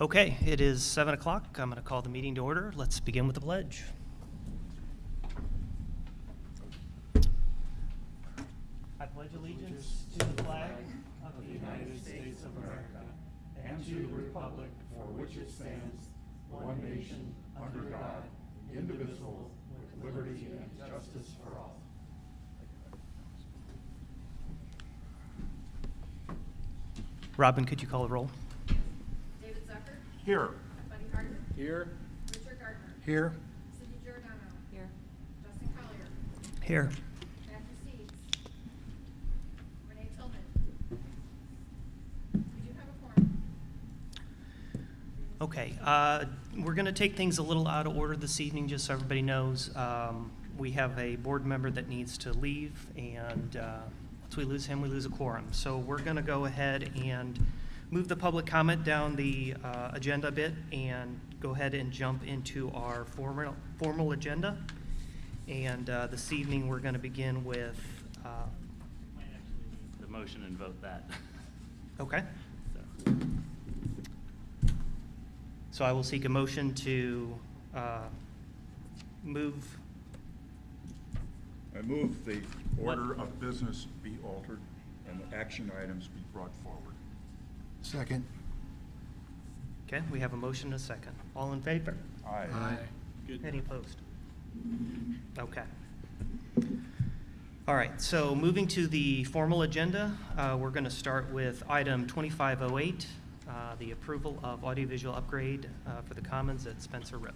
Okay, it is 7 o'clock. I'm going to call the meeting to order. Let's begin with the pledge. I pledge allegiance to the flag of the United States of America and to the republic for which it stands, one nation, under God, indivisible, with liberty and justice for all. Robin, could you call the roll? Here. Buddy Carter. Here. Richard Gardner. Here. Cindy Giordano. Here. Justin Collier. Here. Matthew Seeds. Renee Tillman. We do have a quorum. Okay, we're going to take things a little out of order this evening, just so everybody knows. We have a board member that needs to leave, and once we lose him, we lose a quorum. So we're going to go ahead and move the public comment down the agenda a bit and go ahead and jump into our formal agenda. And this evening, we're going to begin with the motion and vote that. Okay. So I will seek a motion to move. I move the order of business be altered and the action items be brought forward. Second. Okay, we have a motion and a second. All in favor? Aye. Any opposed? Okay. All right, so moving to the formal agenda, we're going to start with item 2508, the approval of audiovisual upgrade for the Commons at Spencer Road.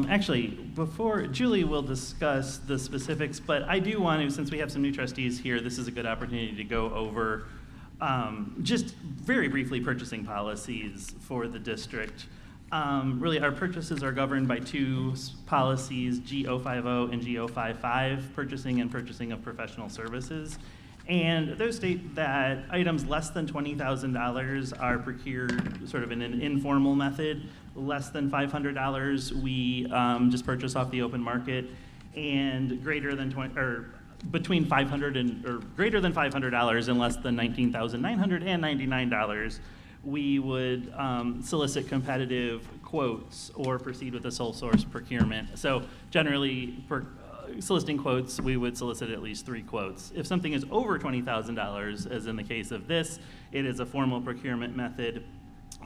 Actually, before Julie will discuss the specifics, but I do want to, since we have some new trustees here, this is a good opportunity to go over just very briefly purchasing policies for the district. Really, our purchases are governed by two policies, G050 and G055, purchasing and purchasing of professional services. And those state that items less than $20,000 are procured sort of in an informal method. Less than $500, we just purchase off the open market, and greater than between $500 and or greater than $500 and less than $19,999, we would solicit competitive quotes or proceed with a sole source procurement. So generally, for soliciting quotes, we would solicit at least 3 quotes. If something is over $20,000, as in the case of this, it is a formal procurement method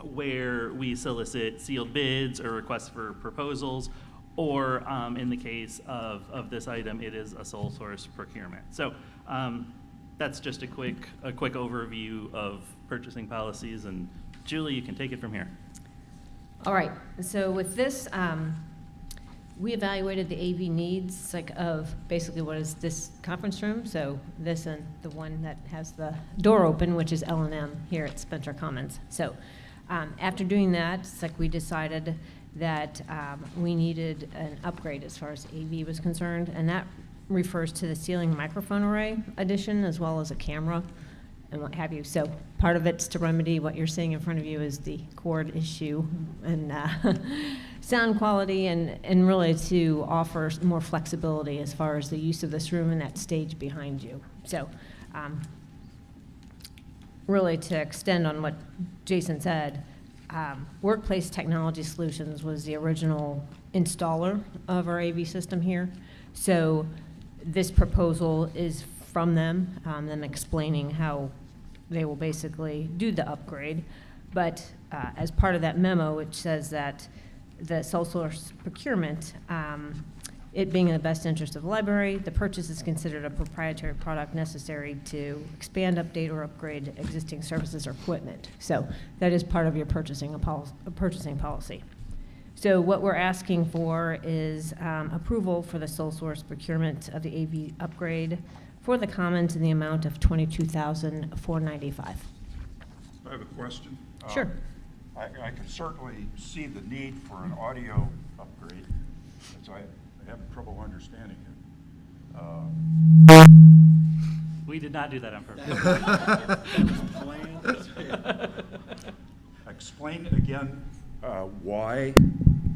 where we solicit sealed bids or requests for proposals, or in the case of this item, it is a sole source procurement. So that's just a quick overview of purchasing policies, and Julie, you can take it from here. All right, so with this, we evaluated the AV needs of basically what is this conference room, so this and the one that has the door open, which is L&M here at Spencer Commons. So after doing that, it's like we decided that we needed an upgrade as far as AV was concerned, and that refers to the ceiling microphone array addition as well as a camera and what have you. So part of it's to remedy what you're seeing in front of you is the cord issue and sound quality, and really to offer more flexibility as far as the use of this room and that stage behind you. So really to extend on what Jason said, Workplace Technology Solutions was the original installer of our AV system here. So this proposal is from them explaining how they will basically do the upgrade. But as part of that memo, it says that the sole source procurement, it being in the best interest of the library, the purchase is considered a proprietary product necessary to expand, update, or upgrade existing services or equipment. So that is part of your purchasing policy. So what we're asking for is approval for the sole source procurement of the AV upgrade for the Commons in the amount of $22,495. I have a question. Sure. I can certainly see the need for an audio upgrade, as I have trouble understanding it. We did not do that on purpose. Explain again why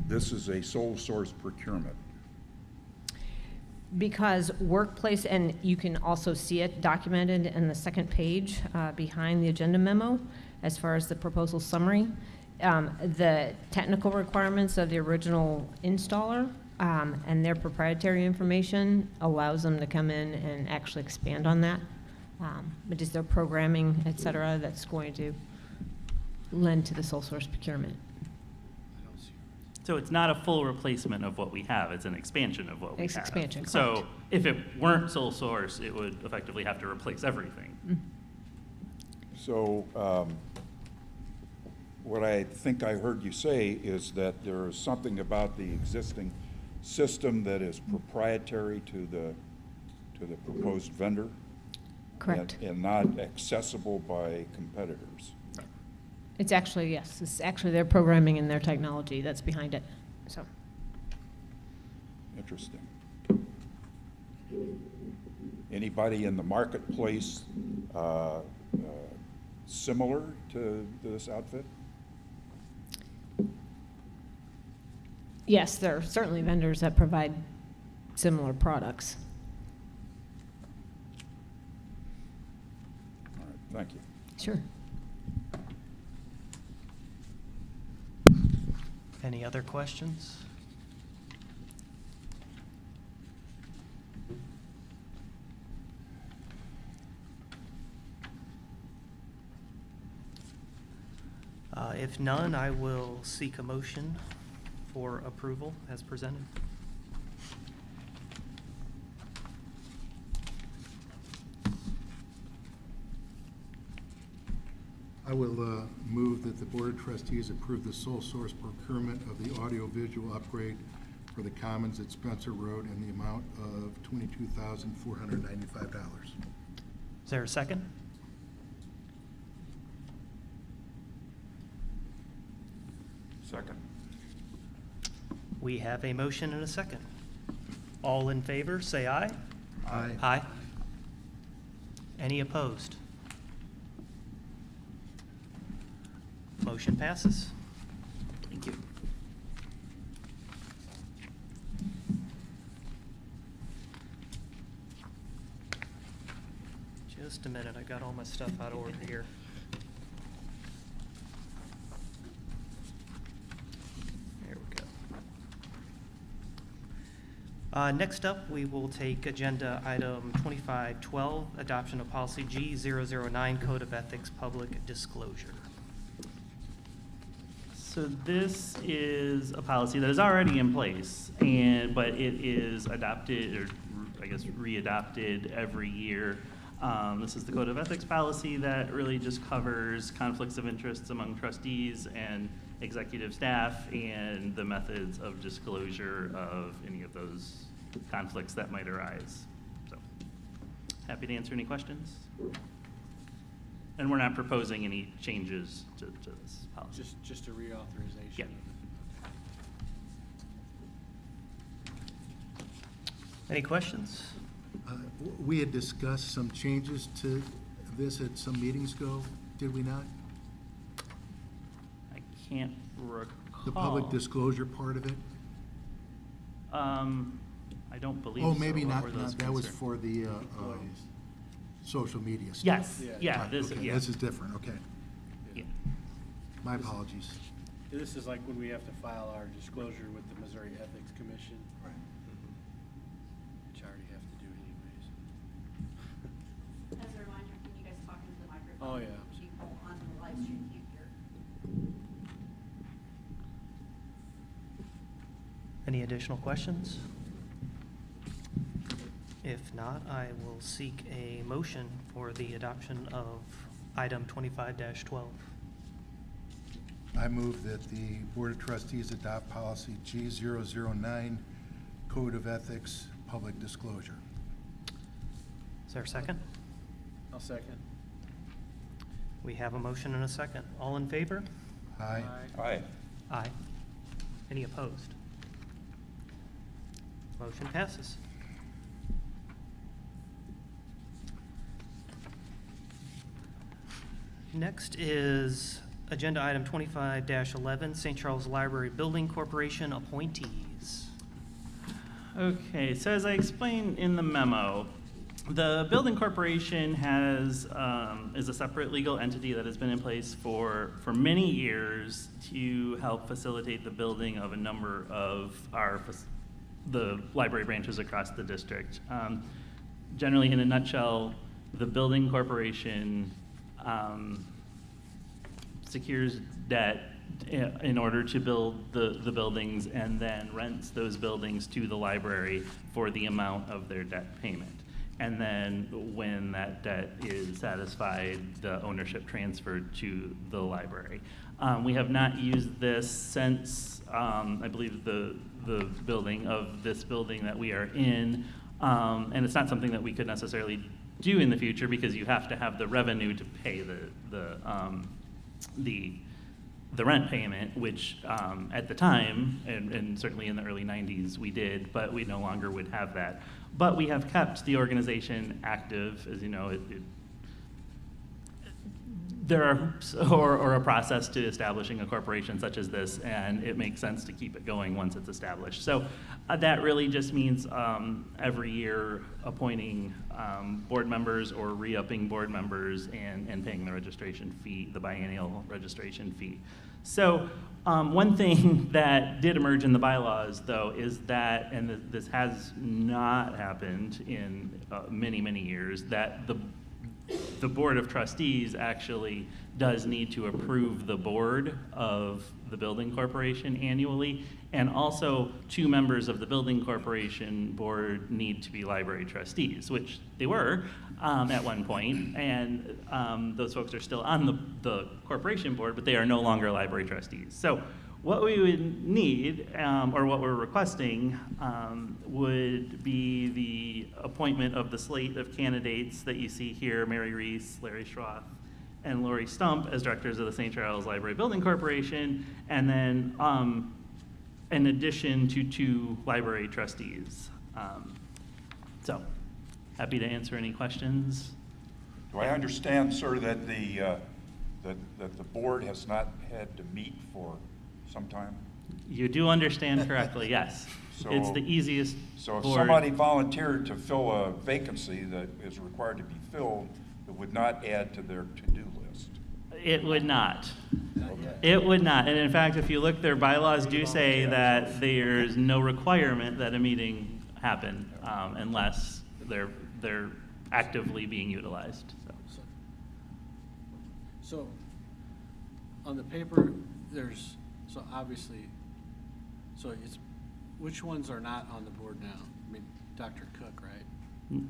this is a sole source procurement. Because workplace, and you can also see it documented in the second page behind the agenda memo, as far as the proposal summary, the technical requirements of the original installer and their proprietary information allows them to come in and actually expand on that. But is there programming, et cetera, that's going to lend to the sole source procurement? So it's not a full replacement of what we have, it's an expansion of what we It's have. expansion, So correct. if it weren't sole source, it would effectively have to replace everything. So, what I think I heard you say is that there is something about the existing system that is proprietary to the proposed vendor? Correct. And not accessible by competitors? It's actually, yes, it's actually their programming and their technology that's behind it, so. Interesting. Anybody in the marketplace similar to this outfit? Yes, there are certainly vendors that provide similar products. All right, thank you. Sure. Any other questions? If none, I will seek a motion for approval as presented. I will move that the Board of Trustees approve the sole source procurement of the audiovisual upgrade for the Commons at Spencer Road in the amount of $22,495. Is there a second? Second. We have a motion and a second. All in favor, say aye. Aye. Aye. Any opposed? Motion passes. Thank you. Just a minute, I got all my stuff out of order here. There we go. Next up, we will take agenda item 2512, adoption of policy G009, Code of Ethics, Public Disclosure. So this is a policy that is already in place, but it is adopted, or I guess readopted every year. This is the Code of Ethics policy that really just covers conflicts of interests among trustees and executive staff and the methods of disclosure of any of those conflicts that might arise. So, happy to answer any questions. And we're not proposing any changes to this policy. Just a reauthorization. Yeah. Any questions? We had discussed some changes to this at some meetings ago, did we not? I can't recall. The public disclosure part of it? I don't believe so. Oh, maybe What not, were those that was concerns? for the social media stuff. Yes, Yeah. yeah, Right, this, okay, yeah. this is different, okay. Yeah. My apologies. This is like when we have to file our disclosure with the Missouri Ethics Commission, Right. which I already have to do anyways. As a reminder, can you guys talk into the microphone? Oh, yeah. People on the live stream can't hear. Any additional questions? If not, I will seek a motion for the adoption of item 25-12. I move that the Board of Trustees adopt policy G009, Code of Ethics, Public Disclosure. Is there a second? I'll second. We have a motion and a second. All in favor? Aye. Aye. Aye. Any opposed? Motion passes. Next is agenda item 25-11, St. Charles Library Building Corporation appointees. Okay, so as I explained in the memo, the building corporation is a separate legal entity that has been in place for many years to help facilitate the building of a number of the library branches across the district. Generally, in a nutshell, the building corporation secures debt in order to build the buildings and then rents those buildings to the library for the amount of their debt payment. And then when that debt is satisfied, the ownership transferred to the library. We have not used this since, I believe, the building of this building that we are in. And it's not something that we could necessarily do in the future because you have to have the revenue to pay the rent payment, which at the time, and certainly in the early 90s we did, but we no longer would have that. But we have kept the organization active. As you know, there are hoops or a process to establishing a corporation such as this, and it makes sense to keep it going once it's established. So that really just means every year appointing board members or re-upping board members and paying the registration fee, the biennial registration fee. So one thing that did emerge in the bylaws, though, is that, and this has not happened in many, many years, that the Board of Trustees actually does need to approve the board of the building corporation annually, and also 2 members of the building corporation board need to be library trustees, which they were at one point, and those folks are still on the corporation board, but they are no longer library trustees. So what we would need, or what we're requesting, would be the appointment of the slate of candidates that you see here: Mary Reese, Larry Schroth, and Lori Stump as directors of the St. Charles Library Building Corporation, and then in addition to 2 library trustees. So, happy to answer any questions. Do I understand, sir, that the board has not had to meet for some time? You do understand correctly, yes. It's So- the easiest So if board. somebody volunteered to fill a vacancy that is required to be filled, it would not add to their to-do list. It would not. It would not. And in fact, if you look, their bylaws do say that there's no requirement that a meeting happen unless they're actively being utilized. So, on the paper, so obviously, which ones are not on the board now? I mean, Dr. Cook, right?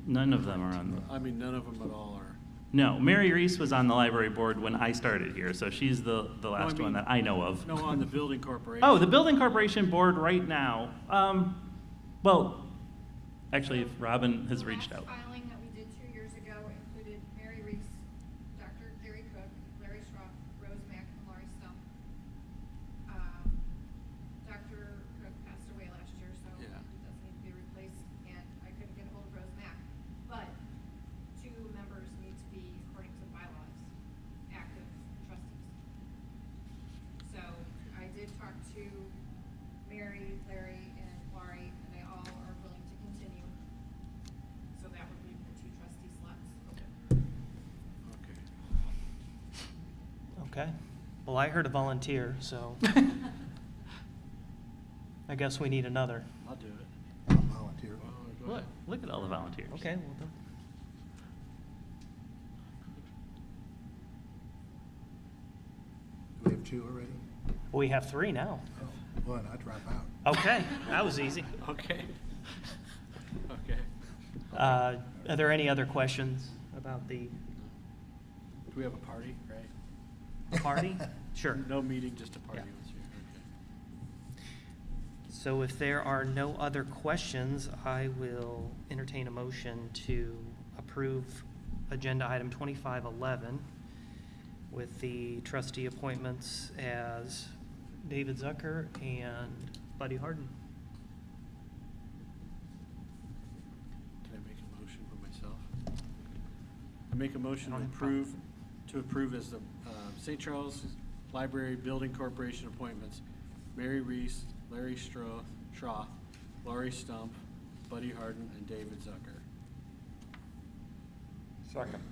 None of them are on the. I mean, none of them at all are. No, Mary Reese was on the library board when I started here, so she's the last mean- one that I know of. No, on the building corporation. Oh, the building corporation board right now. Well, actually, if Robin has reached out. The last filing that we did 2 years ago included Mary Reese, Dr. Gary Cook, Larry Schroff, Rose Mack, and Laurie Stump. Dr. Cook passed away last year, so Yeah. he does need to be replaced, and I couldn't get a hold of Rose Mack. But 2 members need to be, according to the bylaws, active trustees. So I did talk to Mary, Larry, and Laurie, and they all are willing to continue. So that would leave the 2 trustee slots open. Okay. Okay. Well, I heard a volunteer, so I guess we need another. I'll do it. I'll volunteer. Go Look, ahead. look at all the volunteers. Okay, well then. Do we have 2 already? We have 3 now. Oh, well, then I drop out. Okay, that was easy. Okay. Okay. Are there any other questions about the Do we have a party, right? party? Sure. No meeting, just a party Yeah. this year, okay. So if there are no other questions, I will entertain a motion to approve agenda item 2511 with the trustee appointments as David Zucker and Buddy Harden. Can I make a motion for myself? I make a motion I to don't have a problem. approve as the St. Charles Library Building Corporation appointments: Mary Reese, Larry Schroth, Laurie Stump, Buddy Harden, and David Zucker. Second.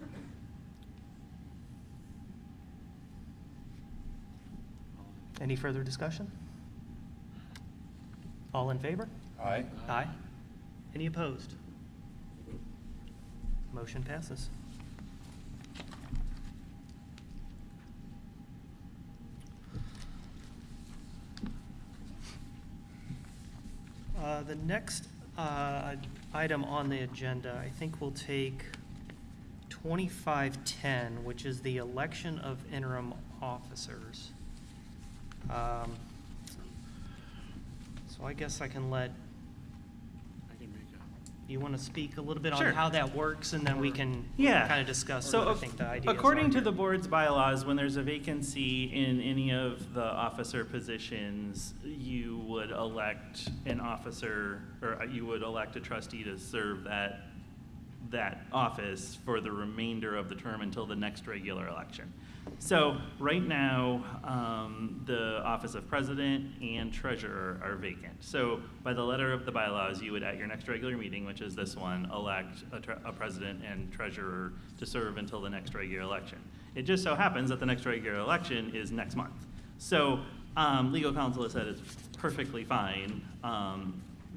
Any further discussion? All in favor? Aye. Aye. Any opposed? Motion passes. The next item on the agenda, I think we'll take 2510, which is the election of interim officers. So I guess I can let, I can make a, you want to speak a little bit on Sure. how that works, and then we can Yeah. kind of discuss So what I think the ideas according are to here. the board's bylaws, when there's a vacancy in any of the officer positions, you would elect an officer, or you would elect a trustee to serve that office for the remainder of the term until the next regular election. So right now, the office of president and treasurer are vacant. So by the letter of the bylaws, you would, at your next regular meeting, which is this one, elect a president and treasurer to serve until the next regular election. It just so happens that the next regular election is next month. So legal counsel has said it's perfectly fine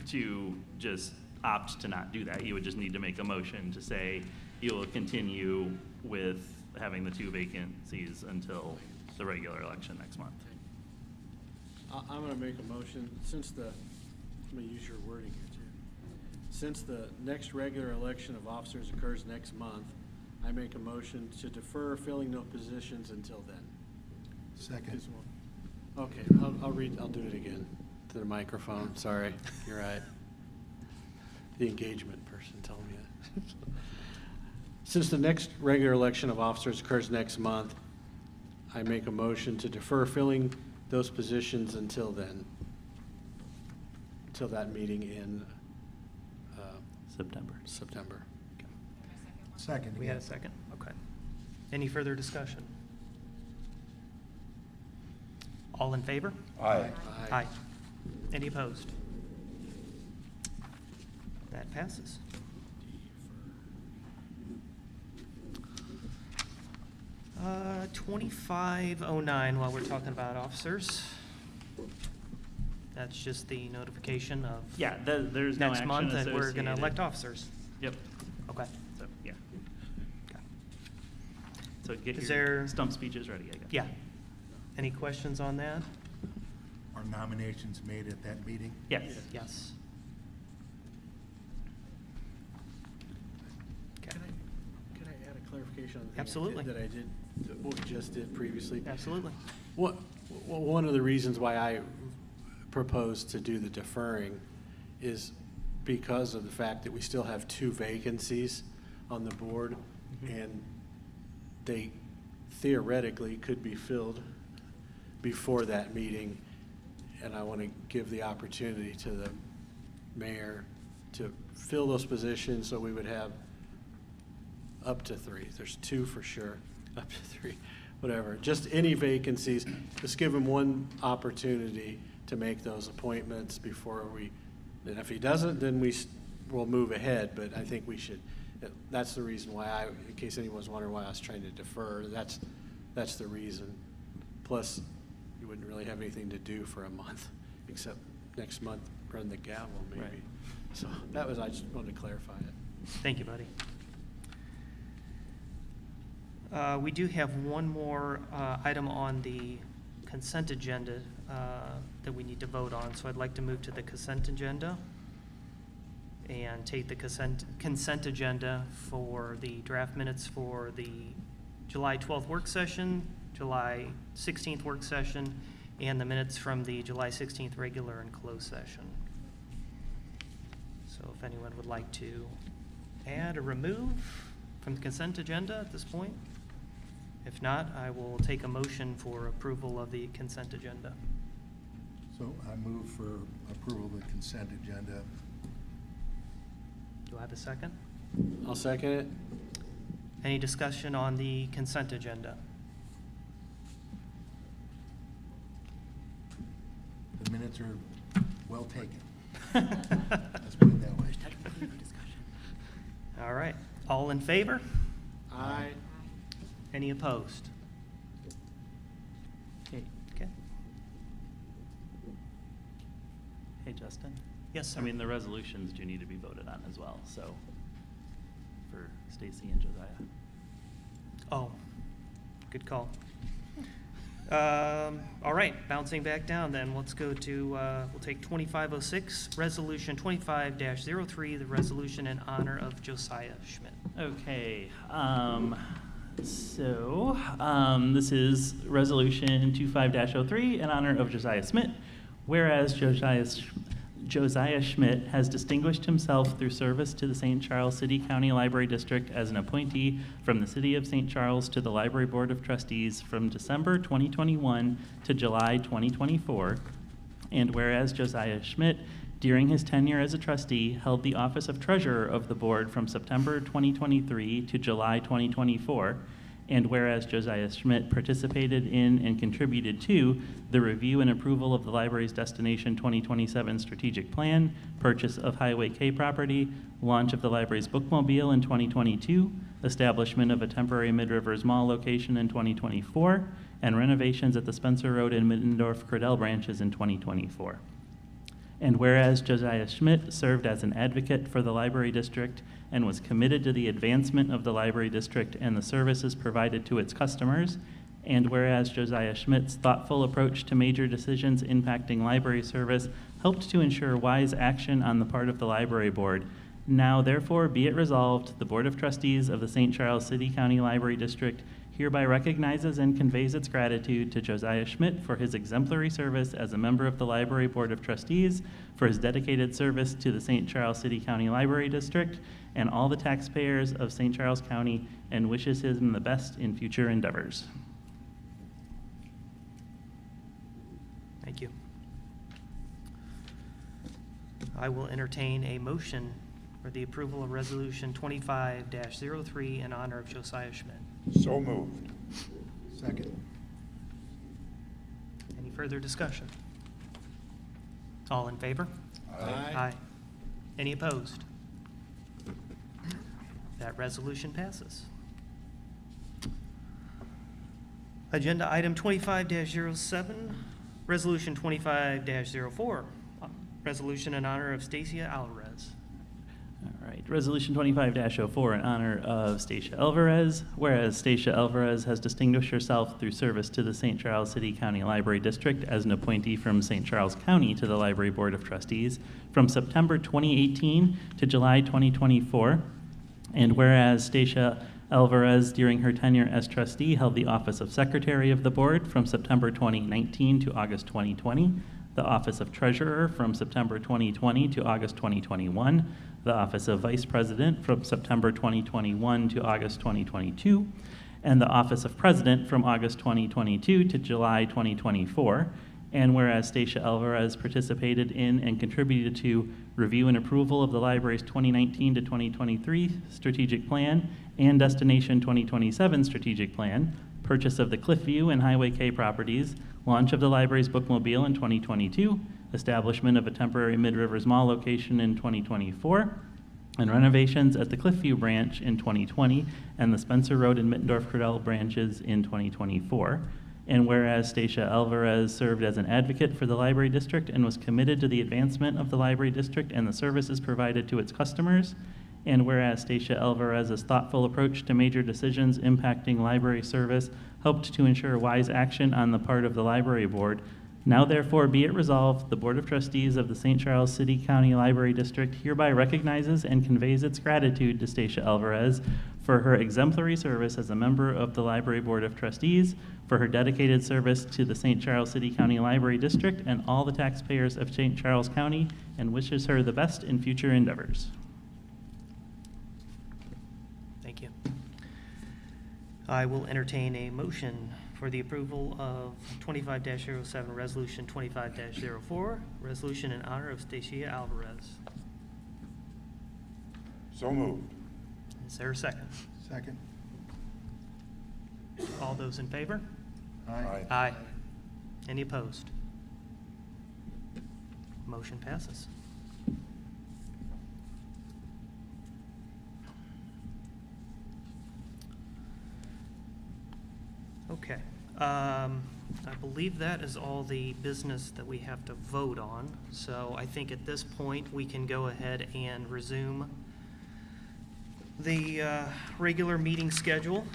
to just opt to not do that. You would just need to make a motion to say you will continue with having the 2 vacancies until the regular election next month. I'm gonna make a motion, since the, I'm gonna use your wording here too. Since the next regular election of officers occurs next month, I make a motion to defer filling no positions until then. Second. Okay, I'll do it again to the microphone, sorry, you're right. The engagement person told me that. Since the next regular election of officers occurs next month, I make a motion to defer filling those positions until then, until that meeting in September. September. Second. We had a again. second? Okay. Any further discussion? All in favor? Aye. Aye. Any opposed? That passes. 2509, while we're talking about officers. That's just the notification of Yeah, there's no next action month that we're going to associated. elect officers. Yep, Okay. so, yeah. Okay. So get Is your there- stump speeches ready, I guess. Yeah. Any questions on that? Are nominations made at that meeting? Yes. Yes. Okay. Can I add a clarification on the thing Absolutely. that I did, what we just did previously? Absolutely. One of the reasons why I proposed to do the deferring is because of the fact that we still have 2 vacancies on the board, and they theoretically could be filled before that meeting, and I want to give the opportunity to the mayor to fill those positions, so we would have up to 3. There's 2 for sure, up to 3, whatever. Just any vacancies, just give him one opportunity to make those appointments before we, and if he doesn't, then we'll move ahead, but I think we should, that's the reason why in case anyone's wondering why I was trying to defer, that's the reason. Plus, you wouldn't really have anything to do for a month, except next month, run the gavel maybe. Right. So I just wanted to clarify it. Thank you, buddy. We do have one more item on the consent agenda that we need to vote on, so I'd like to move to the consent agenda and take the consent agenda for the draft minutes for the July 12th work session, July 16th work session, and the minutes from the July 16th regular and closed session. So if anyone would like to add or remove from the consent agenda at this point? If not, I will take a motion for approval of the consent agenda. So I move for approval of the consent agenda. Do I have a second? I'll second it. Any discussion on the consent agenda? The minutes are well taken. Let's put it that way. All right, all in favor? Aye. Any opposed? Okay. Okay. Hey, Justin? Yes, sir. I mean, the resolutions do need to be voted on as well, so, for Stacy and Josiah. Oh, good call. All right, bouncing back down then, let's go to, we'll take 2506, Resolution 25-03, the resolution in honor of Josiah Schmidt. Okay, this is Resolution 25-03 in honor of Josiah Schmidt. Whereas Josiah Schmidt has distinguished himself through service to the St. Charles City County Library District as an appointee from the City of St. Charles to the Library Board of Trustees from December 2021 to July 2024. And whereas Josiah Schmidt, during his tenure as a trustee, held the office of treasurer of the board from September 2023 to July 2024. And whereas Josiah Schmidt participated in and contributed to the review and approval of the library's Destination 2027 strategic plan, purchase of Highway K property, launch of the library's bookmobile in 2022, establishment of a temporary Mid-Rivers Mall location in 2024, and renovations at the Spencer Road and Middendorf-Cordell branches in 2024. And whereas Josiah Schmidt served as an advocate for the library district and was committed to the advancement of the library district and the services provided to its customers, and whereas Josiah Schmidt's thoughtful approach to major decisions impacting library service helped to ensure wise action on the part of the library board, now therefore be it resolved, the Board of Trustees of the St. Charles City County Library District hereby recognizes and conveys its gratitude to Josiah Schmidt for his exemplary service as a member of the Library Board of Trustees, for his dedicated service to the St. Charles City County Library District, and all the taxpayers of St. Charles County, and wishes him the best in future endeavors. Thank you. I will entertain a motion for the approval of Resolution 25-03 in honor of Josiah Schmidt. So moved. Second. Any further discussion? All in favor? Aye. Any opposed? That resolution passes. Agenda item 25-07, Resolution 25-04, resolution in honor of Stacia Alvarez. All right, Resolution 25-04 in honor of Stacia Alvarez. Whereas Stacia Alvarez has distinguished herself through service to the St. Charles City County Library District as an appointee from St. Charles County to the Library Board of Trustees from September 2018 to July 2024. And whereas Stacia Alvarez, during her tenure as trustee, held the office of Secretary of the Board from September 2019 to August 2020, the office of Treasurer from September 2020 to August 2021, the office of Vice President from September 2021 to August 2022, and the office of President from August 2022 to July 2024. And whereas Stacia Alvarez participated in and contributed to review and approval of the library's 2019 to 2023 strategic plan and Destination 2027 strategic plan, purchase of the Cliffview and Highway K properties, launch of the library's bookmobile in 2022, establishment of a temporary Mid-Rivers Mall location in 2024, and renovations at the Cliffview branch in 2020 and the Spencer Road and Middendorf-Cordell branches in 2024. And whereas Stacia Alvarez served as an advocate for the library district and was committed to the advancement of the library district and the services provided to its customers, and whereas Stacia Alvarez's thoughtful approach to major decisions impacting library service helped to ensure wise action on the part of the library board, now therefore be it resolved, the Board of Trustees of the St. Charles City County Library District hereby recognizes and conveys its gratitude to Stacia Alvarez for her exemplary service as a member of the Library Board of Trustees, for her dedicated service to the St. Charles City County Library District and all the taxpayers of St. Charles County, and wishes her the best in future endeavors. Thank you. I will entertain a motion for the approval of 25-07, Resolution 25-04, resolution in honor of Stacia Alvarez. So moved. Is there a second? Second. All those in favor? Aye. Aye. Any opposed? Motion passes. Okay. I believe that is all the business that we have to vote on. So I think at this point, we can go ahead and resume the regular meeting schedule.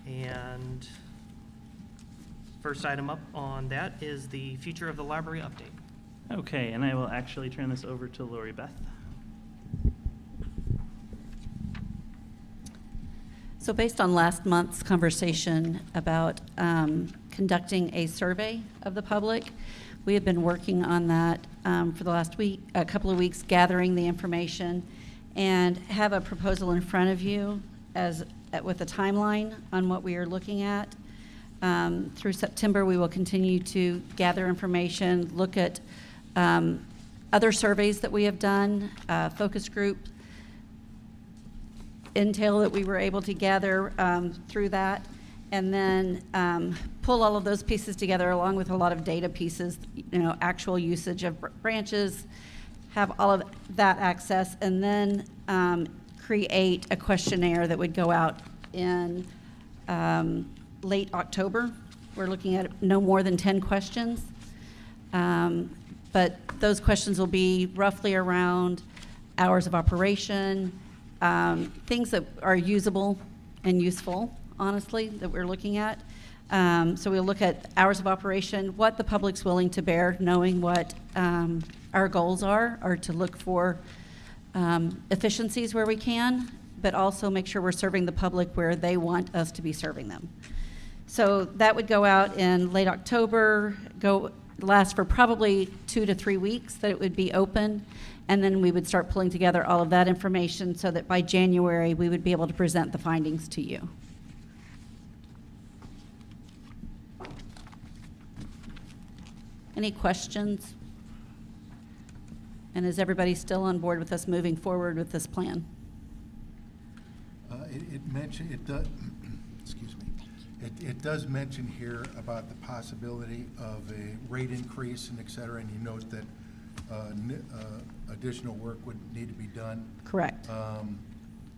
And first item up on that is the future of the library update. Okay, and I will actually turn this over to Lori Beth. So based on last month's conversation about conducting a survey of the public, we have been working on that for the last a couple of weeks, gathering the information, and have a proposal in front of you with a timeline on what we are looking at. Through September, we will continue to gather information, look at other surveys that we have done, focus group intel that we were able to gather through that, and then pull all of those pieces together along with a lot of data pieces, actual usage of branches, have all of that access, and then create a questionnaire that would go out in late October. We're looking at no more than 10 questions. But those questions will be roughly around hours of operation, things that are usable and useful, honestly, that we're looking at. So we'll look at hours of operation, what the public's willing to bear, knowing what our goals are to look for efficiencies where we can, but also make sure we're serving the public where they want us to be serving them. So that would go out in late October, last for probably 2 to 3 weeks that it would be open, and then we would start pulling together all of that information so that by January we would be able to present the findings to you. Any questions? And is everybody still on board with us moving forward with this plan? It does mention here about the possibility of a rate increase and et cetera, and you note that additional work would need to be done. Correct.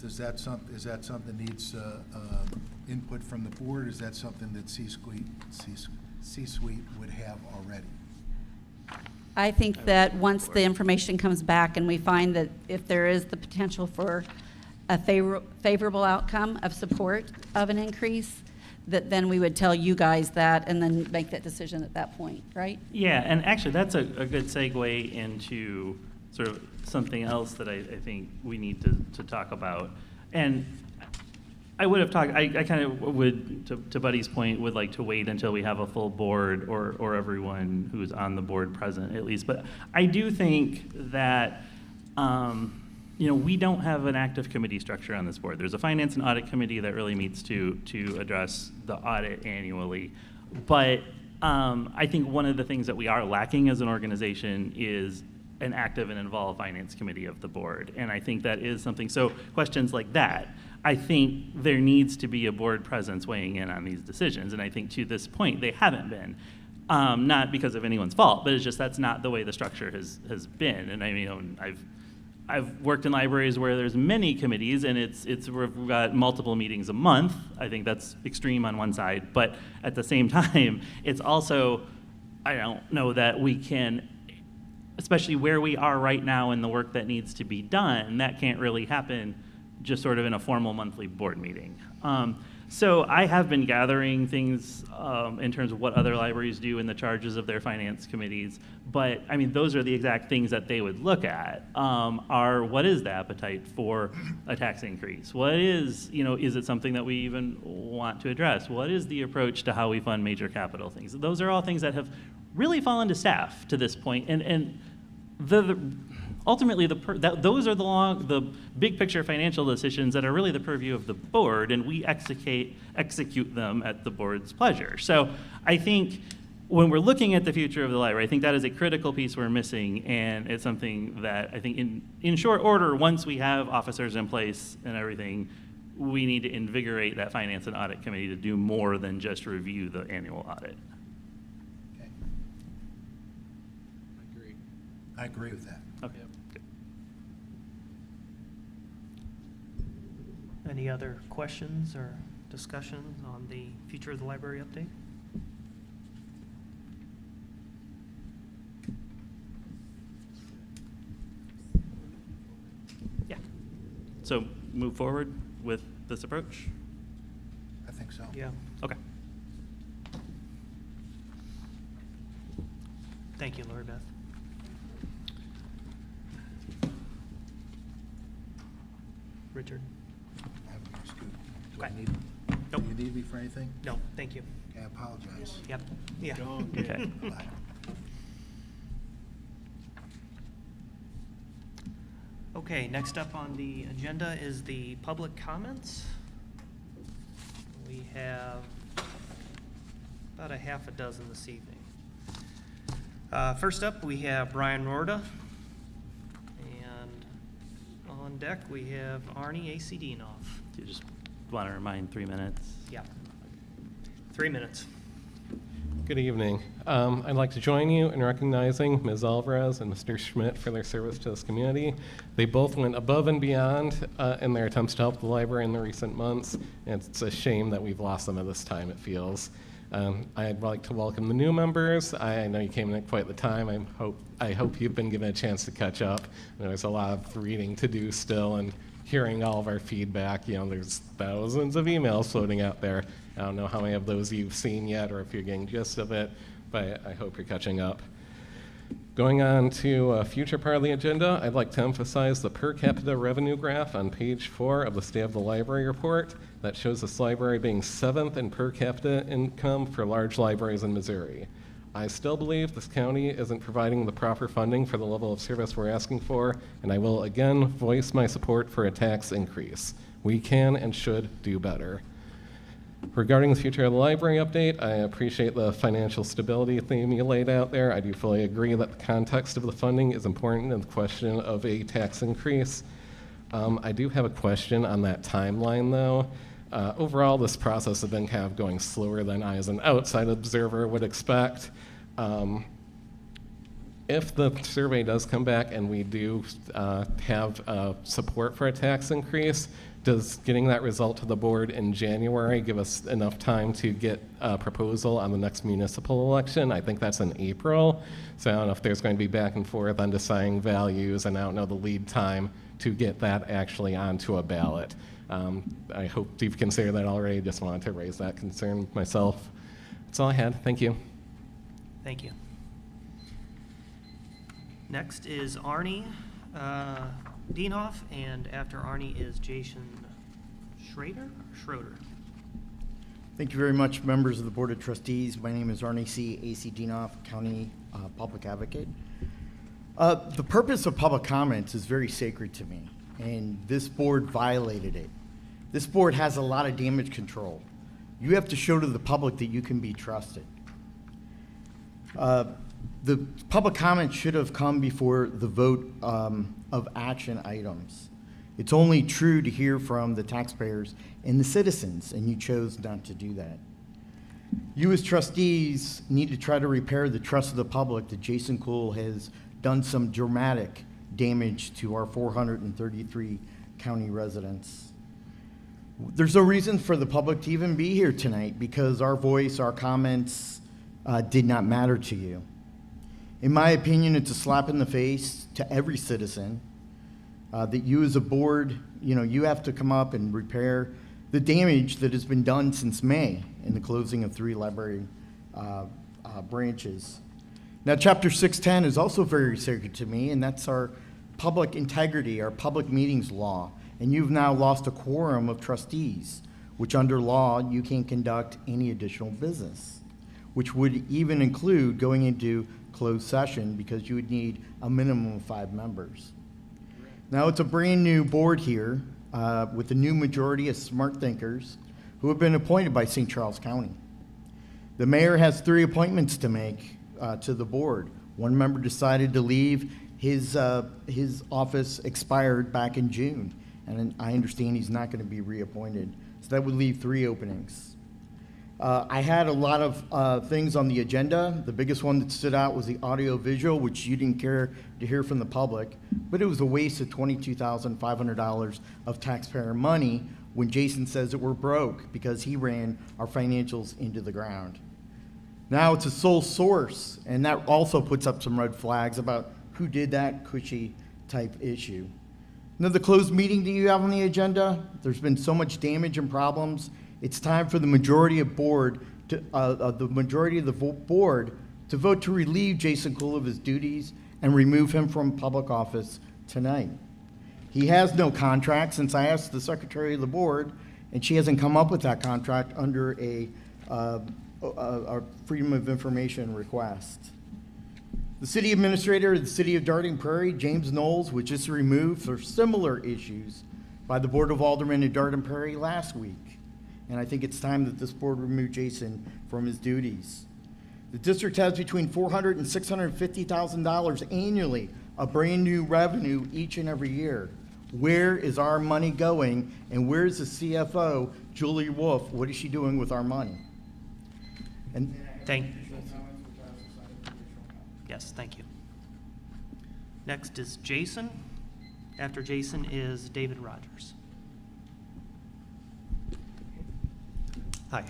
Is that something that needs input from the board? Is that something that C-suite would have already? I think that once the information comes back and we find that if there is the potential for a favorable outcome of support of an increase, that then we would tell you guys that and then make that decision at that point, right? Yeah, and actually that's a good segue into sort of something else that I think we need to talk about. And I would have talked, I kind of would, to Buddy's point, would like to wait until we have a full board or everyone who's on the board present at least. But I do think that, we don't have an active committee structure on this board. There's a finance and audit committee that really meets to address the audit annually. But I think one of the things that we are lacking as an organization is an active and involved finance committee of the board. And I think that is something, so questions like that, I think there needs to be a board presence weighing in on these decisions. And I think to this point, they haven't been. Not because of anyone's fault, but it's just that's not the way the structure has been. And I mean, I've worked in libraries where there's many committees and we've got multiple meetings a month. I think that's extreme on one side, but at the same time, it's also, I don't know that we can, especially where we are right now in the work that needs to be done, that can't really happen just sort of in a formal monthly board meeting. So I have been gathering things in terms of what other libraries do in the charges of their finance committees, but I mean, those are the exact things that they would look at, are what is the appetite for a tax increase? What is, is it something that we even want to address? What is the approach to how we fund major capital things? Those are all things that have really fallen to staff to this point, and ultimately, those are the big picture financial decisions that are really the purview of the board, and we execute them at the board's pleasure. So I think when we're looking at the future of the library, I think that is a critical piece we're missing, and it's something that I think in short order, once we have officers in place and everything, we need to invigorate that finance and audit committee to do more than just review the annual audit. Okay. I agree with that. Okay. Any other questions or discussion on the future of the library update? Yeah. So move forward with this approach? I think so. Yeah. Okay. Thank you, Lori Beth. Richard? I have a scoop. Do Okay. I need, Nope. do you need me for anything? No, thank you. I apologize. Yep. Yeah. Okay. Bye. Okay, next up on the agenda is the public comments. We have about a half a dozen this evening. First up, we have Brian Rorda. And on deck, we have Arnie A.C. Dienoff. Do you just want to remind 3 minutes? Yeah. 3 minutes. Good evening. I'd like to join you in recognizing Ms. Alvarez and Mr. Schmidt for their service to this community. They both went above and beyond in their attempts to help the library in the recent months, and it's a shame that we've lost them at this time, it feels. I'd like to welcome the new members. I know you came in at quite the time. I hope you've been given a chance to catch up. There's a lot of reading to do still, and hearing all of our feedback. There's thousands of emails floating out there. I don't know how many of those you've seen yet or if you're getting gist of it, but I hope you're catching up. Going on to a future part of the agenda, I'd like to emphasize the per capita revenue graph on page 4 of the State of the Library report that shows this library being 7th in per capita income for large libraries in Missouri. I still believe this county isn't providing the proper funding for the level of service we're asking for, and I will again voice my support for a tax increase. We can and should do better. Regarding the future of the library update, I appreciate the financial stability theme you laid out there. I do fully agree that the context of the funding is important in the question of a tax increase. I do have a question on that timeline, though. Overall, this process has been kind of going slower than I, as an outside observer, would expect. If the survey does come back and we do have support for a tax increase, does getting that result to the board in January give us enough time to get a proposal on the next municipal election? I think that's in April, so I don't know if there's going to be back and forth on deciding values, and I don't know the lead time to get that actually onto a ballot. I hope you've considered that already. Just wanted to raise that concern myself. That's all I had. Thank you. Thank you. Next is Arnie Dienoff, and after Arnie is Jason Schroeder. Thank you very much, members of the Board of Trustees. My name is Arnie C. A.C. Dienoff, County Public Advocate. The purpose of public comments is very sacred to me, and this board violated it. This board has a lot of damage control. You have to show to the public that you can be trusted. The public comment should have come before the vote of action items. It's only true to hear from the taxpayers and the citizens, and you chose not to do that. You as trustees need to try to repair the trust of the public that Jason Cool has done some dramatic damage to our 433 county residents. There's no reason for the public to even be here tonight because our voice, our comments did not matter to you. In my opinion, it's a slap in the face to every citizen that you as a board, you have to come up and repair the damage that has been done since May in the closing of 3 library branches. Now, Chapter 610 is also very sacred to me, and that's our public integrity, our public meetings law. And you've now lost a quorum of trustees, which under law, you can't conduct any additional business, which would even include going into closed session because you would need a minimum of 5 members. Now, it's a brand new board here with a new majority of smart thinkers who have been appointed by St. Charles County. The mayor has 3 appointments to make to the board. One member decided to leave. His office expired back in June, and I understand he's not going to be reappointed. So that would leave 3 openings. I had a lot of things on the agenda. The biggest one that stood out was the audio-visual, which you didn't care to hear from the public, but it was a waste of $22,500 of taxpayer money when Jason says that we're broke because he ran our financials into the ground. Now it's a sole source, and that also puts up some red flags about who did that cushy type issue. Another closed meeting do you have on the agenda? There's been so much damage and problems. It's time for the majority of board to board to vote to relieve Jason Cool of his duties and remove him from public office tonight. He has no contract since I asked the secretary of the board, and she hasn't come up with that contract under a Freedom of Information request. The city administrator of the city of Darting Prairie, James Knowles, was just removed for similar issues by the Board of Aldermen in Darting Prairie last week. And I think it's time that this board remove Jason from his duties. The district has between $400,000 and $650,000 annually of brand new revenue each and every year. Where is our money going, and where's the CFO, Julie Wolf? What is she doing with our money? And Yes, thank you. Next is Jason. After Jason is David Rogers. Hi.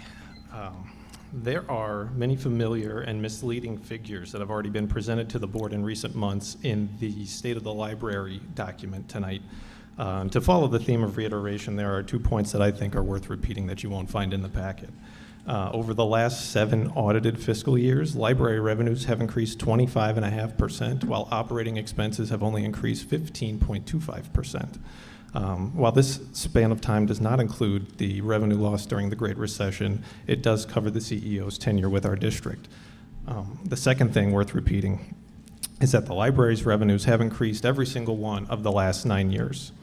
There are many familiar and misleading figures that have already been presented to the board in recent months in the State of the Library document tonight. To follow the theme of reiteration, there are 2 points that I think are worth repeating that you won't find in the packet. Over the last 7 audited fiscal years, library revenues have increased 25.5%, while operating expenses have only increased 15.25%. While this span of time does not include the revenue loss during the Great Recession, it does cover the CEO's tenure with our district. The second thing worth repeating is that the library's revenues have increased every single one of the last 9 years.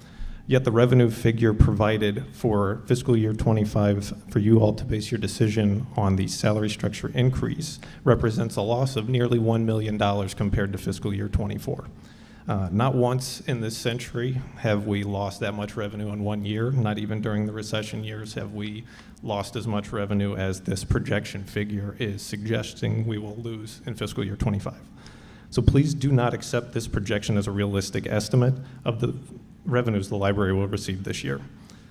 Yet the revenue figure provided for fiscal year 25 for you all to base your decision on the salary structure increase represents a loss of nearly $1 million compared to fiscal year 24. Not once in this century have we lost that much revenue in 1 year. Not even during the recession years have we lost as much revenue as this projection figure is suggesting we will lose in fiscal year 25. So please do not accept this projection as a realistic estimate of the revenues the library will receive this year.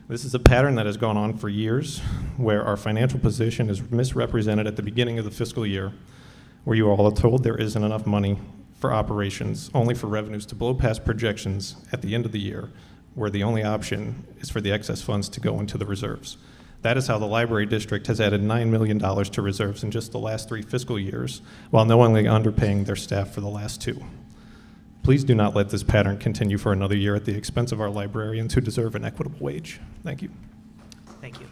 This is a pattern that has gone on for years, where our financial position is misrepresented at the beginning of the fiscal year, where you all are told there isn't enough money for operations, only for revenues to blow past projections at the end of the year, where the only option is for the excess funds to go into the reserves. That is how the library district has added $9 million to reserves in just the last 3 fiscal years, while knowingly underpaying their staff for the last 2. Please do not let this pattern continue for another year at the expense of our librarians who deserve an equitable wage. Thank you. Thank you.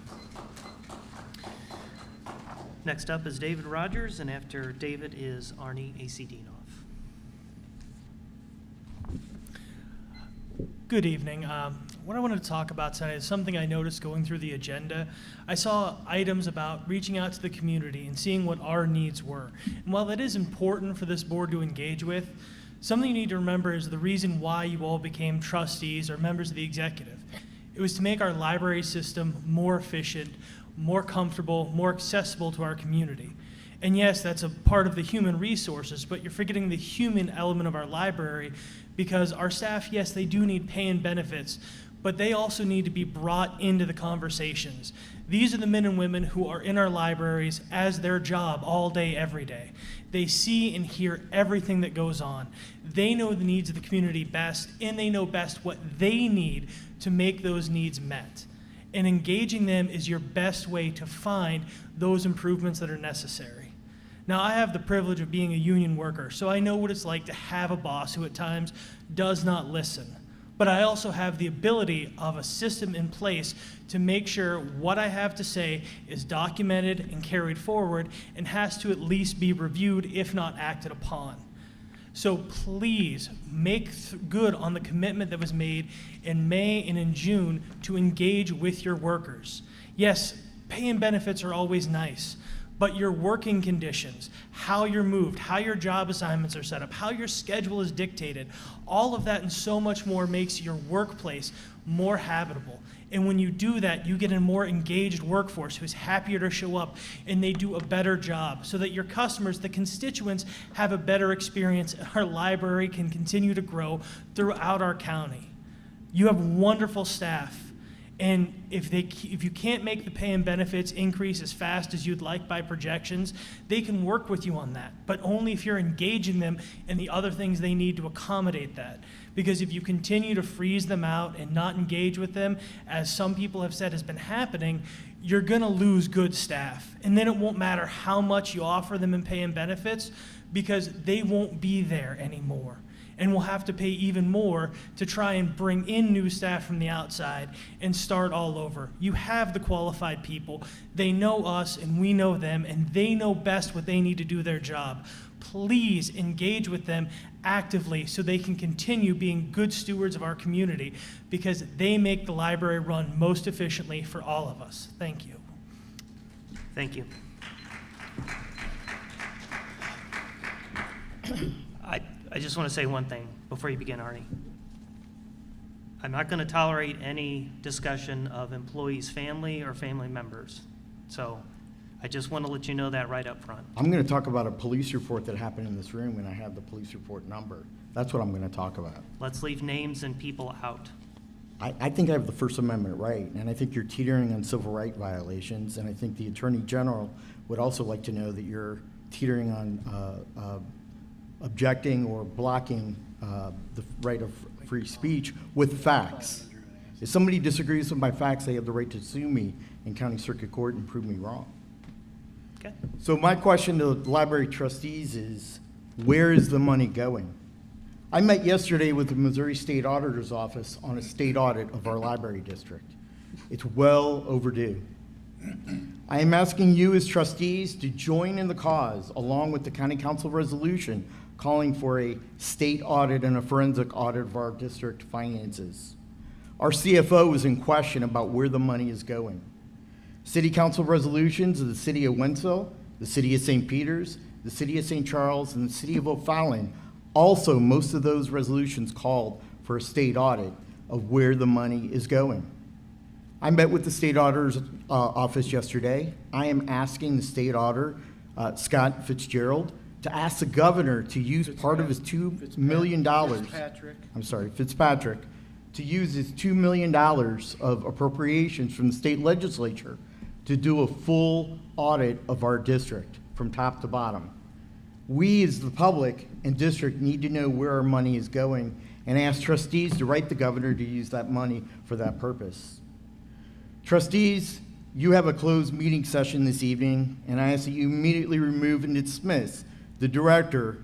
Next up is David Rogers, and after David is Arnie Acedinoff. Good evening. What I wanted to talk about tonight is something I noticed going through the agenda. I saw items about reaching out to the community and seeing what our needs were. And while that is important for this board to engage with, something you need to remember is the reason why you all became trustees or members of the executive. It was to make our library system more efficient, more comfortable, more accessible to our community. And yes, that's a part of the human resources, but you're forgetting the human element of our library, because our staff, yes, they do need pay and benefits, but they also need to be brought into the conversations. These are the men and women who are in our libraries as their job all day, every day. They see and hear everything that goes on. They know the needs of the community best, and they know best what they need to make those needs met. And engaging them is your best way to find those improvements that are necessary. Now, I have the privilege of being a union worker, so I know what it's like to have a boss who at times does not listen. But I also have the ability of a system in place to make sure what I have to say is documented and carried forward and has to at least be reviewed, if not acted upon. So please make good on the commitment that was made in May and in June to engage with your workers. Yes, pay and benefits are always nice, but your working conditions, how you're moved, how your job assignments are set up, how your schedule is dictated, all of that and so much more makes your workplace more habitable. And when you do that, you get a more engaged workforce who's happier to show up, and they do a better job so that your customers, the constituents, have a better experience, and our library can continue to grow throughout our county. You have wonderful staff, And if you can't make the pay and benefits increase as fast as you'd like by projections, they can work with you on that, but only if you're engaging them in the other things they need to accommodate that. Because if you continue to freeze them out and not engage with them, as some people have said has been happening, you're gonna lose good staff. And then it won't matter how much you offer them in pay and benefits, because they won't be there anymore. And we'll have to pay even more to try and bring in new staff from the outside and start all over. You have the qualified people. They know us and we know them, and they know best what they need to do their job. Please engage with them actively so they can continue being good stewards of our community, because they make the library run most efficiently for all of us. Thank you. Thank you. I just want to say one thing before you begin, Arnie. I'm not going to tolerate any discussion of employees' family or family members. So I just want to let you know that right up front. I'm going to talk about a police report that happened in this room, and I have the police report number. That's what I'm going to talk about. Let's leave names and people out. I think I have the First Amendment right, and I think you're teetering on civil right violations, and I think the Attorney General would also like to know that you're teetering on objecting or blocking the right of free speech with facts. If somebody disagrees with my facts, they have the right to sue me in county circuit court and prove me wrong. Okay? So my question to the library trustees is, where is the money going? I met yesterday with the Missouri State Auditor's Office on a state audit of our library district. It's well overdue. I am asking you as trustees to join in the cause, along with the county council resolution calling for a state audit and a forensic audit of our district finances. Our CFO is in question about where the money is going. City council resolutions of the city of Wentzville, the city of St. Peters, the city of St. Charles, and the city of O'Fallon, also most of those resolutions called for a state audit of where the money is going. I met with the state auditor's office yesterday. I am asking the state auditor, Scott Fitzgerald, to ask the governor to use part of his $2 million. Fitzpatrick, to use his $2 million of appropriations from the state legislature to do a full audit of our district from top to bottom. We as the public and district need to know where our money is going, and ask trustees to write the governor to use that money for that purpose. Trustees, you have a closed meeting session this evening, and I ask that you immediately remove and dismiss the director,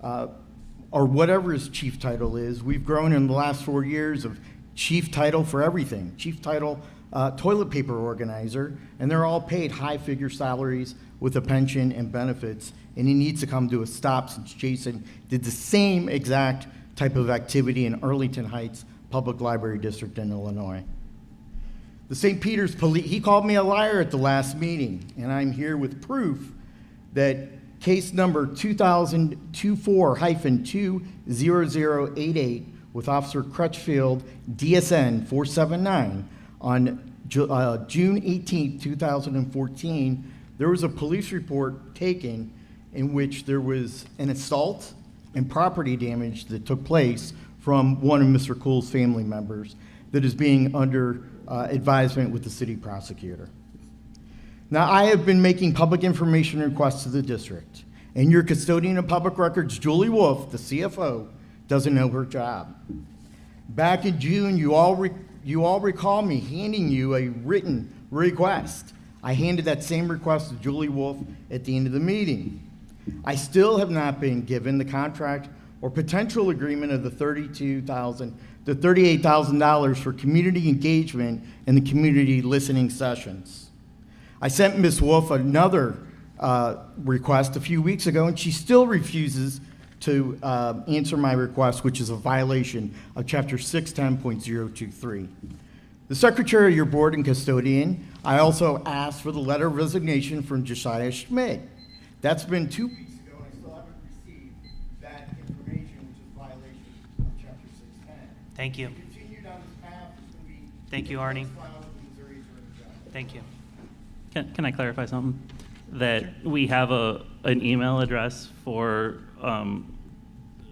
or whatever his chief title is. We've grown in the last 4 years of chief title for everything. Chief title, toilet paper organizer, and they're all paid high-figure salaries with a pension and benefits, and he needs to come to a stop since Jason did the same exact type of activity in Arlington Heights Public Library District in Illinois. The St. Peter's Police, he called me a liar at the last meeting, and I'm here with proof that case number 2024-20088 with Officer Crutchfield, DSN 479, on June 18, 2014, there was a police report taken in which there was an assault and property damage that took place from one of Mr. Coole's family members that is being under advisement with the city prosecutor. Now, I have been making public information requests to the district, and your custodian of public records, Julie Wolf, the CFO, doesn't know her job. Back in June, you all recall me handing you a written request. I handed that same request to Julie Wolf at the end of the meeting. I still have not been given the contract or potential agreement of the $38,000 for community engagement and the community listening sessions. I sent Ms. Wolf another request a few weeks ago, and she still refuses to answer my request, which is a violation of Chapter 610.023. The secretary of your board and custodian, I also asked for the letter of resignation from Josiah Schmidt. That's been 2 weeks ago, and I still haven't received that information, which is a violation of Chapter 610. Thank you. If we continue down this path, it's going to be Thank you, Arnie. filed with the Missouri Attorney General. Thank you. Can I clarify something? That we have an email address for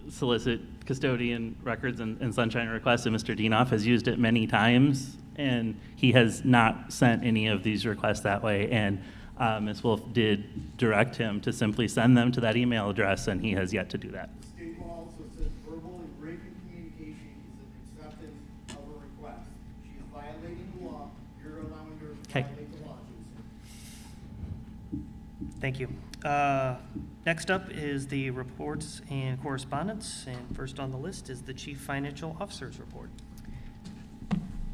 solicit custodian records and sunshine requests, and Mr. Dienoff has used it many times, And he has not sent any of these requests that way. And Ms. Wolf did direct him to simply send them to that email address, and he has yet to do that. State law also says verbal and written communication is an acceptance of a request. She is violating the law. You're allowing her to Okay. violate the law, Jason. Thank you. Next up is the reports and correspondence, and first on the list is the Chief Financial Officer's report.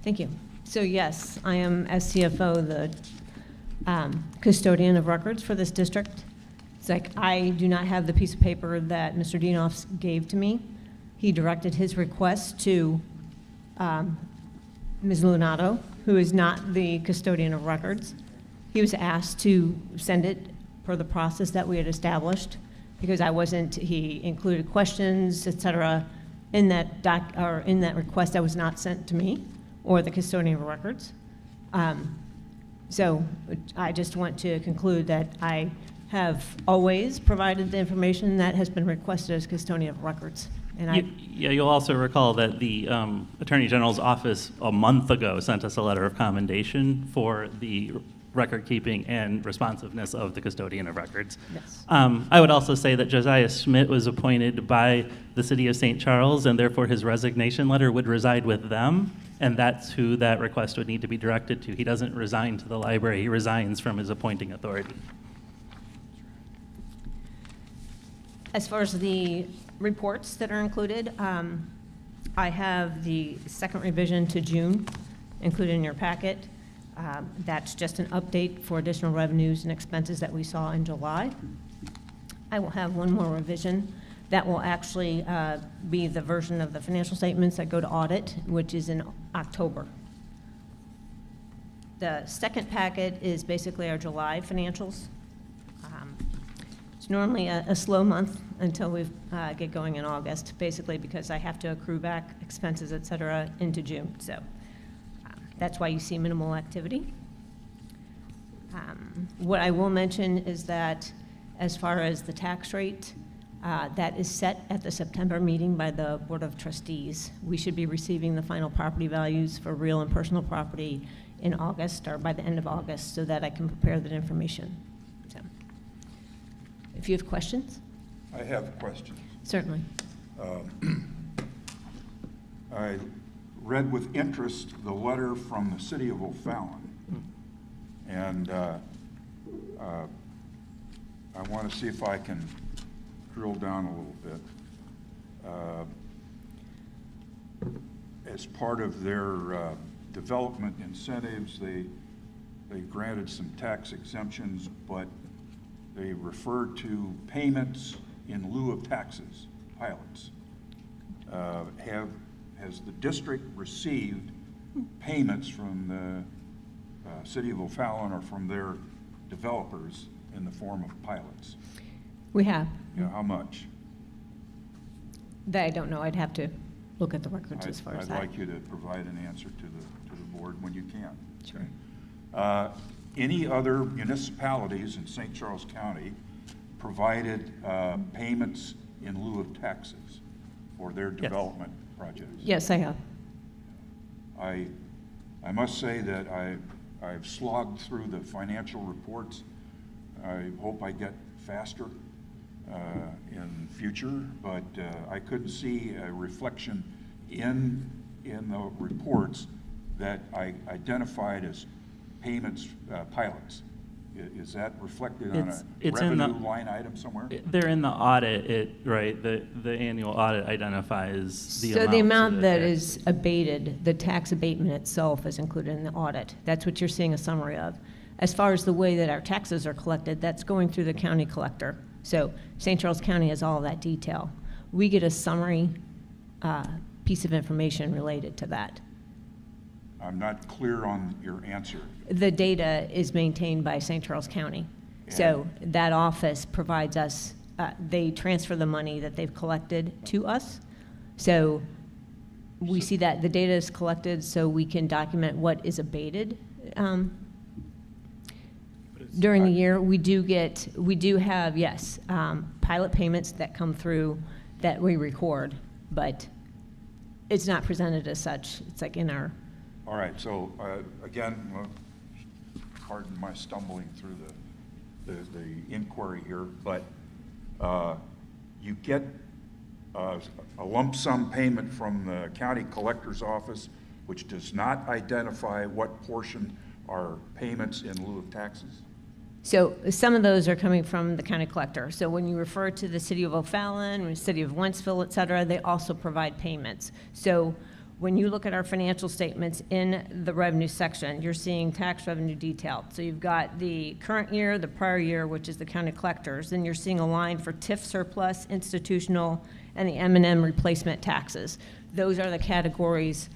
Thank you. So yes, I am, as CFO, the custodian of records for this district. It's like I do not have the piece of paper that Mr. Dienoff gave to me. He directed his request to Ms. Lunato, who is not the custodian of records. He was asked to send it per the process that we had established, because I wasn't, he included questions, et cetera, in that in that request that was not sent to me or the custodian of records. So I just want to conclude that I have always provided the information that has been requested as custodian of records. And Yeah, you'll also recall that the Attorney General's office a month ago sent us a letter of commendation for the record keeping and responsiveness of the custodian of records. Yes. I would also say that Josiah Schmidt was appointed by the city of St. Charles, and therefore his resignation letter would reside with them, and that's who that request would need to be directed to. He doesn't resign to the library, he resigns from his appointing authority. As far as the reports that are included, I have the second revision to June included in your packet. That's just an update for additional revenues and expenses that we saw in July. I will have one more revision that will actually be the version of the financial statements that go to audit, which is in October. The second packet is basically our July financials. It's normally a slow month until we get going in August, basically because I have to accrue back expenses, et cetera, into June. So that's why you see minimal activity. What I will mention is that as far as the tax rate, that is set at the September meeting by the Board of Trustees. We should be receiving the final property values for real and personal property in August or by the end of August so that I can prepare that information. So, if you have questions, I have questions. certainly. I read with interest the letter from the city of O'Fallon, and I want to see if I can drill down a little bit. As part of their development incentives, they granted some tax exemptions, but they referred to payments in lieu of taxes, pilots. Has the district received payments from the city of O'Fallon or from their developers in the form of pilots? We have. Yeah, how much? That I don't know. I'd have to look at the records as far as that. I'd like you to provide an answer to the board when you can. Sure. Any other municipalities in St. Charles County provided payments in lieu of taxes for their development projects? Yes, I have. I must say that I've slogged through the financial reports. I hope I get faster in future, but I couldn't see a reflection in the reports that I identified as payments, pilots. Is that reflected on a It's in revenue the line item somewhere? They're in the audit, right? The annual audit identifies the amount. So the amount that is abated, the tax abatement itself is included in the audit. That's what you're seeing a summary of. As far as the way that our taxes are collected, that's going through the county collector. So St. Charles County has all that detail. We get a summary piece of information related to that. I'm not clear on your answer. The data is maintained by St. Charles County. So that office provides us, they transfer the money that they've collected to us. So we see that the data is collected so we can document what is abated. During the year, we do have, yes, pilot payments that come through that we record, but it's not presented as such. It's like in our All right, so, again, pardon my stumbling through the inquiry here, but you get a lump sum payment from the county collector's office, which does not identify what portion are payments in lieu of taxes? So some of those are coming from the county collector. So when you refer to the city of O'Fallon, the city of Wentzville, et cetera, they also provide payments. So when you look at our financial statements in the revenue section, you're seeing tax revenue detailed. So you've got the current year, the prior year, which is the county collectors, then you're seeing a line for TIF surplus, institutional, and the M&M replacement taxes. Those are the categories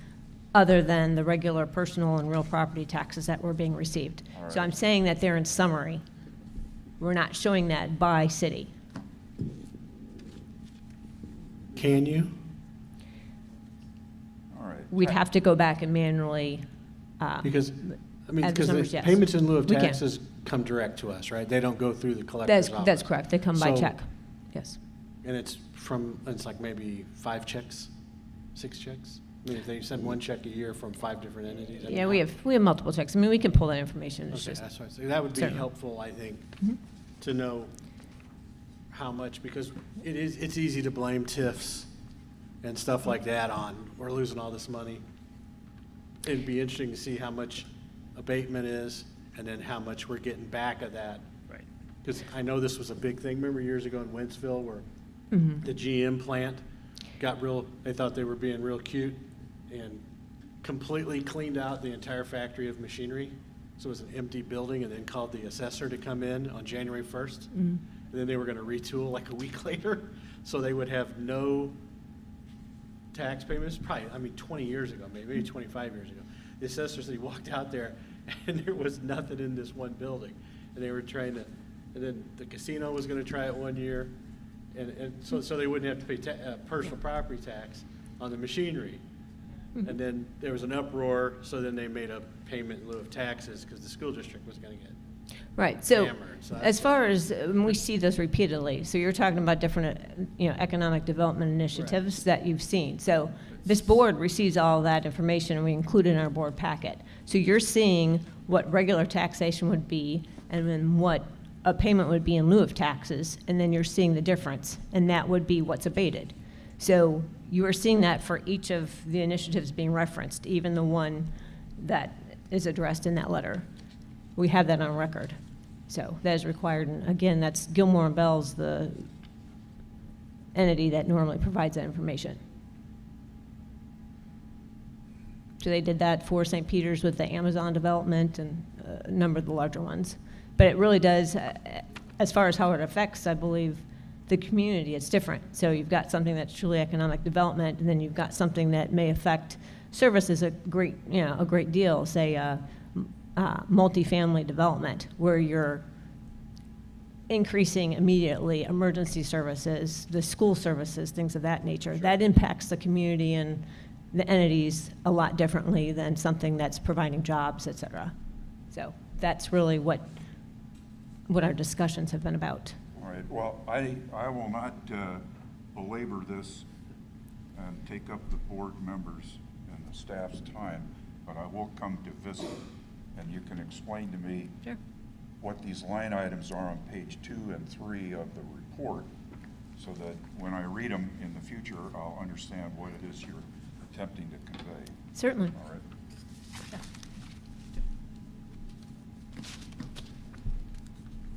other than the regular personal and real property taxes that were being received. All So right. I'm saying that they're in summary. We're not showing that by city. Can you? All right. We'd have to go back and manually, Because, I mean, add those because numbers, the yes. payments in lieu of We can. taxes come direct to us, right? They don't go through the collector's office. that's correct, they come by So- check, yes. And it's like maybe 5 checks, 6 checks? I mean, if they send one check a year from 5 different entities? I mean, Yeah, we have multiple checks, I mean, we can pull that information, it's Okay, just, that's what I say. That would be Certainly. helpful, I think, Mhm. to know how much, because it's easy to blame TIFs and stuff like that on, we're losing all this money. It'd be interesting to see how much abatement is, and then how much we're getting back of that. Right. Because I know this was a big thing, remember years ago in Wentzville, where Mhm. the GM plant got they thought they were being real cute, and completely cleaned out the entire factory of machinery. So it was an empty building, and then called the assessor to come in on January 1st. And then they were gonna retool like a week later, so they would have no tax payments, probably, 20 years ago, maybe 25 years ago. The assessor said he walked out there, and there was nothing in this one building. And they were trying to, and then the casino was gonna try it one year, and so they wouldn't have to pay personal property tax on the machinery. And then there was an uproar, so then they made a payment in lieu of taxes, because the school district was gonna get right, so, hammered. So as that's- far as, we see this repeatedly, so you're talking about different, economic development initiatives that you've seen. So this board receives all that information, and we include it in our board packet. So you're seeing what regular taxation would be, and then what a payment would be in lieu of taxes, and then you're seeing the difference, and that would be what's abated. So you are seeing that for each of the initiatives being referenced, even the one that is addressed in that letter. We have that on record. So that is required, and again, that's Gilmore and Bell's the entity that normally provides that information. So they did that for St. Peter's with the Amazon development and a number of the larger ones. But it really does, as far as how it affects, I believe, the community, it's different. So you've got something that's truly economic development, and then you've got something that may affect services a great deal, say, multifamily development, where you're increasing immediately emergency services, the school services, things of that nature. That impacts the community and the entities a lot differently than something that's providing jobs, et cetera. So that's really what our discussions have been about. All right, well, I will not belabor this and take up the board members and the staff's time, but I will come to visit, and you can explain to me Sure. what these line items are on page 2 and 3 of the report, so that when I read them in the future, I'll understand what it is you're attempting to convey. Certainly. All right?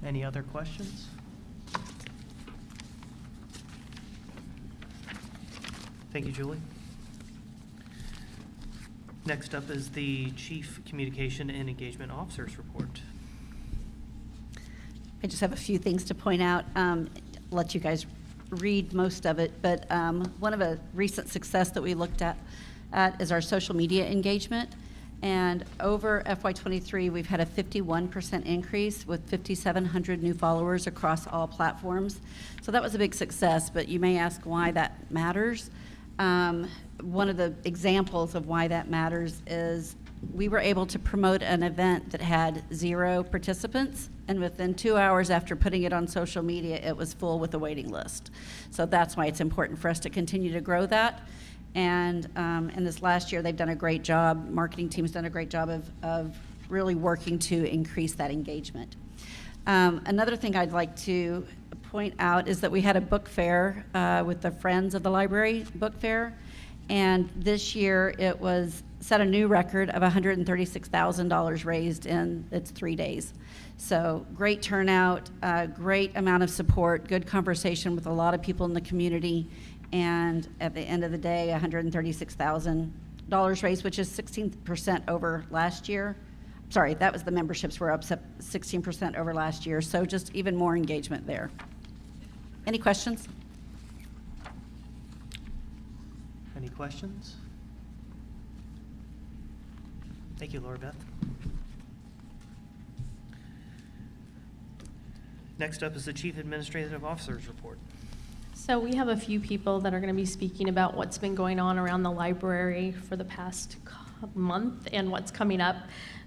Any other questions? Thank you, Julie. Next up is the Chief Communication and Engagement Officer's report. I just have a few things to point out, let you guys read most of it, but one of a recent success that we looked at is our social media engagement. And over FY23, we've had a 51% increase with 5,700 new followers across all platforms. So that was a big success, but you may ask why that matters. One of the examples of why that matters is we were able to promote an event that had 0 participants, and within 2 hours after putting it on social media, it was full with a waiting list. So that's why it's important for us to continue to grow that. And in this last year, they've done a great job, marketing team's done a great job of really working to increase that engagement. Another thing I'd like to point out is that we had a book fair with the Friends of the Library Book Fair, and this year it was set a new record of $136,000 raised in its 3 days. So great turnout, great amount of support, good conversation with a lot of people in the community, and at the end of the day, $136,000 raised, which is 16% over last year. Sorry, that was the memberships were up 16% over last year, so just even more engagement there. Any questions? Any questions? Thank you, Laura Beth. Next up is the Chief Administrative Officer's report. So we have a few people that are going to be speaking about what's been going on around the library for the past month and what's coming up.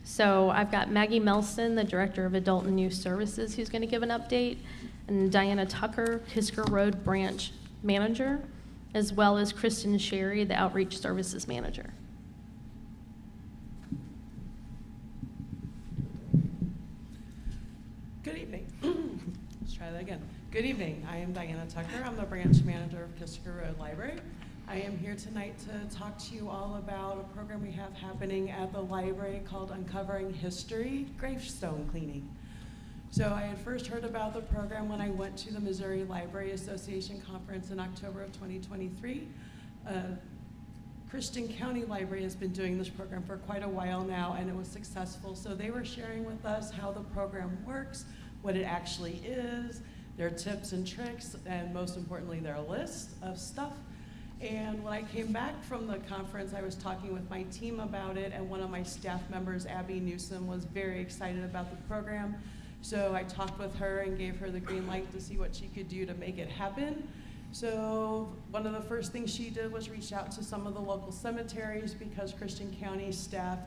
So I've got Maggie Melson, the Director of Adult and Youth Services, who's going to give an update, and Diana Tucker, Kisker Road Branch Manager, as well as Kristen Sherry, the Outreach Services Manager. Good evening. Let's try that again. Good evening. I am Diana Tucker. I'm the branch manager of Kisker Road Library. I am here tonight to talk to you all about a program we have happening at the library called Uncovering History Gravestone Cleaning. So I had first heard about the program when I went to the Missouri Library Association conference in October of 2023. Christian County Library has been doing this program for quite a while now, and it was successful. So they were sharing with us how the program works, what it actually is, their tips and tricks, and most importantly, their list of stuff. And when I came back from the conference, I was talking with my team about it, and one of my staff members, Abby Newsom, was very excited about the program. So I talked with her and gave her the green light to see what she could do to make it happen. So one of the first things she did was reach out to some of the local cemeteries, because Christian County staff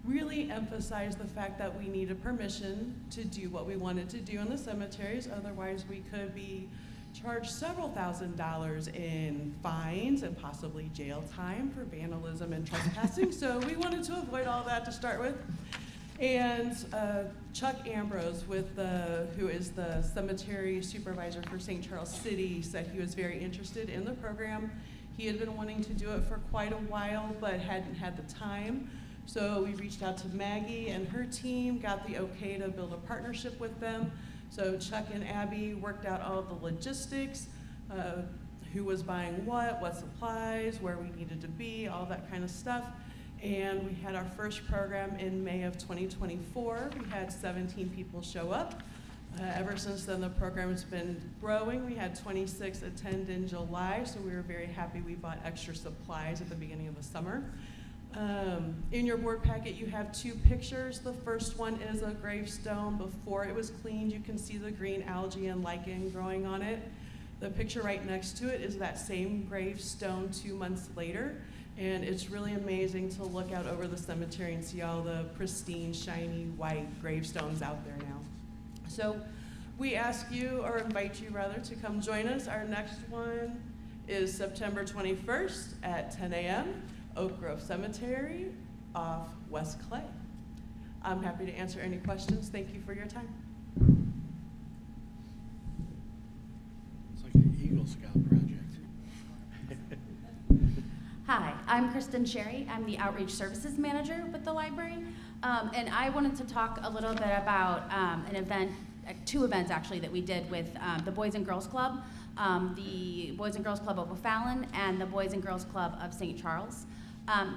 really emphasized the fact that we needed permission to do what we wanted to do in the cemeteries. Otherwise, we could be charged several $1,000s in fines and possibly jail time for vandalism and trespassing. So we wanted to avoid all that to start with. And Chuck Ambrose, who is the cemetery supervisor for St. Charles City, said he was very interested in the program. He had been wanting to do it for quite a while, but hadn't had the time. So we reached out to Maggie and her team, got the okay to build a partnership with them. So Chuck and Abby worked out all of the logistics, who was buying what supplies, where we needed to be, all that kind of stuff. And we had our first program in May of 2024. We had 17 people show up. Ever since then, the program has been growing. We had 26 attend in July, so we were very happy. We bought extra supplies at the beginning of the summer. In your board packet, you have two pictures. The first one is a gravestone before it was cleaned. You can see the green algae and lichen growing on it. The picture right next to it is that same gravestone 2 months later. And it's really amazing to look out over the cemetery and see all the pristine, shiny, white gravestones out there now. So we ask you, or invite you rather, to come join us. Our next one is September 21st at 10 a.m., Oak Grove Cemetery off West Clay. I'm happy to answer any questions. Thank you for your time. It's like an Eagle Scout project. Hi, I'm Kristen Sherry. I'm the Outreach Services Manager with the library. And I wanted to talk a little bit about an event, two events actually, that we did with the Boys and Girls Club, the Boys and Girls Club of O'Fallon and the Boys and Girls Club of St. Charles.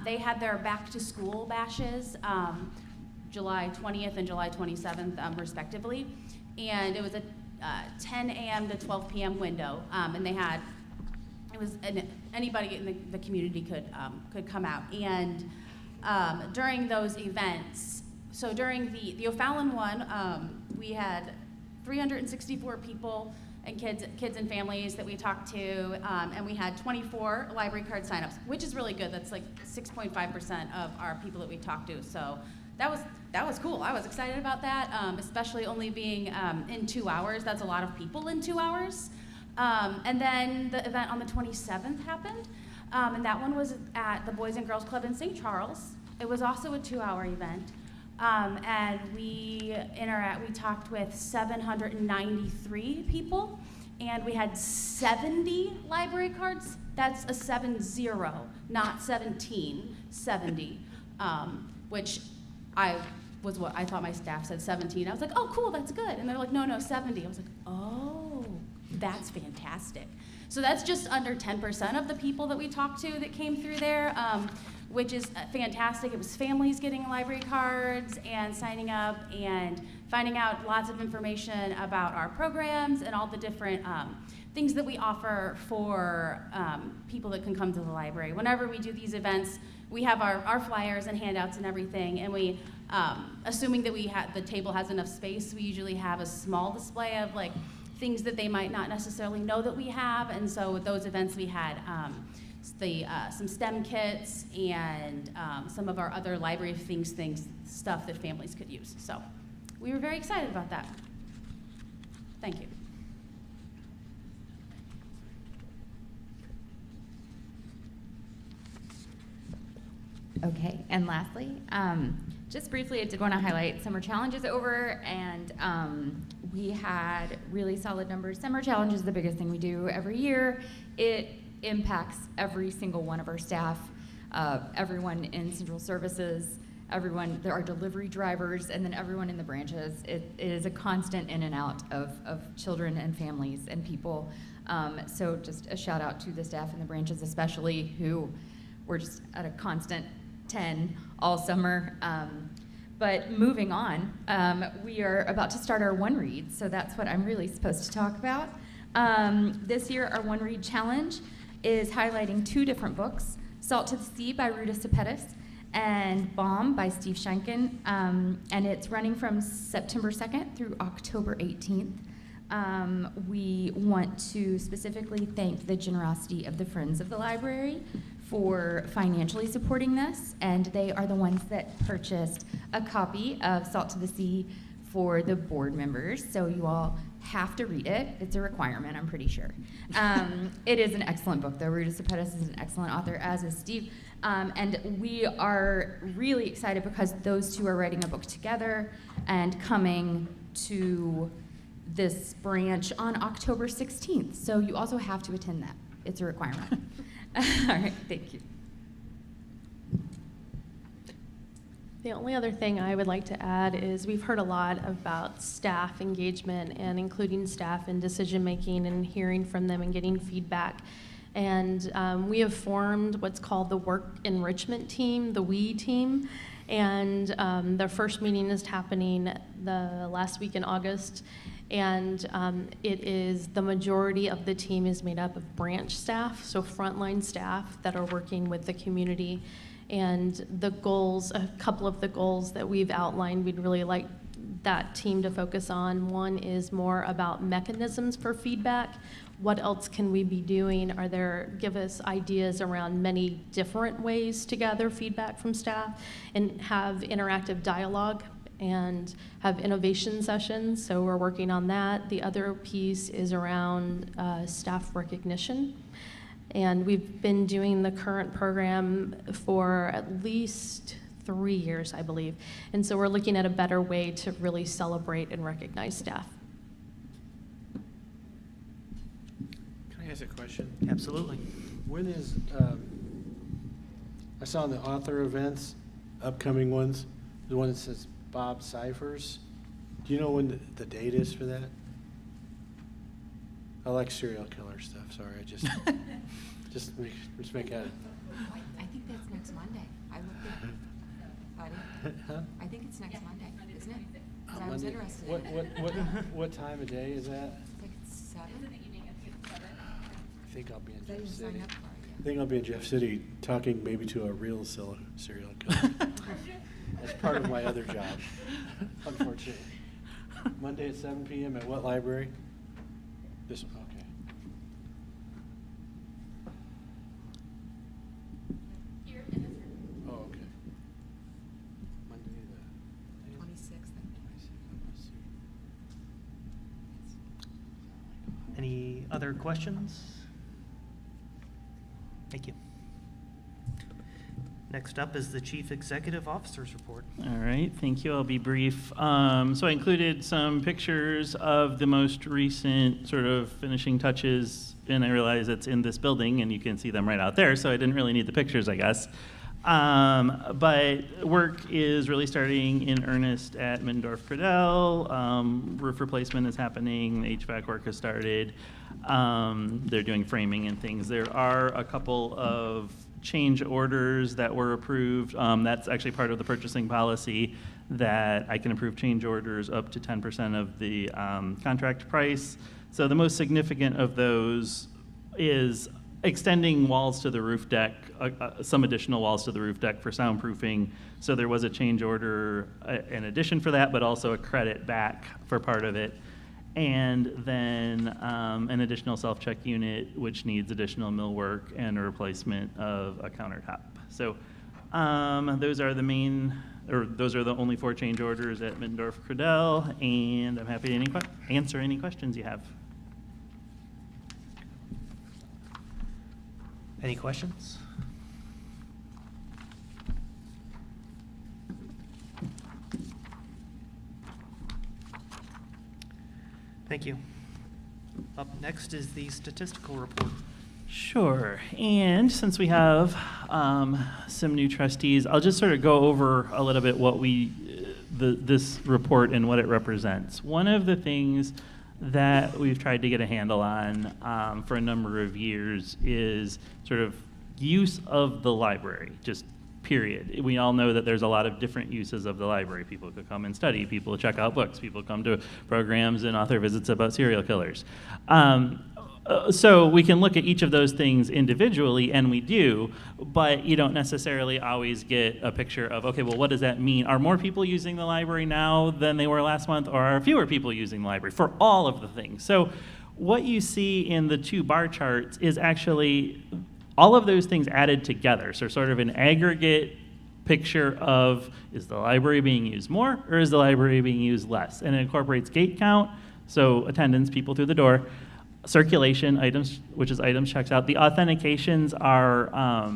They had their back to school bashes July 20th and July 27th respectively. And it was a 10 a.m. to 12 p.m. window. And they had anybody in the community could come out. And during those events, so during the O'Fallon one, we had 364 people and kids and families that we talked to, and we had 24 library card signups, which is really good. That's like 6.5% of our people that we talked to. So that was cool. I was excited about that, especially only being in 2 hours. That's a lot of people in 2 hours. And then the event on the 27th happened. And that one was at the Boys and Girls Club in St. Charles. It was also a 2-hour event. And we talked with 793 people, and we had 70 library cards. That's a 70, not 17, 70, which I thought my staff said 17. I was like, oh, cool, that's good. And they're like, no, 70. I was like, oh, that's fantastic. So that's just under 10% of the people that we talked to that came through there, which is fantastic. It was families getting library cards and signing up and finding out lots of information about our programs and all the different things that we offer for people that can come to the library. Whenever we do these events, we have our flyers and handouts and everything, and we, assuming that the table has enough space, we usually have a small display of like things that they might not necessarily know that we have. And so with those events, we had some STEM kits and some of our other library stuff that families could use. So we were very excited about that. Thank you. Okay, and lastly, just briefly, I did want to highlight Summer Challenge is over, and we had really solid numbers. Summer Challenge is the biggest thing we do every year. It impacts every single one of our staff, everyone in central services, everyone, there are delivery drivers, and then everyone in the branches. It is a constant in and out of children and families and people. So just a shout out to the staff in the branches especially, who were just at a constant 10 all summer. But moving on, we are about to start our One Read, so that's what I'm really supposed to talk about. This year, our One Read Challenge is highlighting 2 different books, Salt to the Sea by Ruta Sepetys and Bomb by Steve Schenken, and it's running from September 2nd through October 18th. We want to specifically thank the generosity of the Friends of the Library for financially supporting this, and they are the ones that purchased a copy of Salt to the Sea for the board members, so you all have to read it. It's a requirement, I'm pretty sure. It is an excellent book, though. Ruta Sepetys is an excellent author, as is Steve, and we are really excited because those 2 are writing a book together and coming to this branch on October 16th, so you also have to attend that. It's a requirement. All right, thank you. The only other thing I would like to add is we've heard a lot about staff engagement and including staff in decision-making and hearing from them and getting feedback. And we have formed what's called the Work Enrichment Team, the WE team. And their first meeting is happening the last week in August. And it is the majority of the team is made up of branch staff, so frontline staff that are working with the community. And the goals, a couple of the goals that we've outlined, we'd really like that team to focus on. One is more about mechanisms for feedback. What else can we be doing? Give us ideas around many different ways to gather feedback from staff and have interactive dialogue and have innovation sessions, so we're working on that. The other piece is around staff recognition, and we've been doing the current program for at least 3 years, I believe, and so we're looking at a better way to really celebrate and recognize staff. Can I ask a question? Absolutely. When is, I saw in the author events, upcoming ones, the one that says Bob Cyphers. Do you know when the date is for that? I like serial killer stuff, sorry, I just make a. I think that's next Monday. I looked at it, buddy. Huh? I think it's next Monday, isn't it? 'Cause I was Monday. interested in it. What time of day is that? I think it's 7. I think I'll be in I Jeff didn't sign City. up for it I think I'll be in Jeff City talking maybe to a real serial killer. That's part of my other job, unfortunately. Monday at 7 p.m. at what library? This one, okay. Oh, okay. Monday the 26th, I think. Any other questions? Thank you. Next up is the Chief Executive Officer's report. All right, thank you. I'll be brief. So I included some pictures of the most recent sort of finishing touches, and I realize it's in this building, and you can see them right out there, so I didn't really need the pictures, I guess. But work is really starting in earnest at Middendorf-Credell. Roof replacement is happening. The HVAC work has started. They're doing framing and things. There are a couple of change orders that were approved. That's actually part of the purchasing policy, that I can approve change orders up to 10% of the contract price. So the most significant of those is extending walls to the roof deck, some additional walls to the roof deck for soundproofing. So there was a change order in addition for that, but also a credit back for part of it. And then an additional self-check unit, which needs additional millwork and a replacement of a countertop. So those are the main, or those are the only 4 change orders at Middendorf-Credell, and I'm happy to answer any questions you have. Any questions? Thank you. Up next is the statistical report. Sure, and since we have some new trustees, I'll just sort of go over a little bit what this report and what it represents. One of the things that we've tried to get a handle on for a number of years is sort of use of the library, just period. We all know that there's a lot of different uses of the library. People could come and study, people check out books, people come to programs and author visits about serial killers. So we can look at each of those things individually, and we do, but you don't necessarily always get a picture of, okay, well, what does that mean? Are more people using the library now than they were last month, or are fewer people using the library for all of the things? So what you see in the 2 bar charts is actually all of those things added together. So sort of an aggregate picture of, is the library being used more, or is the library being used less? And it incorporates gate count, so attendance, people through the door, circulation, items, which is items checks out. The authentications are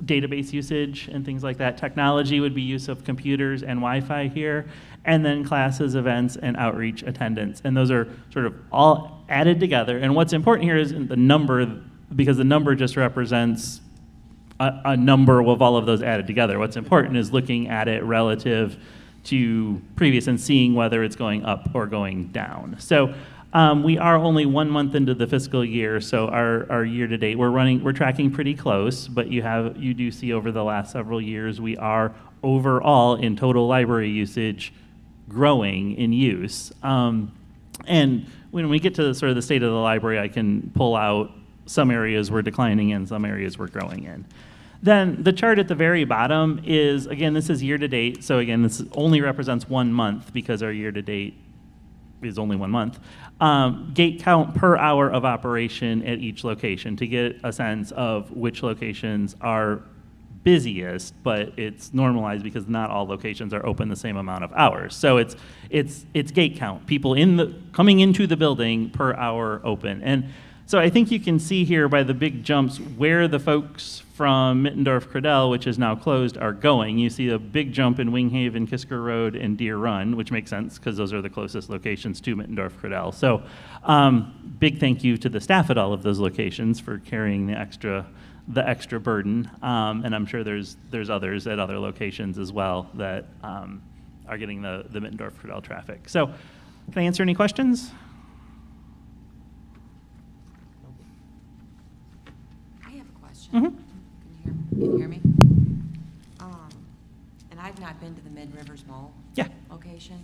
database usage and things like that. Technology would be use of computers and Wi-Fi here. And then classes, events, and outreach attendance. And those are sort of all added together. And what's important here is the number, because the number just represents a number of all of those added together. What's important is looking at it relative to previous and seeing whether it's going up or going down. So we are only 1 month into the fiscal year, so our year to date, we're tracking pretty close, but you do see over the last several years, we are overall in total library usage growing in use. And when we get to sort of the state of the library, I can pull out some areas we're declining in, some areas we're growing in. Then the chart at the very bottom is, again, this is year to date. So again, this only represents 1 month because our year to date is only 1 month. Gate count per hour of operation at each location to get a sense of which locations are busiest, but it's normalized because not all locations are open the same amount of hours. So it's gate count, people coming into the building per hour open. And so I think you can see here by the big jumps where the folks from Middendorf-Credell, which is now closed, are going. You see a big jump in Winghaven, Kisker Road, and Deer Run, which makes sense because those are the closest locations to Middendorf-Credell. So big thank you to the staff at all of those locations for carrying the extra burden. And I'm sure there's others at other locations as well that are getting the Middendorf-Credell traffic. So can I answer any questions? I have a question. Mm-hmm. Can you hear me? And I've not been to the Mid Rivers Mall location,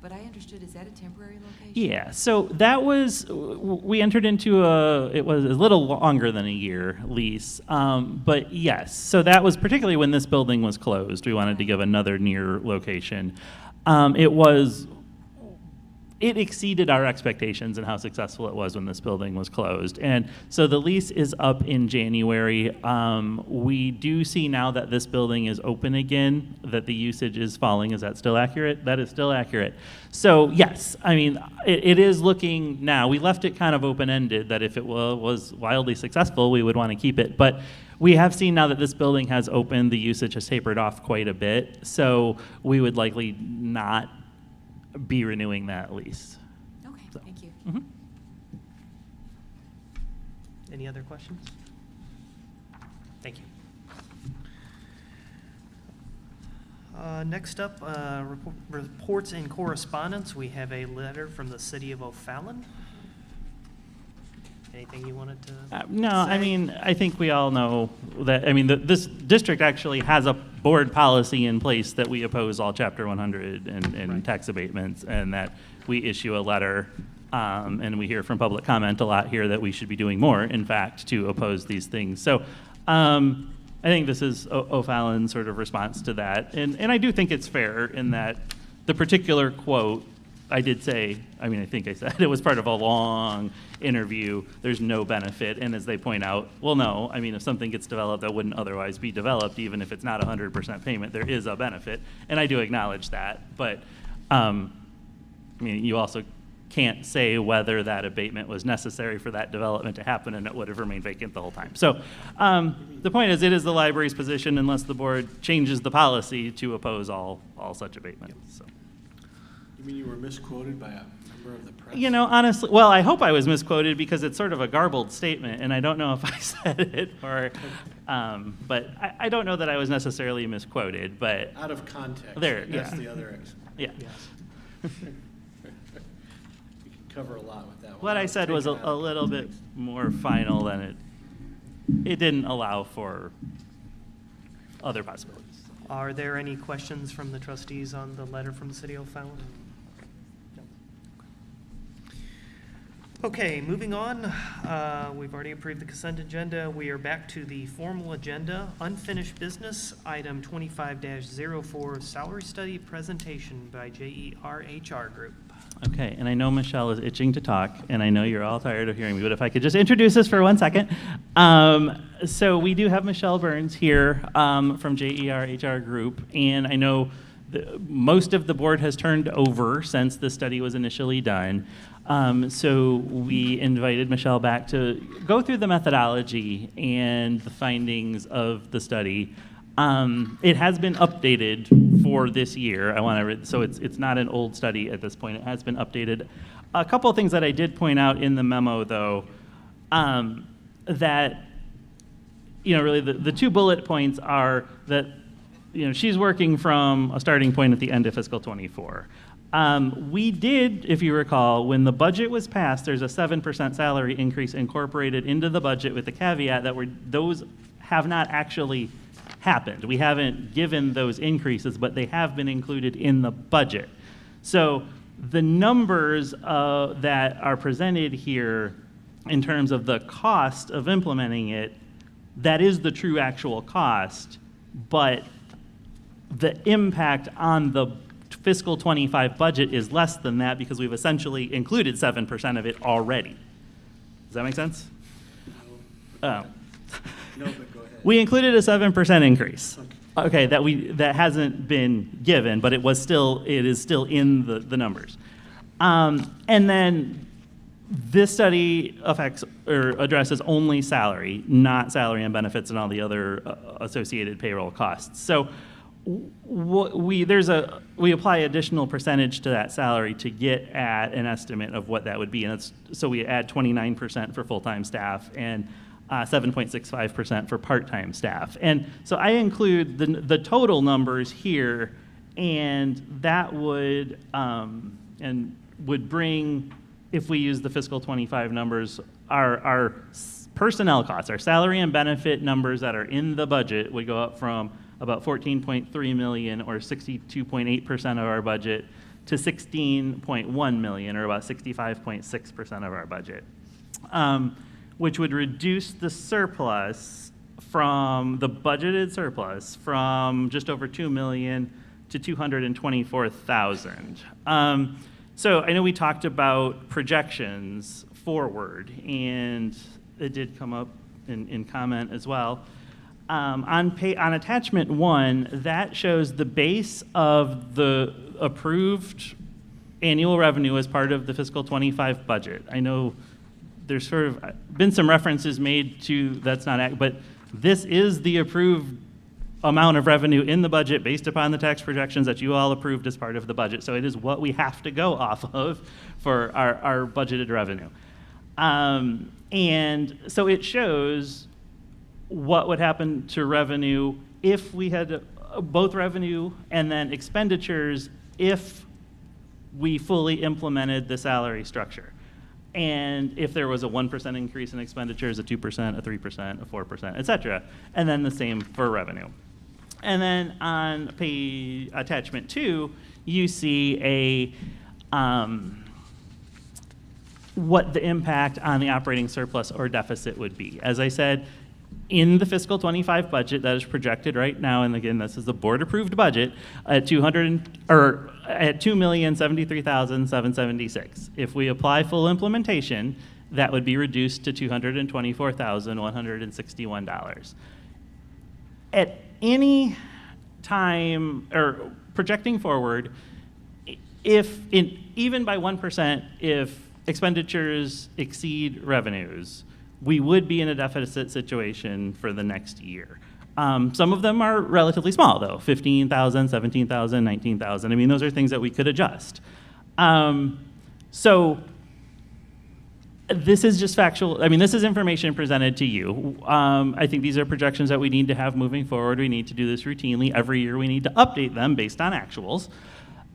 but I understood, is that a temporary location? Yeah, so that was, we entered into it was a little longer than a year lease, but yes, so that was particularly when this building was closed. We wanted to give another near location. It was it exceeded our expectations and how successful it was when this building was closed. And so the lease is up in January. We do see now that this building is open again, that the usage is falling. Is that still accurate? That is still accurate. So yes, I mean, it is looking now. We left it kind of open-ended that if it was wildly successful, we would want to keep it. But we have seen now that this building has opened, the usage has tapered off quite a bit. So we would likely not be renewing that lease. Okay, thank you. Mhm. Any other questions? Thank you. Next up, reports and correspondence. We have a letter from the city of O'Fallon. Anything you wanted to No, say? I mean, I think we all know that, I mean, this district actually has a board policy in place that we oppose all Chapter 100 and tax abatements, and that we issue a letter, and we hear from public comment a lot here that we should be doing more, in fact, to oppose these things. So I think this is O'Fallon's sort of response to that. And I do think it's fair in that the particular quote, I did say, I mean, I think I said it was part of a long interview. There's no benefit. And as they point out, well, no, I mean, if something gets developed that wouldn't otherwise be developed, even if it's not 100% payment, there is a benefit. And I do acknowledge that. But, I mean, you also can't say whether that abatement was necessary for that development to happen and it would have remained vacant the whole time. So the point is, it is the library's position unless the board changes the policy to oppose all such abatements. So. You mean you were misquoted by a member of the press? You know, honestly, well, I hope I was misquoted because it's sort of a garbled statement, and I don't know if I said it or, but I don't know that I was necessarily misquoted, but. Out of context. There, That's yeah. the other Yeah. You can cover a lot with that one. What I said was a little bit more final than it didn't allow for other possibilities. Are there any questions from the trustees on the letter from the city of O'Fallon? No. Okay, moving on. We've already approved the consent agenda. We are back to the formal agenda. Unfinished business, item 25-04, salary study presentation by JER HR Group. Okay, and I know Michelle is itching to talk, and I know you're all tired of hearing me, but if I could just introduce us for 1 second. So we do have Michelle Burns here from JER HR Group, and I know most of the board has turned over since the study was initially done. So we invited Michelle back to go through the methodology and the findings of the study. It has been updated for this year. So it's not an old study at this point. It has been updated. A couple of things that I did point out in the memo, though, that, you know, really the two bullet points are that, you know, she's working from a starting point at the end of fiscal 24. We did, if you recall, when the budget was passed, there's a 7% salary increase incorporated into the budget with the caveat that those have not actually happened. We haven't given those increases, but they have been included in the budget. So the numbers that are presented here in terms of the cost of implementing it, that is the true actual cost, but the impact on the fiscal 25 budget is less than that because we've essentially included 7% of it already. Does that make sense? No, but go ahead. We included a 7% increase. Okay, that hasn't been given, but it is still in the numbers. And then this study affects or addresses only salary, not salary and benefits and all the other associated payroll costs. So we apply additional percentage to that salary to get at an estimate of what that would be, and so we add 29% for full-time staff and 7.65% for part-time staff. And so I include the total numbers here, and that would bring, if we use the fiscal 25 numbers, our personnel costs, our salary and benefit numbers that are in the budget would go up from about 14.3 million or 62.8% of our budget to 16.1 million or about 65.6% of our budget. Which would reduce the surplus from the budgeted surplus from just over 2 million to 224,000. So I know we talked about projections forward, and it did come up in comment as well. On attachment 1, that shows the base of the approved annual revenue as part of the fiscal 25 budget. I know there's sort of been some references made to that's not, but this is the approved amount of revenue in the budget based upon the tax projections that you all approved as part of the budget. So it is what we have to go off of for our budgeted revenue. And so it shows what would happen to revenue if we had both revenue and then expenditures if we fully implemented the salary structure. And if there was a 1% increase in expenditures, a 2%, a 3%, a 4%, et cetera, and then the same for revenue. And then on attachment 2, you see what the impact on the operating surplus or deficit would be. As I said, in the fiscal 25 budget that is projected right now, and again, this is the board-approved budget, at $273,776. If we apply full implementation, that would be reduced to $224,161. At any time, or projecting forward, even by 1%, if expenditures exceed revenues, we would be in a deficit situation for the next year. Some of them are relatively small, though, 15,000, 17,000, 19,000. I mean, those are things that we could adjust. So this is just factual. I mean, this is information presented to you. I think these are projections that we need to have moving forward. We need to do this routinely. Every year we need to update them based on actuals.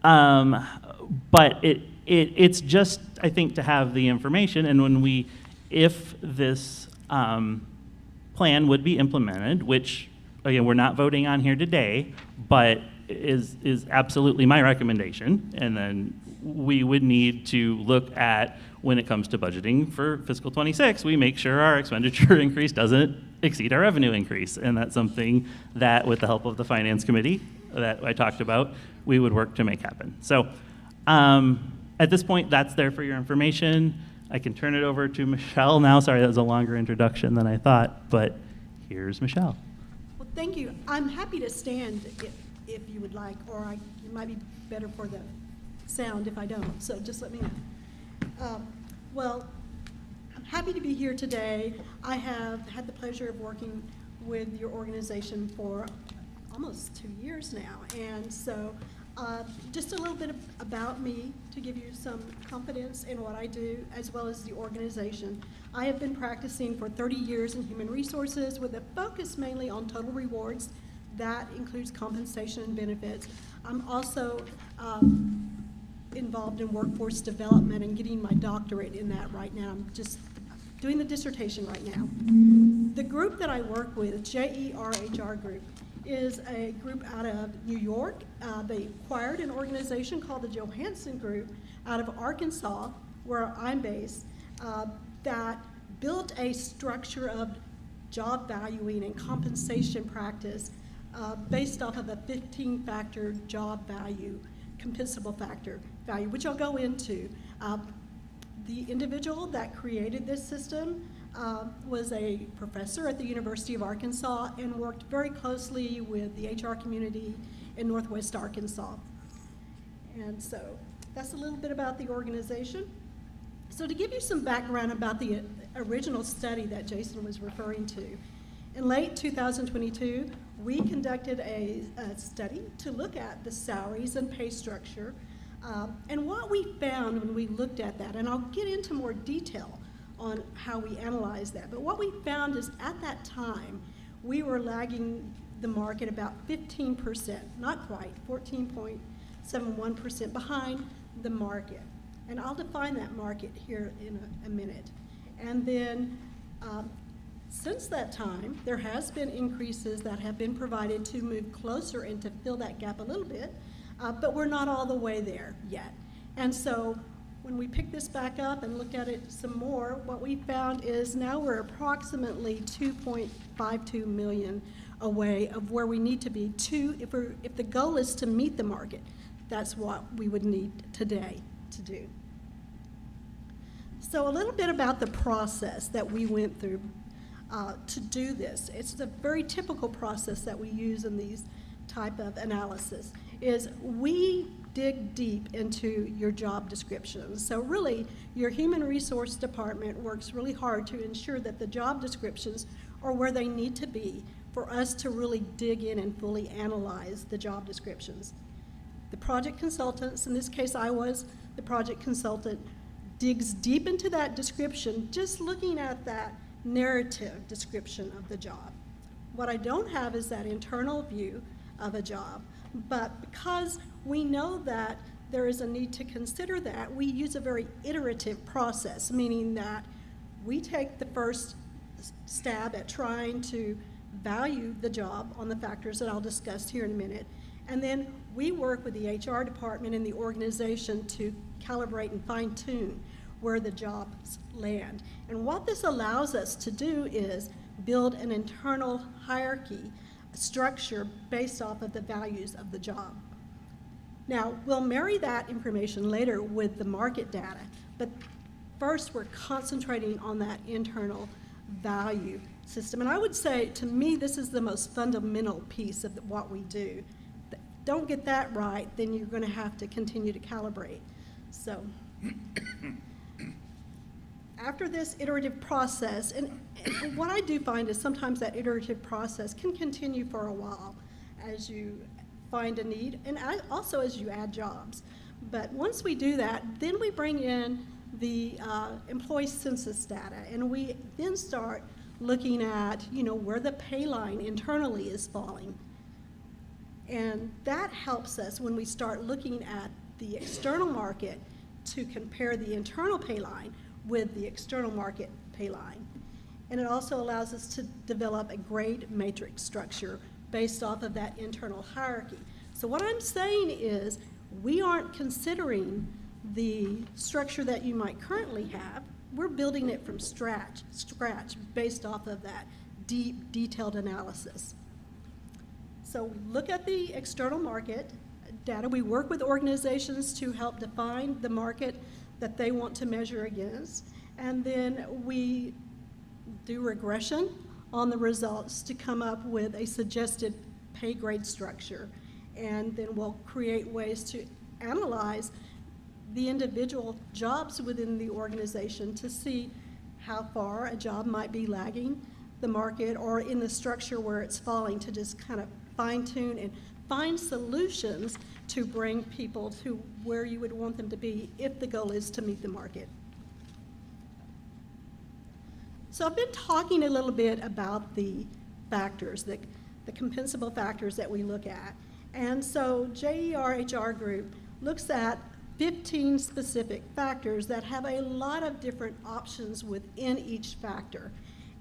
But it's just, I think, to have the information, and if this plan would be implemented, which, again, we're not voting on here today, but is absolutely my recommendation, and then we would need to look at, when it comes to budgeting for fiscal 26, we make sure our expenditure increase doesn't exceed our revenue increase, and that's something that, with the help of the Finance Committee that I talked about, we would work to make happen. So at this point, that's there for your information. I can turn it over to Michelle now. Sorry, that was a longer introduction than I thought, but here's Michelle. Well, thank you. I'm happy to stand if you would like, or it might be better for the sound if I don't, so just let me know. Well, I'm happy to be here today. I have had the pleasure of working with your organization for almost 2 years now, and so just a little bit about me to give you some confidence in what I do, as well as the organization. I have been practicing for 30 years in human resources with a focus mainly on total rewards. That includes compensation and benefits. I'm also involved in workforce development and getting my doctorate in that right now. I'm just doing the dissertation right now. The group that I work with, JERHR Group, is a group out of New York. They acquired an organization called the Johansson Group out of Arkansas, where I'm based, that built a structure of job valuing and compensation practice based off of a 15-factor job value, compensable factor value, which I'll go into. The individual that created this system was a professor at the University of Arkansas and worked very closely with the HR community in Northwest Arkansas. And so that's a little bit about the organization. So to give you some background about the original study that Jason was referring to, in late 2022, we conducted a study to look at the salaries and pay structure. And what we found when we looked at that, and I'll get into more detail on how we analyzed that, but what we found is at that time, we were lagging the market about 15%, not quite, 14.71% behind the market. And I'll define that market here in a minute. And then since that time, there has been increases that have been provided to move closer and to fill that gap a little bit, but we're not all the way there yet. And so when we pick this back up and look at it some more, what we found is now we're approximately 2.52 million away of where we need to be if the goal is to meet the market, that's what we would need today to do. So a little bit about the process that we went through to do this. It's a very typical process that we use in these type of analysis, is we dig deep into your job descriptions. So really, your human resource department works really hard to ensure that the job descriptions are where they need to be for us to really dig in and fully analyze the job descriptions. The project consultants, in this case I was the project consultant, digs deep into that description, just looking at that narrative description of the job. What I don't have is that internal view of a job, but because we know that there is a need to consider that, we use a very iterative process, meaning that we take the first stab at trying to value the job on the factors that I'll discuss here in a minute, and then we work with the HR department and the organization to calibrate and fine-tune where the jobs land. And what this allows us to do is build an internal hierarchy structure based off of the values of the job. Now, we'll marry that information later with the market data, but first we're concentrating on that internal value system. And I would say, to me, this is the most fundamental piece of what we do. Don't get that right, then you're going to have to continue to calibrate. So after this iterative process, and what I do find is sometimes that iterative process can continue for a while as you find a need and also as you add jobs. But once we do that, then we bring in the employee census data, and we then start looking at, where the pay line internally is falling. And that helps us when we start looking at the external market to compare the internal pay line with the external market pay line. And it also allows us to develop a grade matrix structure based off of that internal hierarchy. So what I'm saying is we aren't considering the structure that you might currently have. We're building it from scratch based off of that deep, detailed analysis. So we look at the external market data. We work with organizations to help define the market that they want to measure against. And then we do regression on the results to come up with a suggested pay grade structure. And then we'll create ways to analyze the individual jobs within the organization to see how far a job might be lagging the market or in the structure where it's falling, to just kind of fine-tune and find solutions to bring people to where you would want them to be if the goal is to meet the market. So I've been talking a little bit about the factors, the compensable factors that we look at. And so JER-HR Group looks at 15 specific factors that have a lot of different options within each factor.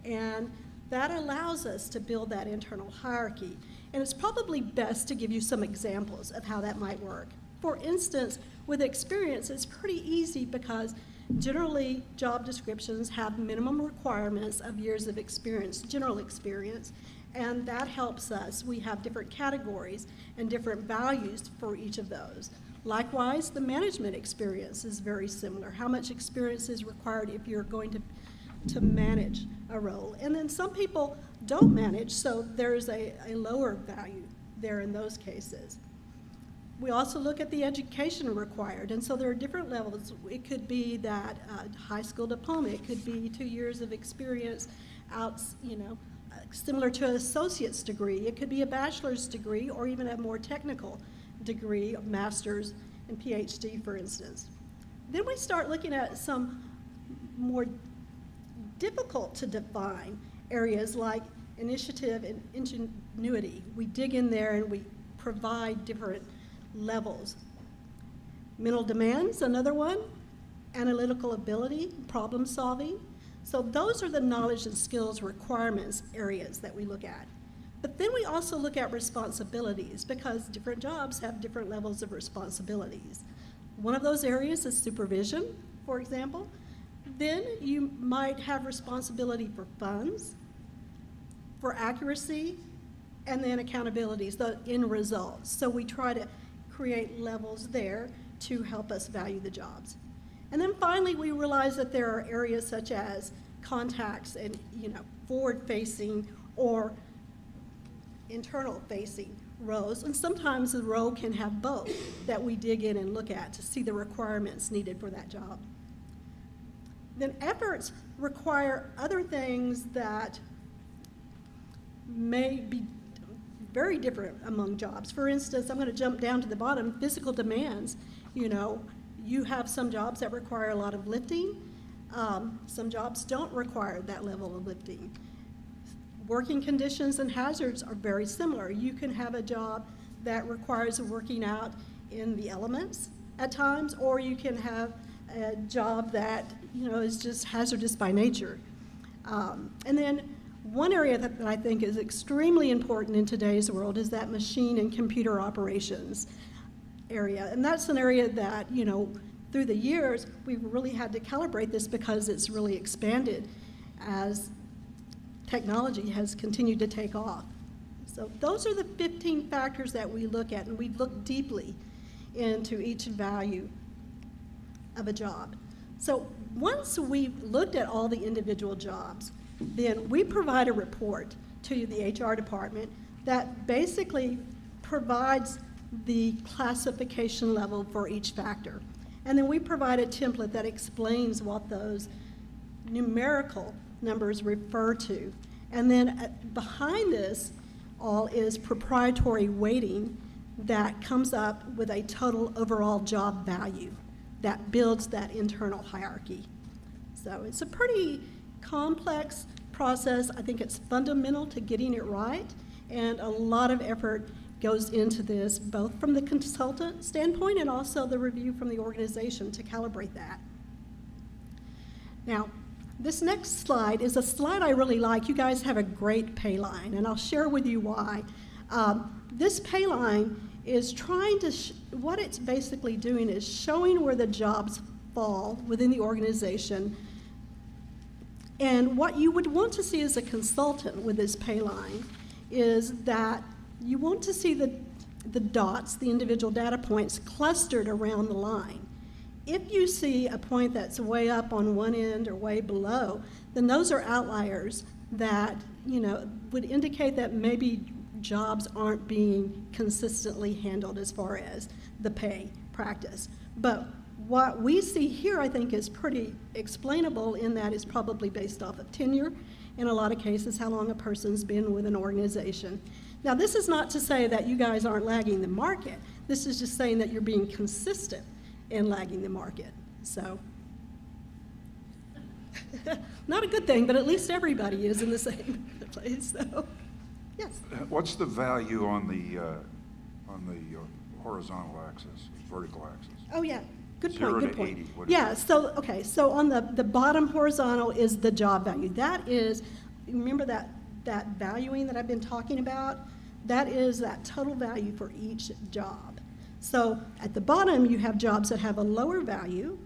And that allows us to build that internal hierarchy. And it's probably best to give you some examples of how that might work. For instance, with experience, it's pretty easy because generally job descriptions have minimum requirements of years of experience, general experience, and that helps us. We have different categories and different values for each of those. Likewise, the management experience is very similar. How much experience is required if you're going to manage a role? And then some people don't manage, so there's a lower value there in those cases. We also look at the education required, and so there are different levels. It could be that high school diploma, it could be 2 years of experience out, similar to an associate's degree. It could be a bachelor's degree or even a more technical degree, a master's and PhD, for instance. Then we start looking at some more difficult to define areas like initiative and ingenuity. We dig in there and we provide different levels. Mental demands, another one. Analytical ability, problem solving. So those are the knowledge and skills requirements areas that we look at. But then we also look at responsibilities because different jobs have different levels of responsibilities. One of those areas is supervision, for example. Then you might have responsibility for funds, for accuracy, and then accountabilities, the end results. So we try to create levels there to help us value the jobs. And then finally, we realized that there are areas such as contacts and, forward-facing or internal-facing roles, and sometimes the role can have both that we dig in and look at to see the requirements needed for that job. Then efforts require other things that may be very different among jobs. For instance, I'm going to jump down to the bottom, physical demands. You have some jobs that require a lot of lifting. Some jobs don't require that level of lifting. Working conditions and hazards are very similar. You can have a job that requires working out in the elements at times, or you can have a job that is just hazardous by nature. And then one area that I think is extremely important in today's world is that machine and computer operations area. And that's an area that, through the years, we've really had to calibrate this because it's really expanded as technology has continued to take off. So those are the 15 factors that we look at, and we look deeply into each value of a job. So once we've looked at all the individual jobs, then we provide a report to the HR department that basically provides the classification level for each factor. And then we provide a template that explains what those numerical numbers refer to. And then behind this all is proprietary weighting that comes up with a total overall job value that builds that internal hierarchy. So it's a pretty complex process. I think it's fundamental to getting it right, and a lot of effort goes into this, both from the consultant standpoint and also the review from the organization to calibrate that. Now, this next slide is a slide I really like. You guys have a great pay line, and I'll share with you why. This pay line is trying to, what it's basically doing is showing where the jobs fall within the organization. And what you would want to see as a consultant with this pay line is that you want to see the dots, the individual data points, clustered around the line. If you see a point that's way up on one end or way below, then those are outliers that would indicate that maybe jobs aren't being consistently handled as far as the pay practice. But what we see here, I think, is pretty explainable in that it's probably based off of tenure, in a lot of cases, how long a person's been with an organization. Now, this is not to say that you guys aren't lagging the market. This is just saying that you're being consistent in lagging the market. So, not a good thing, but at least everybody is in the same place, so, yes. What's the value on the horizontal axis, vertical axis? Oh, yeah. Good 0 point, to good point. 80, what is Yeah, that? so, okay, so on the bottom horizontal is the job value. That is, remember that valuing that I've been talking about? That is that total value for each job. So at the bottom, you have jobs that have a lower value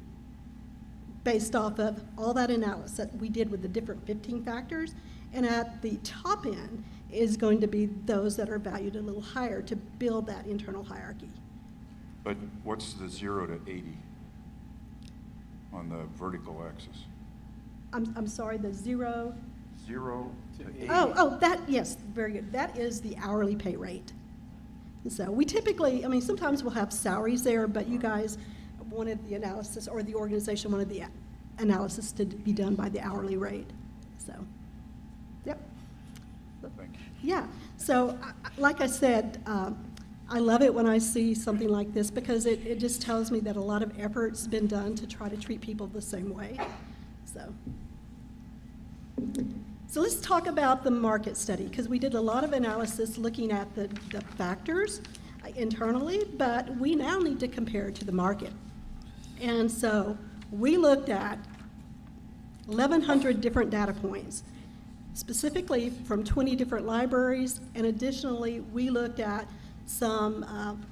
based off of all that analysis that we did with the different 15 factors. And at the top end is going to be those that are valued a little higher to build that internal hierarchy. But what's the 0 to 80 on the vertical axis? I'm sorry, the 0. 0 to 80. That, yes, very good. That is the hourly pay rate. So we typically, sometimes we'll have salaries there, but you guys wanted the analysis, or the organization wanted the analysis to be done by the hourly rate. So, yep. Thank you. Yeah, so like I said, I love it when I see something like this because it just tells me that a lot of effort's been done to try to treat people the same way. So let's talk about the market study, because we did a lot of analysis looking at the factors internally, but we now need to compare it to the market. And so we looked at 1,100 different data points, specifically from 20 different libraries, and additionally, we looked at some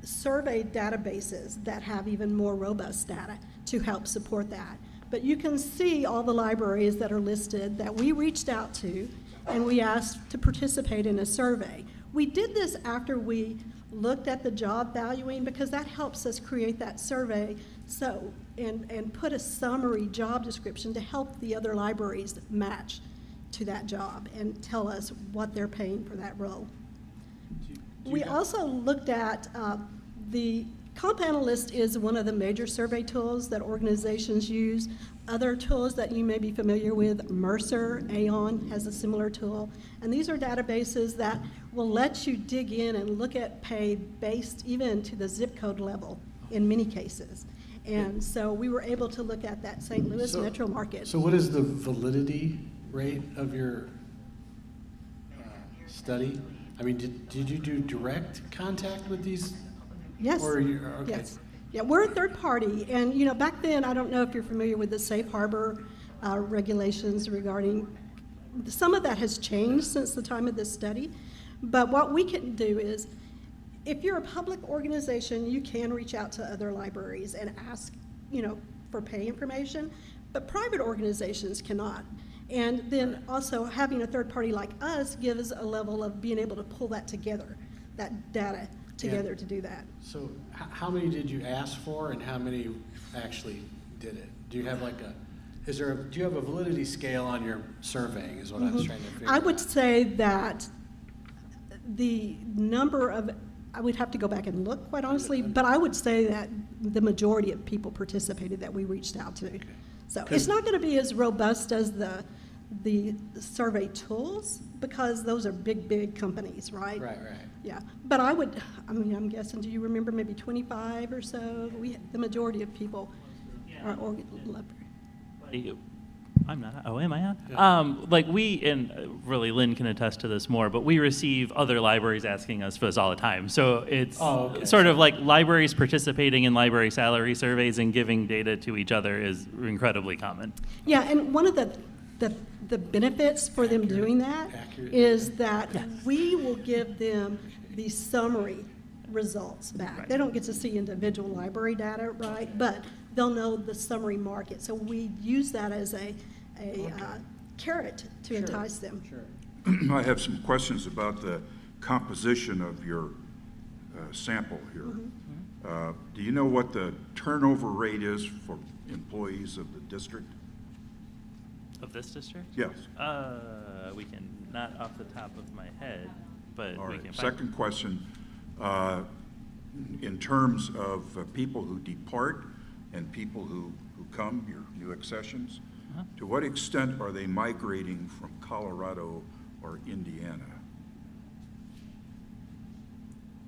survey databases that have even more robust data to help support that. But you can see all the libraries that are listed that we reached out to, and we asked to participate in a survey. We did this after we looked at the job valuing, because that helps us create that survey, so, and put a summary job description to help the other libraries match to that job and tell us what they're paying for that role. We also looked at the Comp Analyst is one of the major survey tools that organizations use. Other tools that you may be familiar with, Mercer, Aon has a similar tool. And these are databases that will let you dig in and look at pay based even to the zip code level in many cases. And so we were able to look at that St. Louis metro market. So what is the validity rate of your study? I mean, did you do direct contact with these? Yes. Or okay. Yes. Yeah, we're a third party, and you know, back then, I don't know if you're familiar with the safe harbor regulations regarding, some of that has changed since the time of this study, but what we can do is, if you're a public organization, you can reach out to other libraries and ask, you know, for pay information, but private organizations cannot. And then also having a third party like us gives a level of being able to pull that together, that data together to do that. So how many did you ask for and how many actually did it? Do you have like a, do you have a validity scale on your surveying is what I was trying to figure out. I would say that the number of, I would have to go back and look quite honestly, but I would say that the majority of people participated that we reached out to. Okay. So it's not going to be as robust as the survey tools, because those are big companies, right? Right. Yeah, but I'm guessing, do you remember maybe 25 or so? The majority of people are I'm not. Oh, am I on? Yeah. Like and really Lynn can attest to this more, but we receive other libraries asking us for this all the time. So it's sort of like libraries participating in library salary surveys and giving data to each other is incredibly common. Yeah, and one of the benefits for them doing that is that we will give them the summary results back. Right. They don't get to see individual library data, right? But they'll know the summary market. So we use that as a carrot to entice them. Sure. I have some questions about the composition of your sample here. Mm-hmm. Do you know what the turnover rate is for employees of the district? Of this district? Yes. We can, not off the top of my head, but all we right. can find. Second question, in terms of people who depart and people who come, your new accessions, to what extent are they migrating from Colorado or Indiana?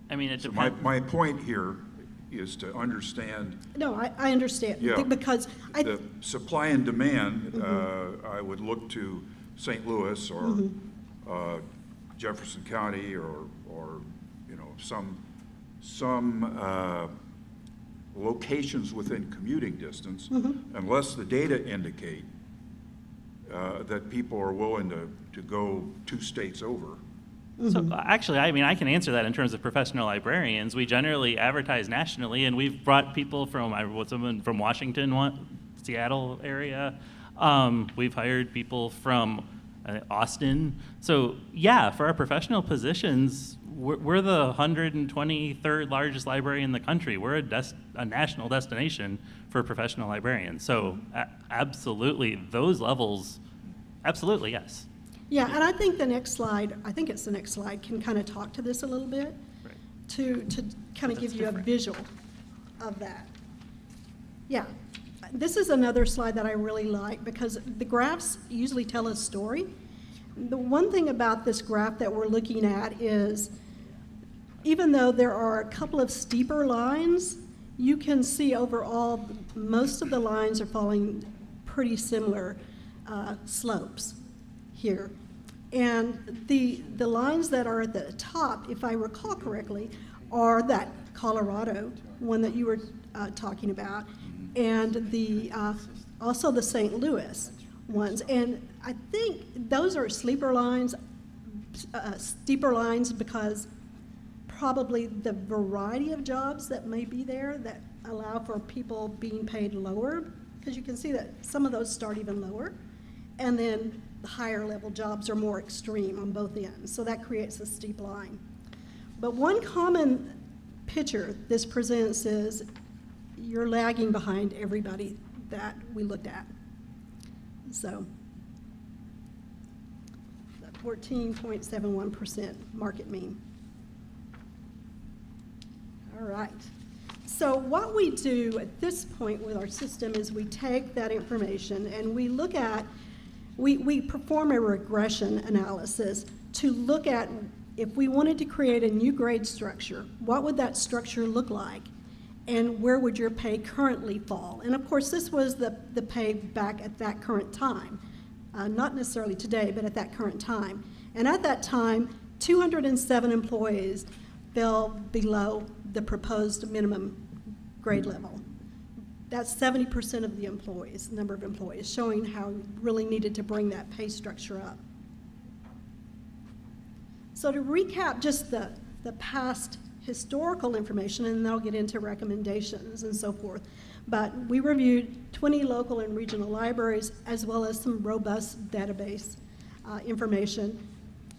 I mean, it so depends. my point here is to understand. No, I understand. Yeah, because the supply and demand, I would look to St. Louis or Jefferson County or you know, some locations within commuting distance, unless the data indicate that people are willing to go 2 states over. So actually, I mean, I can answer that in terms of professional librarians. We generally advertise nationally, and we've brought people from Washington, Seattle area. We've hired people from Austin. So yeah, for our professional positions, we're the 123rd largest library in the country. We're a national destination for professional librarians. So absolutely, those levels, absolutely, yes. Yeah, and I think the next slide, can kind of talk to this a little bit, right, to kind of give you a visual of that. Yeah, this is another slide that I really like because the graphs usually tell a story. The one thing about this graph that we're looking at is, even though there are a couple of steeper lines, you can see overall most of the lines are following pretty similar slopes here. And the lines that are at the top, if I recall correctly, are that Colorado one that you were talking about, and the also the St. Louis ones. And I think those are steeper lines because probably the variety of jobs that may be there that allow for people being paid lower, because you can see that some of those start even lower, and then the higher level jobs are more extreme on both ends, so that creates a steep line. But one common picture this presents is you're lagging behind everybody that we looked at. So, 14.71% market mean. All right. So what we do at this point with our system is we take that information and we look at, we perform a regression analysis to look at if we wanted to create a new grade structure, what would that structure look like? And where would your pay currently fall? And of course, this was the pay back at that current time. Not necessarily today, but at that current time. And at that time, 207 employees fell below the proposed minimum grade level. That's 70% of the employees, number of employees, showing how we really needed to bring that pay structure up. So to recap just the past historical information, and then I'll get into recommendations and so forth. But we reviewed 20 local and regional libraries, as well as some robust database information.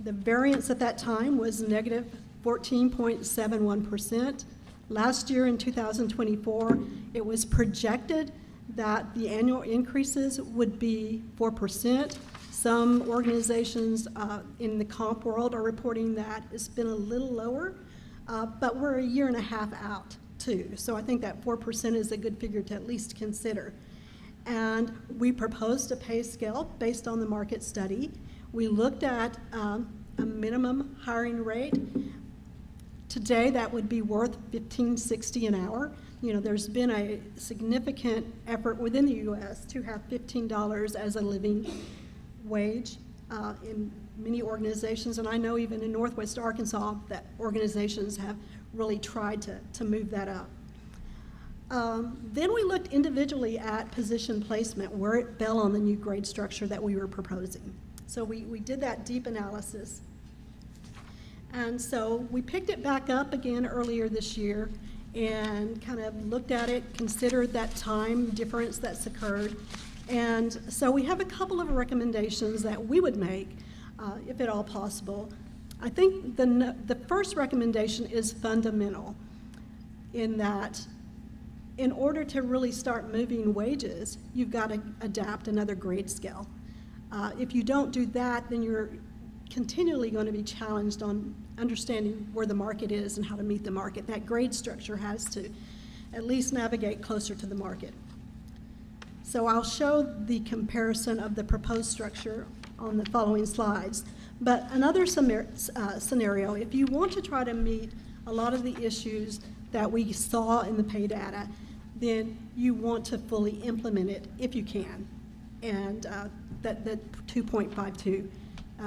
The variance at that time was negative 14.71%. Last year in 2024, it was projected that the annual increases would be 4%. Some organizations in the comp world are reporting that it's been a little lower, but we're a year and a half out too. So I think that 4% is a good figure to at least consider. And we proposed a pay scale based on the market study. We looked at a minimum hiring rate. Today, that would be worth $15.60 an hour. You know, there's been a significant effort within the U.S. to have $15 as a living wage in many organizations, and I know even in Northwest Arkansas that organizations have really tried to move that up. Then we looked individually at position placement, where it fell on the new grade structure that we were proposing. So we did that deep analysis. And so we picked it back up again earlier this year and kind of looked at it, considered that time difference that's occurred. And so we have a couple of recommendations that we would make, if at all possible. I think the first recommendation is fundamental in that in order to really start moving wages, you've got to adapt another grade scale. If you don't do that, then you're continually going to be challenged on understanding where the market is and how to meet the market. That grade structure has to at least navigate closer to the market. So I'll show the comparison of the proposed structure on the following slides. But another scenario, if you want to try to meet a lot of the issues that we saw in the pay data, then you want to fully implement it if you can. And that 2.52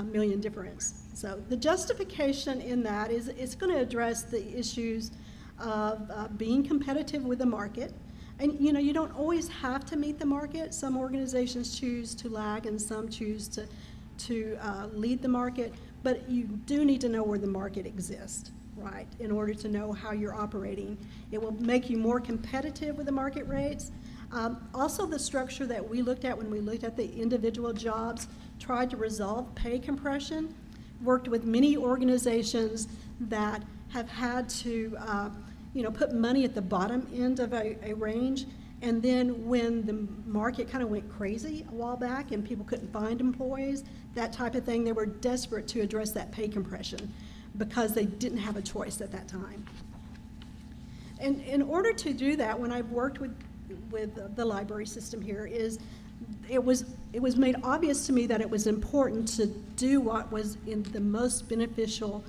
million difference. So the justification in that is it's going to address the issues of being competitive with the market. And you know, you don't always have to meet the market. Some organizations choose to lag and some choose to lead the market, but you do need to know where the market exists, right, in order to know how you're operating. It will make you more competitive with the market rates. Also, the structure that we looked at when we looked at the individual jobs tried to resolve pay compression, worked with many organizations that have had to put money at the bottom end of a range, and then when the market kind of went crazy a while back and people couldn't find employees, that type of thing, they were desperate to address that pay compression because they didn't have a choice at that time. And in order to do that, when I've worked with the library system here, it was made obvious to me that it was important to do what was in the most beneficial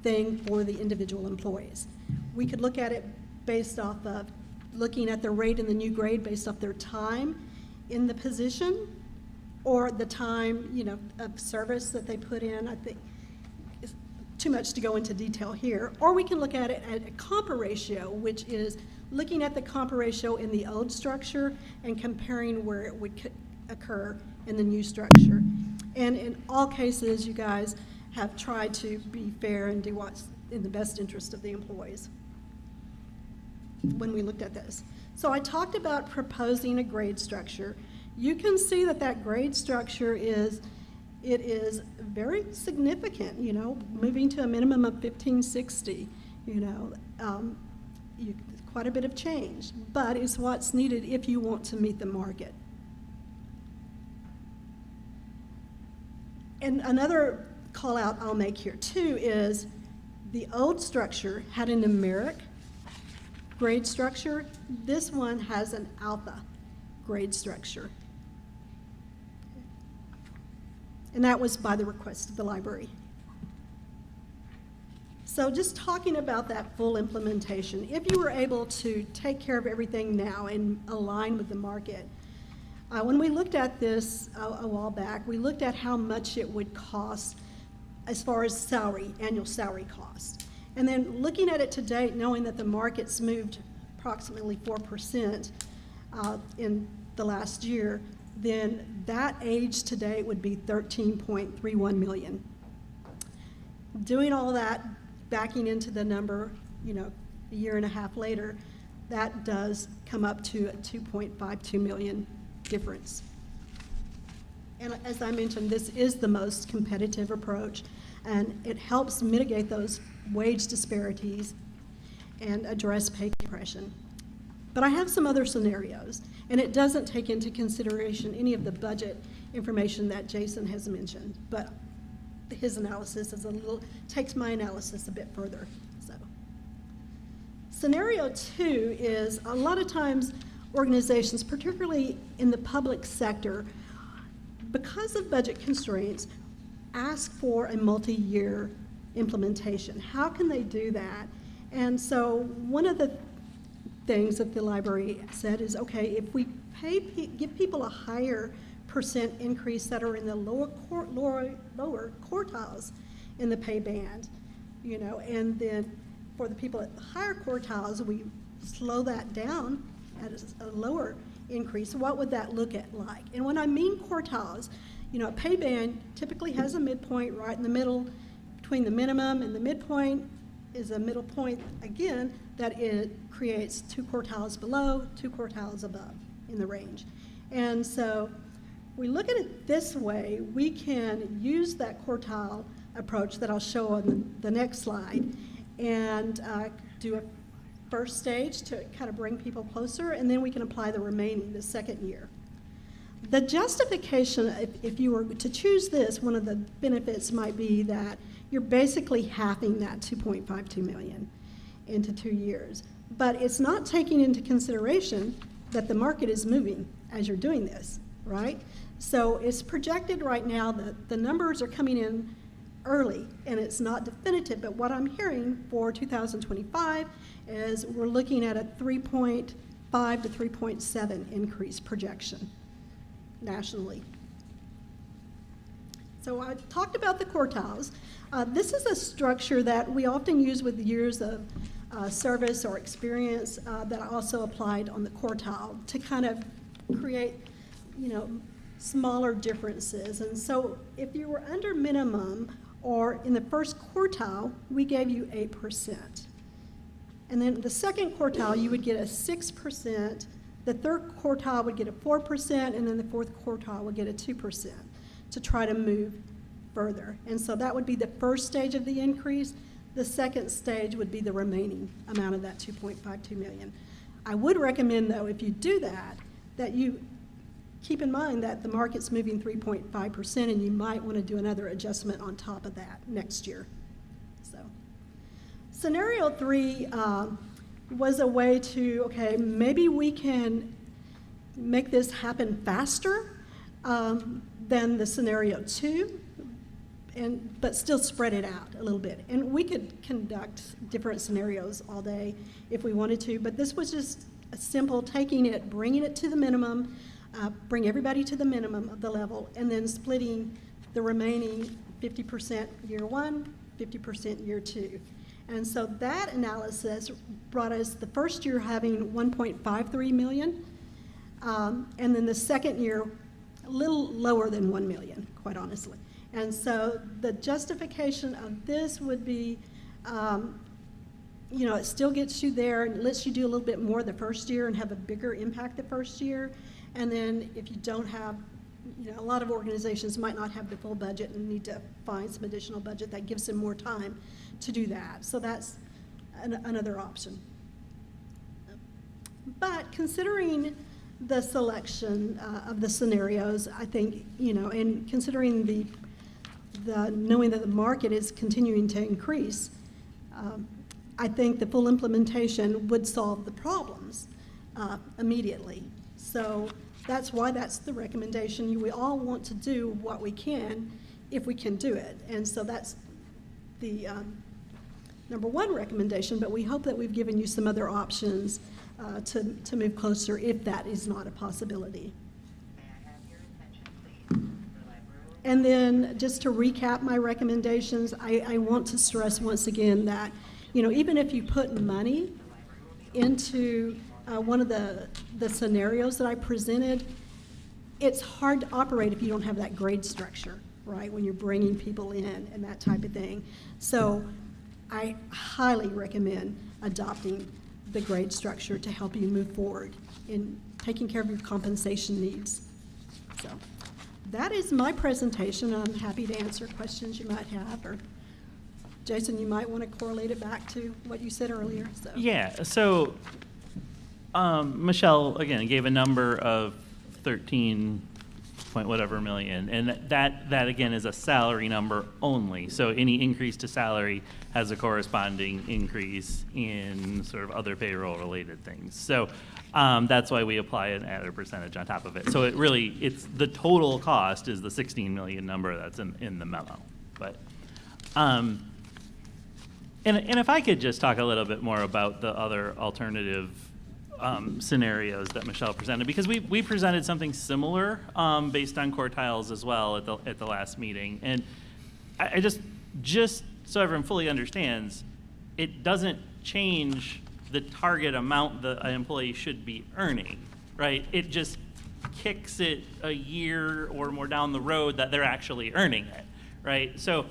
thing for the individual employees. We could look at it based off of looking at the rate in the new grade based off their time in the position or the time, of service that they put in. I think it's too much to go into detail here. Or we can look at it at a compar ratio, which is looking at the compar ratio in the old structure and comparing where it would occur in the new structure. And in all cases, you guys have tried to be fair and do what's in the best interest of the employees when we looked at this. So I talked about proposing a grade structure. You can see that grade structure is it is very significant, moving to a minimum of 1560, quite a bit of change, but it's what's needed if you want to meet the market. And another call out I'll make here too is the old structure had a numeric grade structure. This one has an alpha grade structure. And that was by the request of the library. So just talking about that full implementation, if you were able to take care of everything now and align with the market, when we looked at this a while back, we looked at how much it would cost as far as annual salary cost. And then looking at it to date, knowing that the market's moved approximately 4% in the last year, then that age to date would be $13.31 million. Doing all that, backing into the number, a year and a half later, that does come up to a $2.52 million difference. And as I mentioned, this is the most competitive approach, and it helps mitigate those wage disparities and address pay compression. But I have some other scenarios, and it doesn't take into consideration any of the budget information that Jason has mentioned, but his analysis is takes my analysis a bit further. So, scenario 2 is a lot of times organizations, particularly in the public sector, because of budget constraints, ask for a multi-year implementation. How can they do that? And so one of the things that the library said is, okay, if we give people a higher percent increase that are in the lower quartiles in the pay band, and then for the people at the higher quartiles, we slow that down at a lower increase, what would that look like? And when I mean quartiles, a pay band typically has a midpoint right in the middle between the minimum and the midpoint is a middle point, again, that it creates 2 quartiles below, 2 quartiles above in the range. And so we look at it this way, we can use that quartile approach that I'll show on the next slide and do a first stage to kind of bring people closer, and then we can apply the remaining the second year. The justification, if you were to choose this, one of the benefits might be that you're basically halving that $2.52 million into 2 years. But it's not taking into consideration that the market is moving as you're doing this, right? So it's projected right now that the numbers are coming in early, and it's not definitive, but what I'm hearing for 2025 is we're looking at a 3.5 to 3.7 increase projection nationally. So I talked about the quartiles. This is a structure that we often use with years of service or experience that I also applied on the quartile to kind of create, smaller differences. And so if you were under minimum or in the first quartile, we gave you 8%. And then the second quartile, you would get a 6%. The third quartile would get a 4%, and then the fourth quartile would get a 2% to try to move further. And so that would be the first stage of the increase. The second stage would be the remaining amount of that $2.52 million. I would recommend, though, if you do that, that you keep in mind that the market's moving 3.5%, and you might want to do another adjustment on top of that next year. So, scenario 3 was a way to, okay, maybe we can make this happen faster than the scenario 2, but still spread it out a little bit. And we could conduct different scenarios all day if we wanted to, but this was just a simple taking it, bringing it to the minimum, bring everybody to the minimum of the level, and then splitting the remaining 50% year 1, 50% year 2. And so that analysis brought us the first year having 1.53 million, and then the second year a little lower than 1 million, quite honestly. And so the justification of this would be, it still gets you there and lets you do a little bit more the first year and have a bigger impact the first year. And then if you don't have a lot of organizations might not have the full budget and need to find some additional budget that gives them more time to do that. So that's another option. But considering the selection of the scenarios, I think, and considering the knowing that the market is continuing to increase, I think the full implementation would solve the problems immediately. So that's why that's the recommendation. We all want to do what we can if we can do it. And so that's the number one recommendation, but we hope that we've given you some other options to move closer if that is not a possibility. And then just to recap my recommendations, I want to stress once again that, even if you put money into one of the scenarios that I presented, it's hard to operate if you don't have that grade structure, right, when you're bringing people in and that type of thing. So I highly recommend adopting the grade structure to help you move forward in taking care of your compensation needs. So that is my presentation. I'm happy to answer questions you might have, or Jason, you might want to correlate it back to what you said earlier. So. Yeah, so Michelle, again, gave a number of 13 point whatever million, and that again is a salary number only. So any increase to salary has a corresponding increase in sort of other payroll related things. So that's why we apply an added percentage on top of it. So it's the total cost is the 16 million number that's in the memo. But and if I could just talk a little bit more about the other alternative scenarios that Michelle presented, because we presented something similar based on quartiles as well at the last meeting, and I just so everyone fully understands, it doesn't change the target amount that an employee should be earning, right? It just kicks it a year or more down the road that they're actually earning it, right? So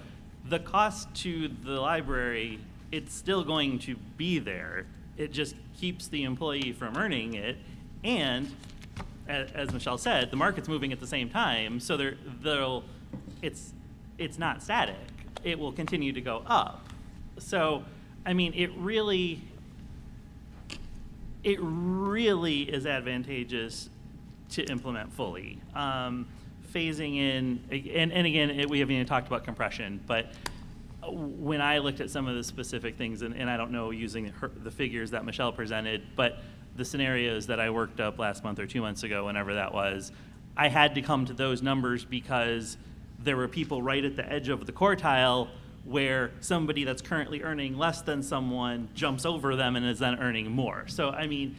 the cost to the library, it's still going to be there. It just keeps the employee from earning it, and as Michelle said, the market's moving at the same time, so it's not static. It will continue to go up. So, I mean, it really is advantageous to implement fully. Phasing in, and again, we haven't even talked about compression, but when I looked at some of the specific things, and I don't know using the figures that Michelle presented, but the scenarios that I worked up last month or 2 months ago, whenever that was, I had to come to those numbers because there were people right at the edge of the quartile where somebody that's currently earning less than someone jumps over them and is then earning more. So, I mean,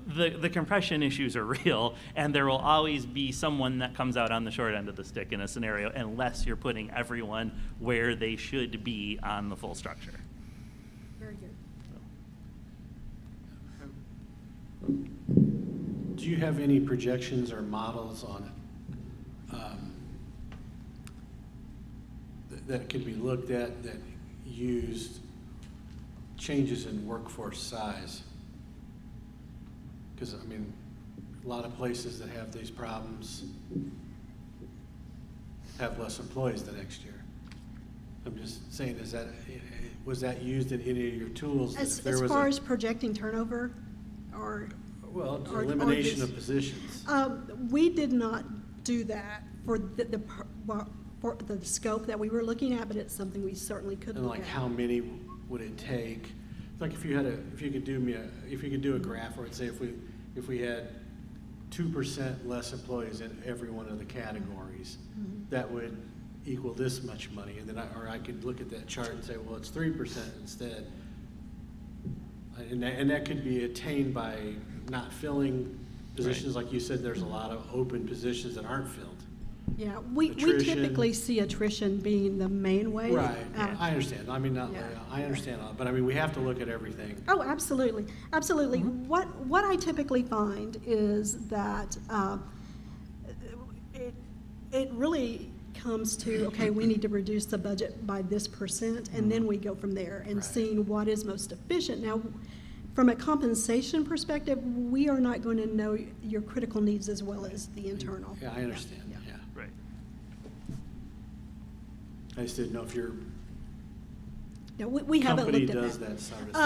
the compression issues are real, and there will always be someone that comes out on the short end of the stick in a scenario unless you're putting everyone where they should be on the full structure. Very good. Do you have any projections or models on that could be looked at that used changes in workforce size? Because, I mean, a lot of places that have these problems have less employees the next year. I'm just saying, was that used in any of your tools? As far as projecting turnover, or elimination of positions. We did not do that for for the scope that we were looking at, but it's something we certainly could look at. And like, how many would it take? Like, if you could do a graph where it'd say if we had 2% less employees in every one of the categories, that would equal this much money, and then I could look at that chart and say, well, it's 3% instead, and that could be attained by not filling positions. Right. Like you said, there's a lot of open positions that aren't filled. Yeah, we typically see attrition being the main way. Right, I understand. I mean, I understand, but I mean, we have to look at everything. Oh, absolutely, absolutely. What I typically find is that it really comes to, okay, we need to reduce the budget by this %, and then we go from there and seeing what is most efficient. Now, from a compensation perspective, we are not going to know your critical needs as well as the internal. Yeah, I understand, yeah. Right. I just didn't know if your No, we haven't company looked at does that. that service.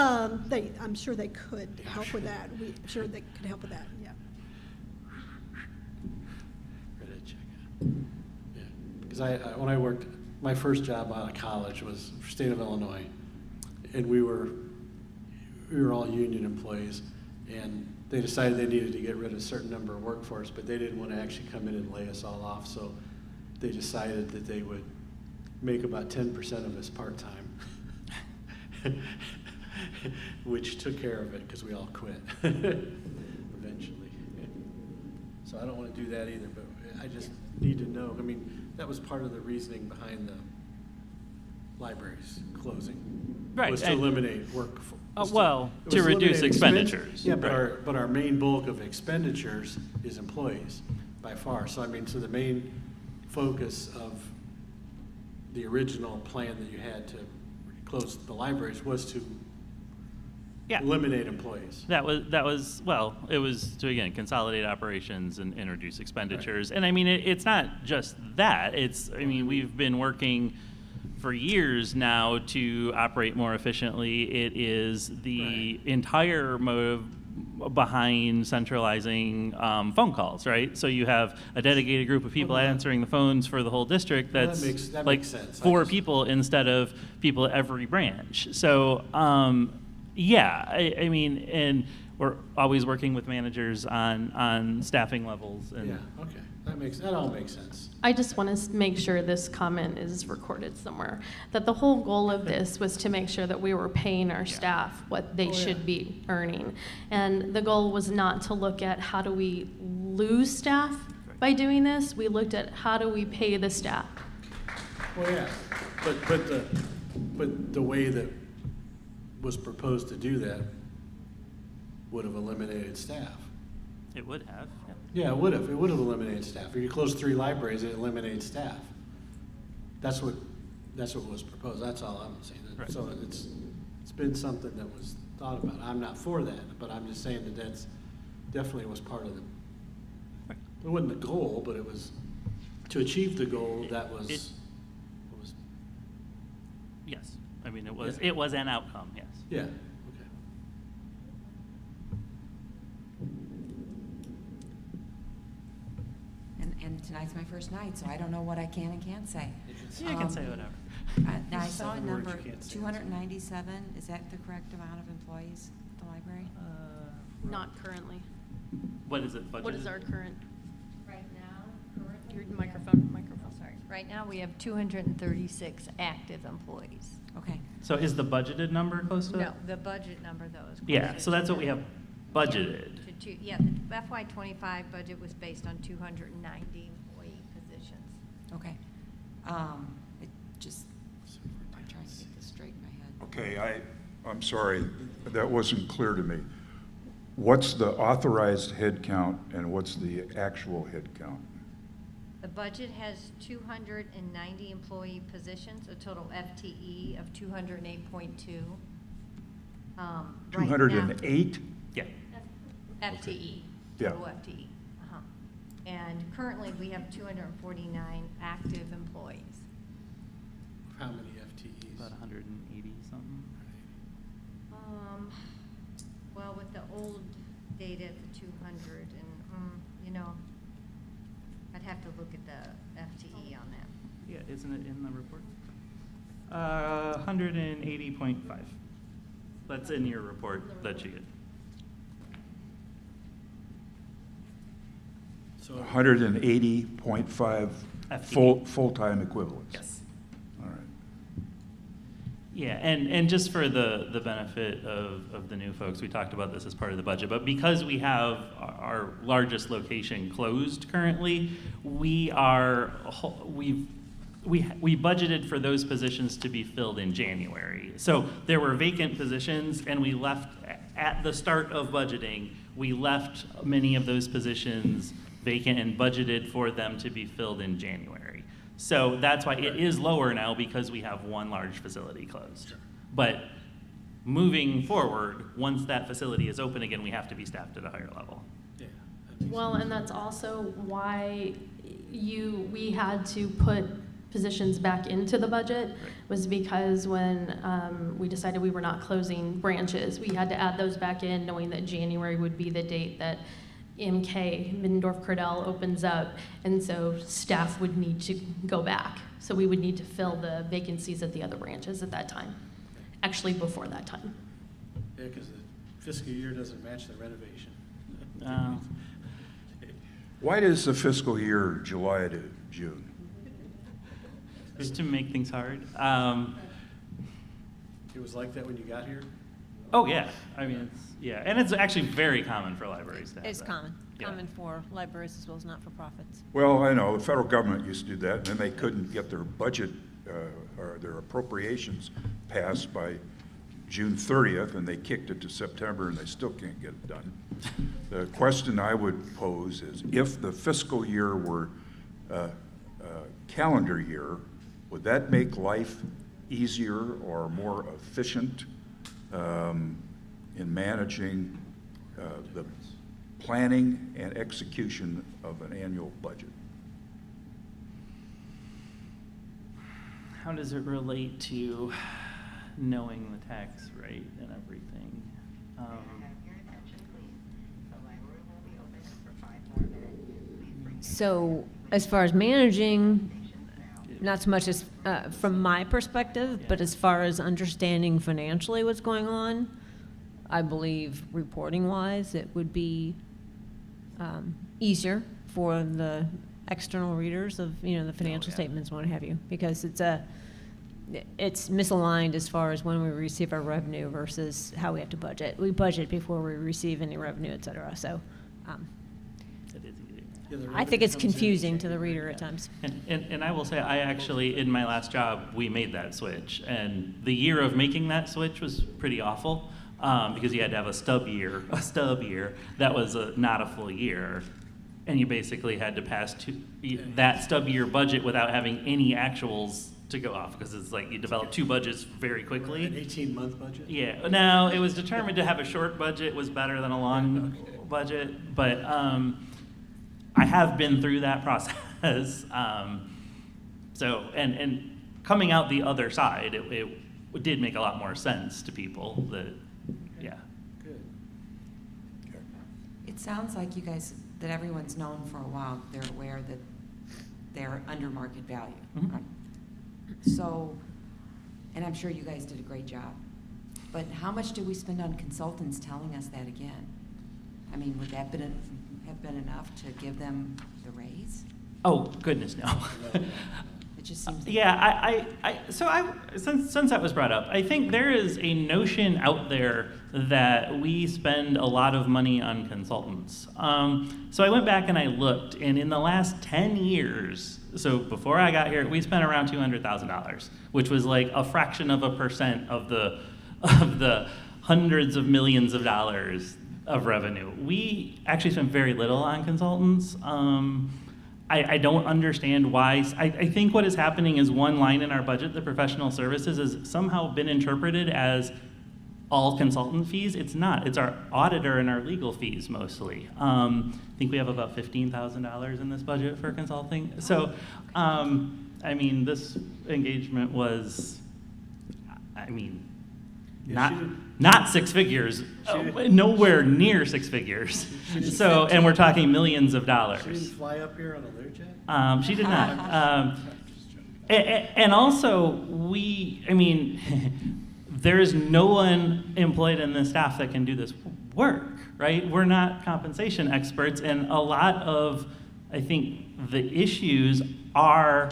I'm sure they could help with that. I'm sure they could help with that, yeah. Ready to check it. Yeah, because when I worked, my first job out of college was for state of Illinois, and we were all union employees, and they decided they needed to get rid of a certain number of workforce, but they didn't want to actually come in and lay us all off, so they decided that they would make about 10% of us part-time, which took care of it because we all quit eventually. So I don't want to do that either, but I just need to know. I mean, that was part of the reasoning behind the libraries closing. Right, Was to and- eliminate work. Well, it was to reduce eliminate expenditures. Yeah, but Right. our main bulk of expenditures is employees by far. So I mean, so the main focus of the original plan that you had to close the libraries was to Yeah. eliminate employees. That was well, it was to, again, consolidate operations and reduce expenditures. And I mean, it's not just that. I mean, we've been working for years now to operate more efficiently. It is the entire motive behind centralizing phone calls, right? So you have a dedicated group of people answering the phones for the whole district. Well, That's that like makes sense. 4 people instead of people at every branch. So yeah, I mean, and we're always working with managers on staffing levels. And Yeah, okay. That all makes sense. I just want to make sure this comment is recorded somewhere, that the whole goal of this was to make sure that we were paying our staff what they should be earning. And the goal was not to look at how do we lose staff by doing this. We looked at how do we pay the staff. Well, yeah, but the way that was proposed to do that would have eliminated staff. It would have. Yeah. Yeah, it would have. It would have eliminated staff. If you close 3 libraries, it eliminates staff. That's what was proposed. That's all I'm saying. Right. So it's been something that was thought about. I'm not for that, but I'm just saying that that's definitely was part of the. It wasn't the goal, but it was to achieve the goal. That was. Yes. I mean, it was an outcome. Yes. Yeah. And tonight's my first night, so I don't know what I can and can't say. You can say whatever. Now, I saw a Seven words number, you can't say. 297. Is that the correct amount of employees at the library? Not currently. What is it budgeted? What is our current? Right now, currently. Your microphone. Sorry. Right now, we have 236 active employees. Okay. So is the budgeted number close to it? No, the budget number though is. Yeah, closer so that's to what we have budgeted. Yeah, the FY '25 budget was based on 290 employee positions. Okay. It just, I'm trying to get this straight in my head. Okay, I'm sorry, that wasn't clear to me. What's the authorized head count and what's the actual head count? The budget has 290 employee positions, a total FTE of 208.2. Right now- 208? Yeah. FTE, Yeah. total FTE. And currently, we have 249 active employees. How many FTEs? About 180 something. Well, with the old data at the 200, and, I'd have to look at the FTE on that. Yeah, isn't it in the report? 180.5. That's in your report that you get. So 180.5 full-time equivalents? Yes. All right. Yeah, and just for the benefit of the new folks, we talked about this as part of the budget, but because we have our largest location closed currently, we budgeted for those positions to be filled in January. So there were vacant positions, and we left, at the start of budgeting, we left many of those positions vacant and budgeted for them to be filled in January. So that's why it is lower now, because we have one large facility closed. But moving forward, once that facility is open again, we have to be staffed at a higher level. Yeah. Well, and that's also why we had to put positions back into the budget, was because when we decided we were not closing branches, we had to add those back in, knowing that January would be the date that MK, Middendorf-Cordell, opens up, and so staff would need to go back. So we would need to fill the vacancies at the other branches at that time, actually before that time. Yeah, because the fiscal year doesn't match the renovation. Why does the fiscal year July to June? Just to make things hard. It was like that when you got here? Oh, yeah. I mean, and it's actually very common for libraries to have It's that. common, Yeah. common for libraries as well as not-for-profits. Well, I know, the federal government used to do that, and then they couldn't get their budget or their appropriations passed by June 30th, and they kicked it to September, and they still can't get it done. The question I would pose is, if the fiscal year were calendar year, would that make life easier or more efficient in managing the planning and execution of an annual budget? How does it relate to knowing the tax rate and everything? So as far as managing, not so much as from my perspective, but as far as understanding financially what's going on, I believe reporting-wise, it would be easier for the external readers of, the financial statements, what have you, because it's misaligned as far as when we receive our revenue versus how we have to budget. We budget before we receive any revenue, et cetera. So It is easy. I think it's confusing to the reader at times. And I will say, I actually, in my last job, we made that switch. And the year of making that switch was pretty awful because you had to have a stub year that was not a full year. And you basically had to pass that stub year budget without having any actuals to go off, because it's like you develop two budgets very quickly. An 18-month budget? Yeah. Now, it was determined to have a short budget was better than a long budget, but I have been through that process. So, and coming out the other side, it did make a lot more sense to people that, yeah. Good. It sounds like you guys, that everyone's known for a while, they're aware that they're under market value. Mhm. Right? So, and I'm sure you guys did a great job, but how much do we spend on consultants telling us that again? I mean, would that have been enough to give them the raise? Oh, goodness, no. It just seems like Yeah, since that was brought up, I think there is a notion out there that we spend a lot of money on consultants. So I went back and I looked, and in the last 10 years, so before I got here, we spent around $200,000, which was like a fraction of a percent of the hundreds of millions of dollars of revenue. We actually spent very little on consultants. I don't understand why. I think what is happening is one line in our budget, the professional services, has somehow been interpreted as all consultant fees. It's not. It's our auditor and our legal fees mostly. I think we have about $15,000 in this budget for consulting. So, I mean, this engagement was, not six figures, nowhere near six figures. So, and we're talking millions of dollars. She didn't fly up here on a Learjet? She did not. And also, there is no one employed in the staff that can do this work, right? We're not compensation experts, and a lot of, I think, the issues are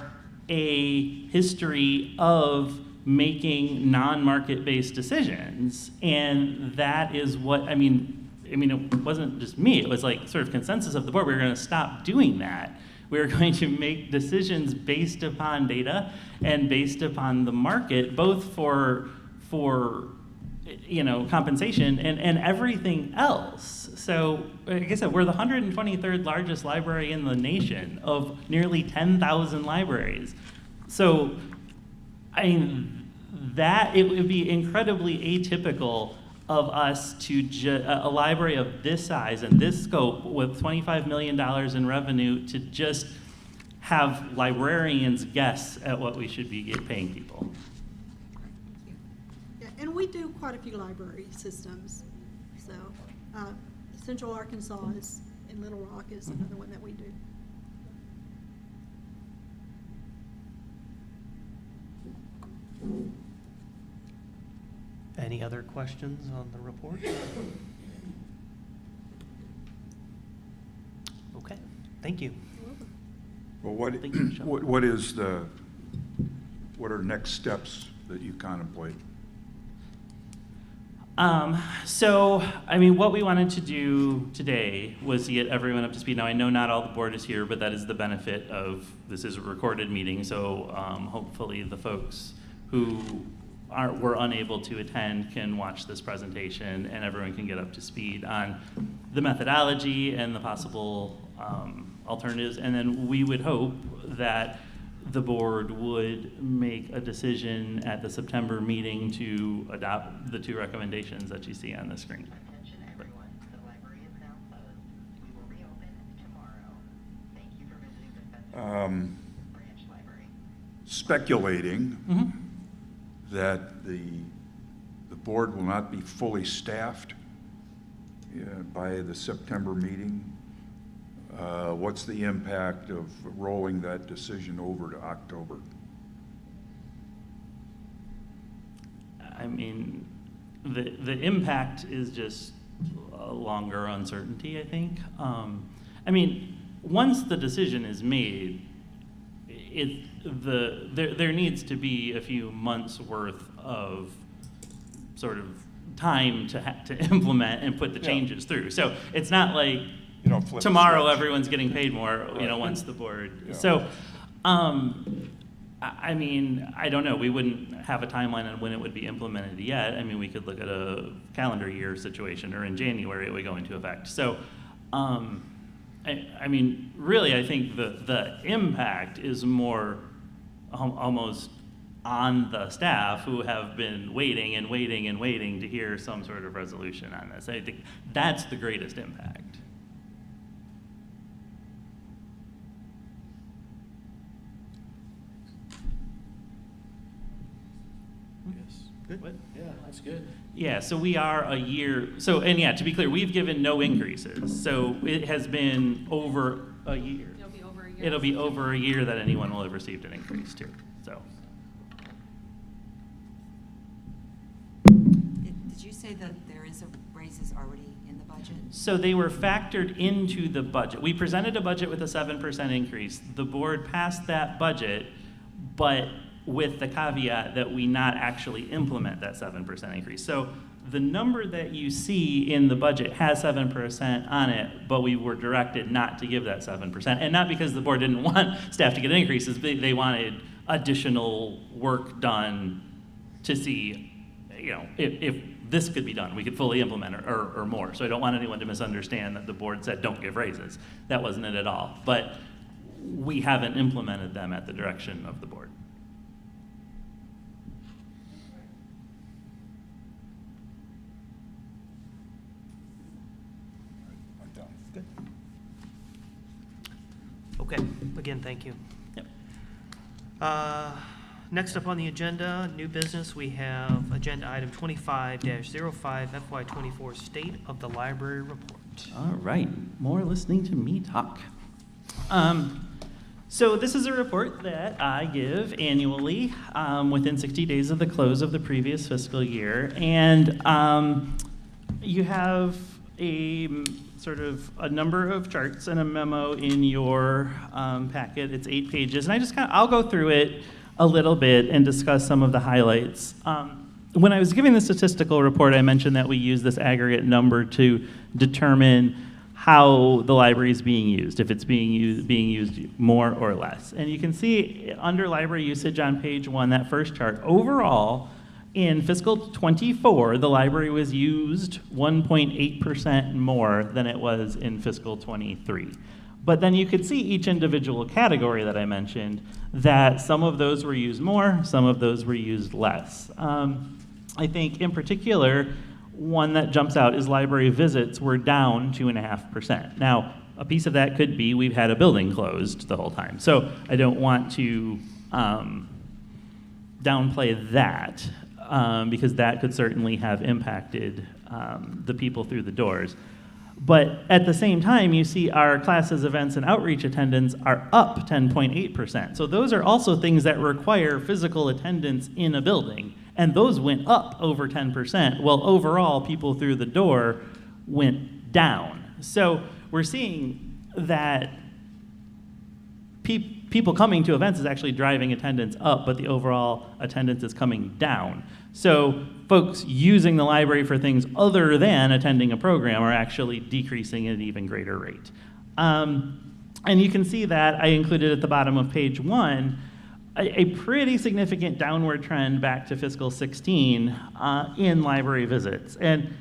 a history of making non-market-based decisions, and that is what, it wasn't just me, it was like sort of consensus of the board. We were going to stop doing that. We were going to make decisions based upon data and based upon the market, both for compensation and everything else. So, like I said, we're the 123rd largest library in the nation of nearly 10,000 libraries. So, that it would be incredibly atypical of us to a library of this size and this scope with $25 million in revenue to just have librarians guess at what we should be paying people. Yeah, and we do quite a few library systems. So Central Arkansas is, in Little Rock is another one that we do. Any other questions on the report? Okay, thank you. Well, what are next steps that you contemplate? So, I mean, what we wanted to do today was to get everyone up to speed. Now, I know not all the board is here, but that is the benefit of, this is a recorded meeting, so hopefully the folks who were unable to attend can watch this presentation and everyone can get up to speed on the methodology and the possible alternatives. And then we would hope that the board would make a decision at the September meeting to adopt the 2 recommendations that you see on the screen. Attention everyone, the library is now closed. We will reopen tomorrow. Thank you for visiting the Spencer Branch Library. Speculating that the board will not be fully staffed by the September meeting. What's the impact of rolling that decision over to October? I mean, the impact is just a longer uncertainty, I think. I mean, once the decision is made, there needs to be a few months worth of sort of time to implement and put the changes through. So it's not like tomorrow everyone's getting paid more, once the board. Yeah. So, I mean, I don't know. We wouldn't have a timeline on when it would be implemented yet. I mean, we could look at a calendar year situation, or in January it would go into effect. So, I mean, really, I think the impact is more almost on the staff who have been waiting and waiting and waiting to hear some sort of resolution on this. I think that's the greatest impact. Good. Yeah, that's good. Yeah, so we are a year, to be clear, we've given no increases. So it has been over a year. It'll be over a year. It'll be over a year that anyone will have received an increase too, so. Did you say that there is a raises already in the budget? So they were factored into the budget. We presented a budget with a 7% increase. The board passed that budget, but with the caveat that we not actually implement that 7% increase. So the number that you see in the budget has 7% on it, but we were directed not to give that 7%. And not because the board didn't want staff to get increases, but they wanted additional work done to see, if this could be done, we could fully implement it or more. So I don't want anyone to misunderstand that the board said don't give raises. That wasn't it at all. But we haven't implemented them at the direction of the board. Okay, again, thank you. Yep. Next up on the agenda, new business, we have agenda item 25-05, FY24 State of the Library Report. All right, more listening to me talk. So this is a report that I give annually within 60 days of the close of the previous fiscal year. And you have a sort of a number of charts and a memo in your packet. It's 8 pages. And I just I'll go through it a little bit and discuss some of the highlights. When I was giving the statistical report, I mentioned that we use this aggregate number to determine how the library is being used, if it's being used more or less. And you can see under library usage on page 1, that first chart, overall, in fiscal 24, the library was used 1.8% more than it was in fiscal 23. But then you could see each individual category that I mentioned, that some of those were used more, some of those were used less. I think in particular, one that jumps out is library visits were down 2.5%. Now, a piece of that could be we've had a building closed the whole time. So I don't want to downplay that because that could certainly have impacted the people through the doors. But at the same time, you see our classes, events, and outreach attendance are up 10.8%. So those are also things that require physical attendance in a building. And those went up over 10%, while overall people through the door went down. So we're seeing that people coming to events is actually driving attendance up, but the overall attendance is coming down. So folks using the library for things other than attending a program are actually decreasing at an even greater rate. And you can see that I included at the bottom of page 1 a pretty significant downward trend back to fiscal 16 in library visits. And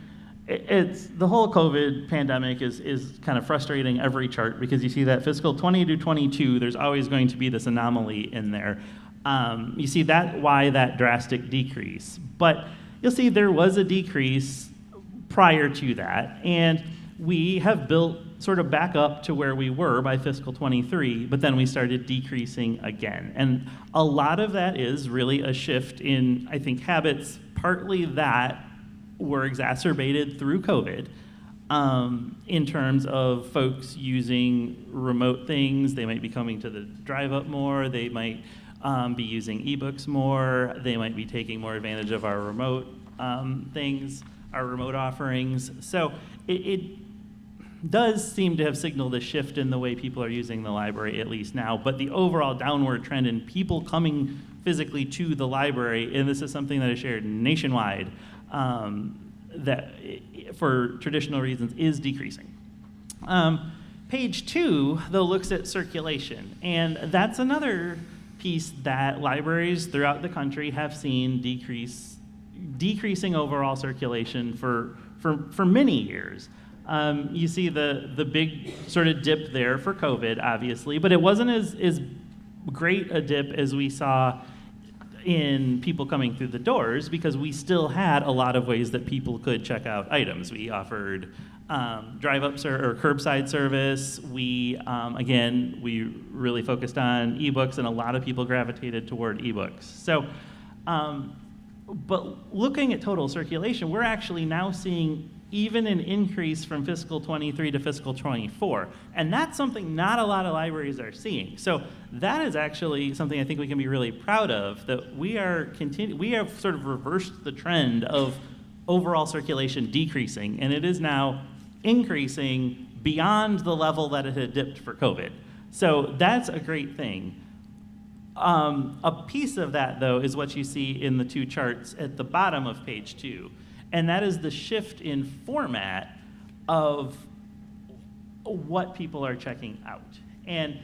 it's the whole COVID pandemic is kind of frustrating every chart because you see that fiscal 20 to 22, there's always going to be this anomaly in there. You see why that drastic decrease. But you'll see there was a decrease prior to that, and we have built sort of back up to where we were by fiscal 23, but then we started decreasing again. And a lot of that is really a shift in, I think, habits, partly that were exacerbated through COVID in terms of folks using remote things. They might be coming to the drive up more, they might be using ebooks more, they might be taking more advantage of our remote things, our remote offerings. So it does seem to have signaled a shift in the way people are using the library, at least now, but the overall downward trend in people coming physically to the library, and this is something that is shared nationwide, that for traditional reasons is decreasing. Page 2, though, looks at circulation, and that's another piece that libraries throughout the country have seen decreasing overall circulation for many years. You see the big sort of dip there for COVID, obviously, but it wasn't as great a dip as we saw in people coming through the doors because we still had a lot of ways that people could check out items. We offered drive-up or curbside service. We really focused on ebooks, and a lot of people gravitated toward ebooks. So, but looking at total circulation, we're actually now seeing even an increase from fiscal 23 to fiscal 24. And that's something not a lot of libraries are seeing. So that is actually something I think we can be really proud of, that we have sort of reversed the trend of overall circulation decreasing, and it is now increasing beyond the level that it had dipped for COVID. So that's a great thing. A piece of that, though, is what you see in the two charts at the bottom of page 2. And that is the shift in format of what people are checking out. And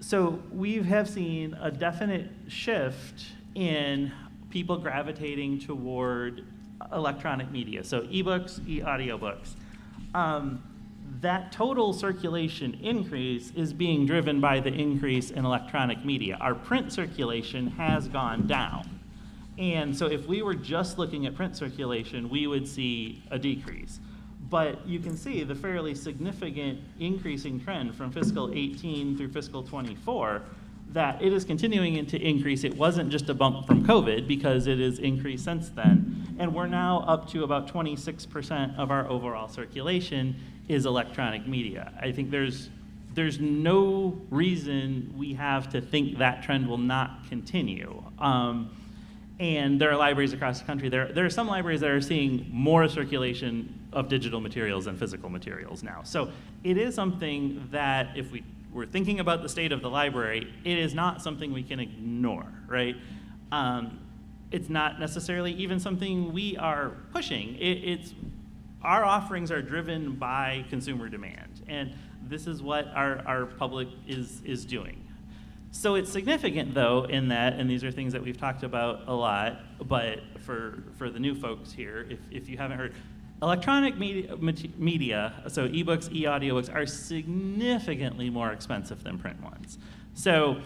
so we have seen a definite shift in people gravitating toward electronic media, so ebooks, e-audiobooks. That total circulation increase is being driven by the increase in electronic media. Our print circulation has gone down. And so if we were just looking at print circulation, we would see a decrease. But you can see the fairly significant increasing trend from fiscal 18 through fiscal 24, that it is continuing to increase. It wasn't just a bump from COVID because it has increased since then. And we're now up to about 26% of our overall circulation is electronic media. I think there's no reason we have to think that trend will not continue. And there are libraries across the country. There are some libraries that are seeing more circulation of digital materials than physical materials now. So it is something that if we're thinking about the state of the library, it is not something we can ignore, right? It's not necessarily even something we are pushing. Our offerings are driven by consumer demand, and this is what our public is doing. So it's significant, though, in that, and these are things that we've talked about a lot, but for the new folks here, if you haven't heard, electronic media, so ebooks, e-audiobooks, are significantly more expensive than print ones. So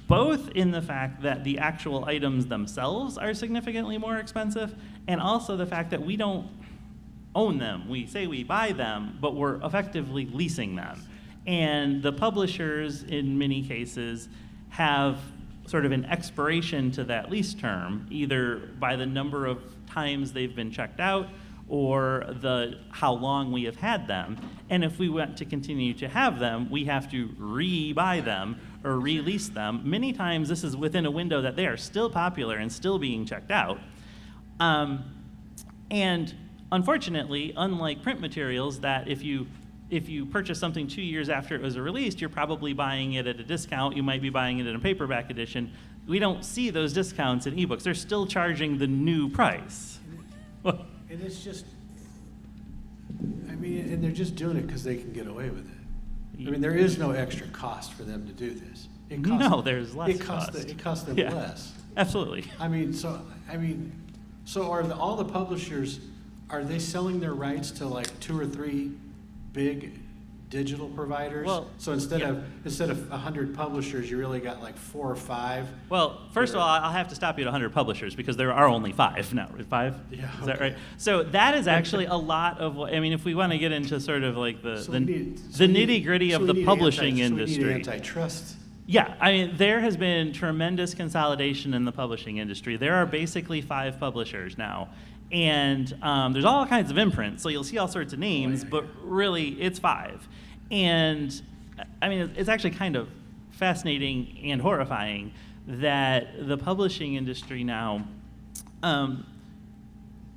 both in the fact that the actual items themselves are significantly more expensive, and also the fact that we don't own them. We say we buy them, but we're effectively leasing them. And the publishers, in many cases, have sort of an expiration to that lease term, either by the number of times they've been checked out or how long we have had them. And if we want to continue to have them, we have to re-buy them or release them. Many times this is within a window that they are still popular and still being checked out. And unfortunately, unlike print materials, that if you purchase something 2 years after it was released, you're probably buying it at a discount. You might be buying it in a paperback edition. We don't see those discounts in ebooks. They're still charging the new price. And it's just, I mean, and they're just doing it because they can get away with it. I mean, there is no extra cost for them to do this. No, there's less cost. It costs them Yeah, less. absolutely. I mean, so are all the publishers, are they selling their rights to like 2 or 3 big digital providers? Well, so instead of 100 publishers, you really got like 4 or 5. Well, first of all, I'll have to stop you at 100 publishers because there are only 5 now. 5? Yeah, Is that right? So that is actually a lot of what, I mean, if we want to get into sort of like the nitty-gritty of the publishing industry. So we need antitrust. Yeah, I mean, there has been tremendous consolidation in the publishing industry. There are basically 5 publishers now. And there's all kinds of imprints, so you'll see all sorts of names, but really it's 5. And I mean, it's actually kind of fascinating and horrifying that the publishing industry now, and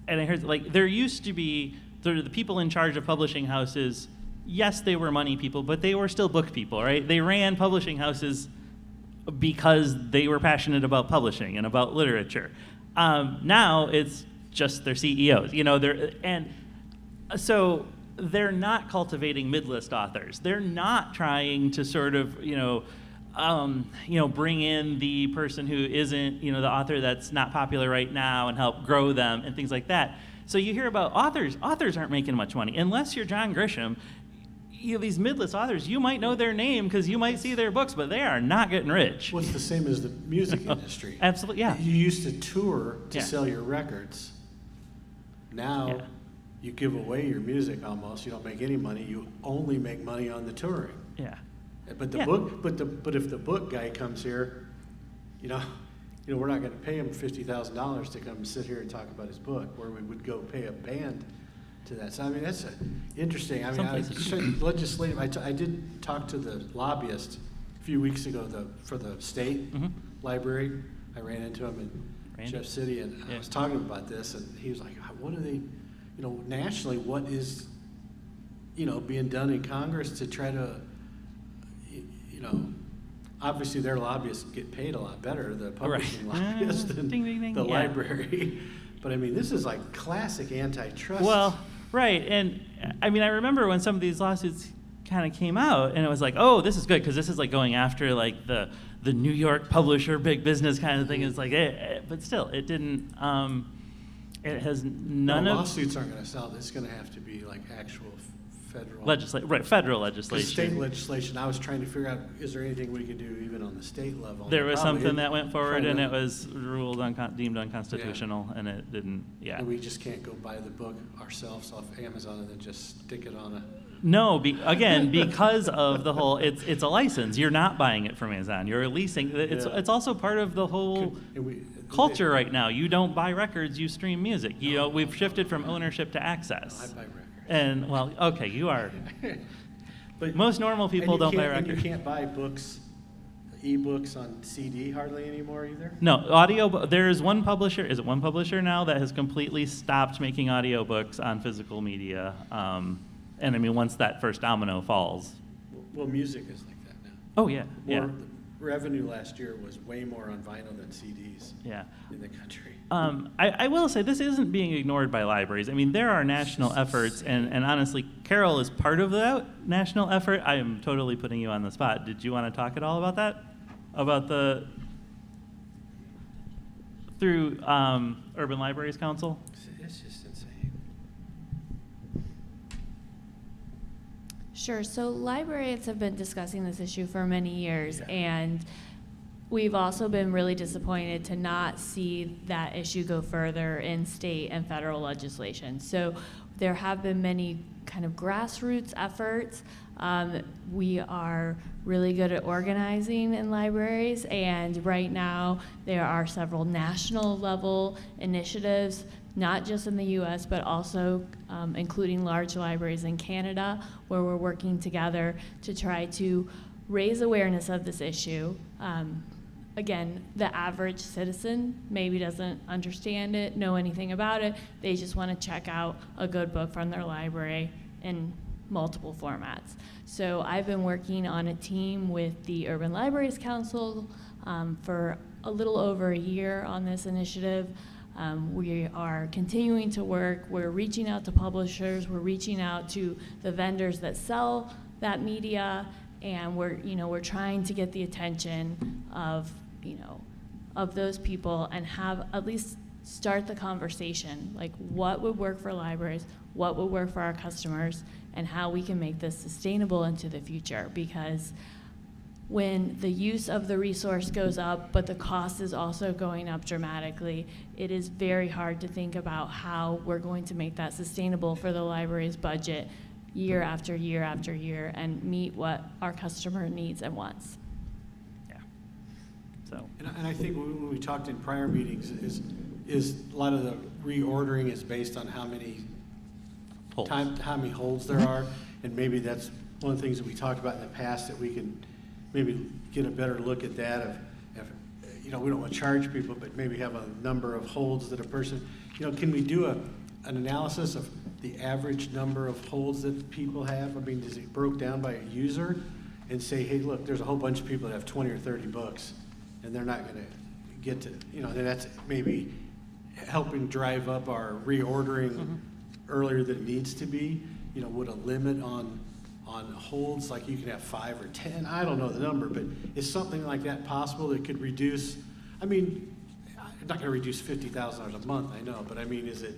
I heard, like, there used to be sort of the people in charge of publishing houses. Yes, they were money people, but they were still book people, right? They ran publishing houses because they were passionate about publishing and about literature. Now it's just their CEOs, and so they're not cultivating mid-list authors. They're not trying to sort of, bring in the person who isn't, the author that's not popular right now and help grow them and things like that. So you hear about authors. Authors aren't making much money unless you're John Grisham. These mid-list authors, you might know their name because you might see their books, but they are not getting rich. Well, it's the same as the music industry. Absolutely, yeah. You used to tour to sell your records. Now, you give away your music almost. You don't make any money. You only make money on the touring. Yeah. But the book, but if the book guy comes here, we're not going to pay him $50,000 to come sit here and talk about his book, where we would go pay a band to that. So I mean, that's interesting. I mean, legislative. I did talk to the lobbyist a few weeks ago for the state library. I ran into him in Jeff City, and I was talking about this, and he was like, "What are they, nationally? What is, being done in Congress to try to, obviously their lobbyists get paid a lot better, the publishing lobbyists, than the library." But I mean, this is like classic antitrust. Well, right, and I mean, I remember when some of these lawsuits kind of came out, and it was like, oh, this is good because this is like going after like the New York publisher, big business kind of thing. It's like, but still, it didn't. It has none of lawsuits aren't going to sell. It's going to have to be like actual federal federal legislation. State legislation. I was trying to figure out, is there anything we could do even on the state level? There was something that went forward, and it was ruled deemed unconstitutional, and it didn't. Yeah. And we just can't go buy the book ourselves off Amazon and then just stick it on a. No, again, because of the whole, it's a license. You're not buying it from Amazon. You're leasing. It's also part of the whole culture right now. You don't buy records. You stream music. We've shifted from ownership to access. I buy records. And well, okay, you are. But most normal people don't buy records. And you can't buy books, e-books on CD hardly anymore either? No, there is one publisher, is it one publisher now, that has completely stopped making audiobooks on physical media. And I mean, once that first domino falls. Well, music is like that now. Oh, yeah, yeah. Revenue last year was way more on vinyl than CDs in the country. I will say this isn't being ignored by libraries. I mean, there are national efforts, and honestly, Carol is part of that national effort. I am totally putting you on the spot. Did you want to talk at all about that? About through Urban Libraries Council? It's just insane. Sure. So librarians have been discussing this issue for many years, and we've also been really disappointed to not see that issue go further in state and federal legislation. So there have been many kind of grassroots efforts. We are really good at organizing in libraries, and right now there are several national level initiatives, not just in the US, but also including large libraries in Canada, where we're working together to try to raise awareness of this issue. Again, the average citizen maybe doesn't understand it, know anything about it. They just want to check out a good book from their library in multiple formats. So I've been working on a team with the Urban Libraries Council for a little over a year on this initiative. We are continuing to work. We're reaching out to publishers. We're reaching out to the vendors that sell that media, and we're trying to get the attention of those people and have at least start the conversation, like what would work for libraries, what would work for our customers, and how we can make this sustainable into the future. Because when the use of the resource goes up, but the cost is also going up dramatically, it is very hard to think about how we're going to make that sustainable for the library's budget year after year after year and meet what our customer needs and wants. So, and I think when we talked in prior meetings is a lot of the reordering is based on how many holds there are, and maybe that's one of the things that we talked about in the past, that we can maybe get a better look at that of we don't want to charge people, but maybe have a number of holds that a person, can we do an analysis of the average number of holds that people have? I mean, is it broke down by a user and say, hey, look, there's a whole bunch of people that have 20 or 30 books, and they're not going to get to, that's maybe helping drive up our reordering earlier than it needs to be. Would a limit on holds, like you can have 5 or 10, I don't know the number, but is something like that possible that could reduce, I'm not going to reduce $50,000 a month, I know, but is it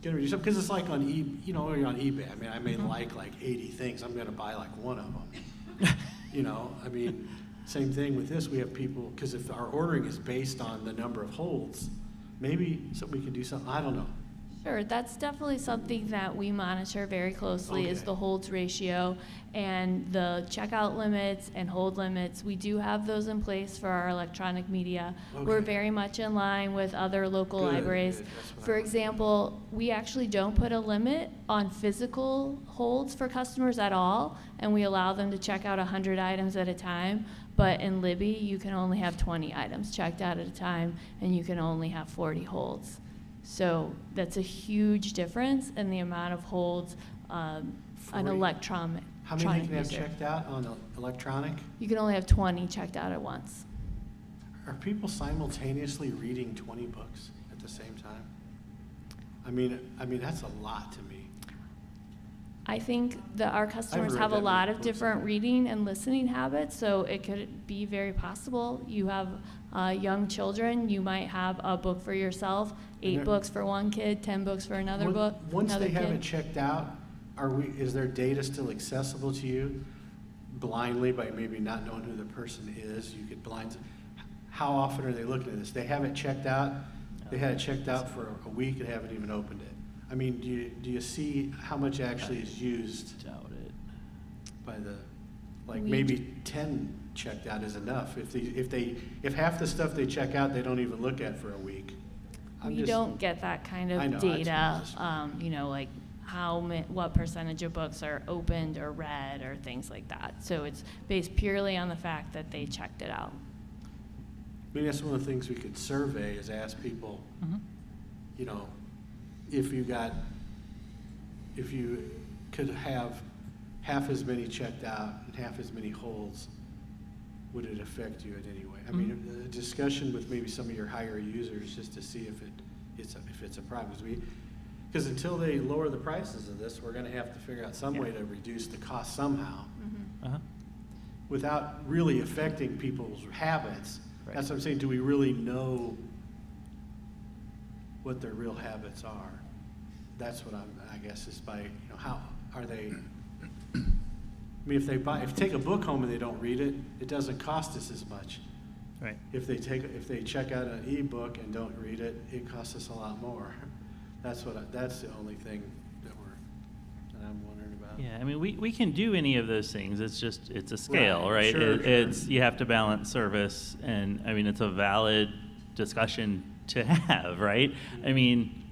going to reduce something? Because it's like on you're on eBay. I may like 80 things, I'm going to buy like one of them. Same thing with this. We have people, because if our ordering is based on the number of holds, maybe we can do something. I don't know. Sure, that's definitely something that we monitor very closely is the holds ratio and the checkout limits and hold limits. We do have those in place for our electronic media. We're very much in line with other local libraries. For example, we actually don't put a limit on physical holds for customers at all, and we allow them to check out 100 items at a time. But in Libby, you can only have 20 items checked out at a time, and you can only have 40 holds. So that's a huge difference in the amount of holds an electronic. How many can you have checked out on electronic? You can only have 20 checked out at once. Are people simultaneously reading 20 books at the same time? That's a lot to me. I think that our customers have a lot of different reading and listening habits, so it could be very possible. You have young children, you might have a book for yourself, 8 books for one kid, 10 books for another book. Once they have it checked out, is their data still accessible to you blindly by maybe not knowing who the person is? You could how often are they looking at this? They have it checked out. They had it checked out for a week and haven't even opened it. Do you see how much actually is used? Doubt it. By maybe 10 checked out is enough. If half the stuff they check out they don't even look at for a week. We don't get that kind of data. Like what percentage of books are opened or read or things like that. So it's based purely on the fact that they checked it out. That's one of the things we could survey is ask people. If you could have half as many checked out and half as many holds, would it affect you in any way? A discussion with maybe some of your higher users just to see if it's a problem. Because until they lower the prices of this, we're going to have to figure out some way to reduce the cost somehow without really affecting people's habits. Right. That's what I'm saying. Do we really know what their real habits are? That's what I guess is by, how are they, if you take a book home and they don't read it, it doesn't cost us as much. Right. If they check out an ebook and don't read it, it costs us a lot more. That's the only thing that I'm wondering about. Yeah, I mean, we can do any of those things. It's just, it's a scale, right? Sure, It's, you have to balance service, and I mean, it's a valid discussion to have, right? I mean,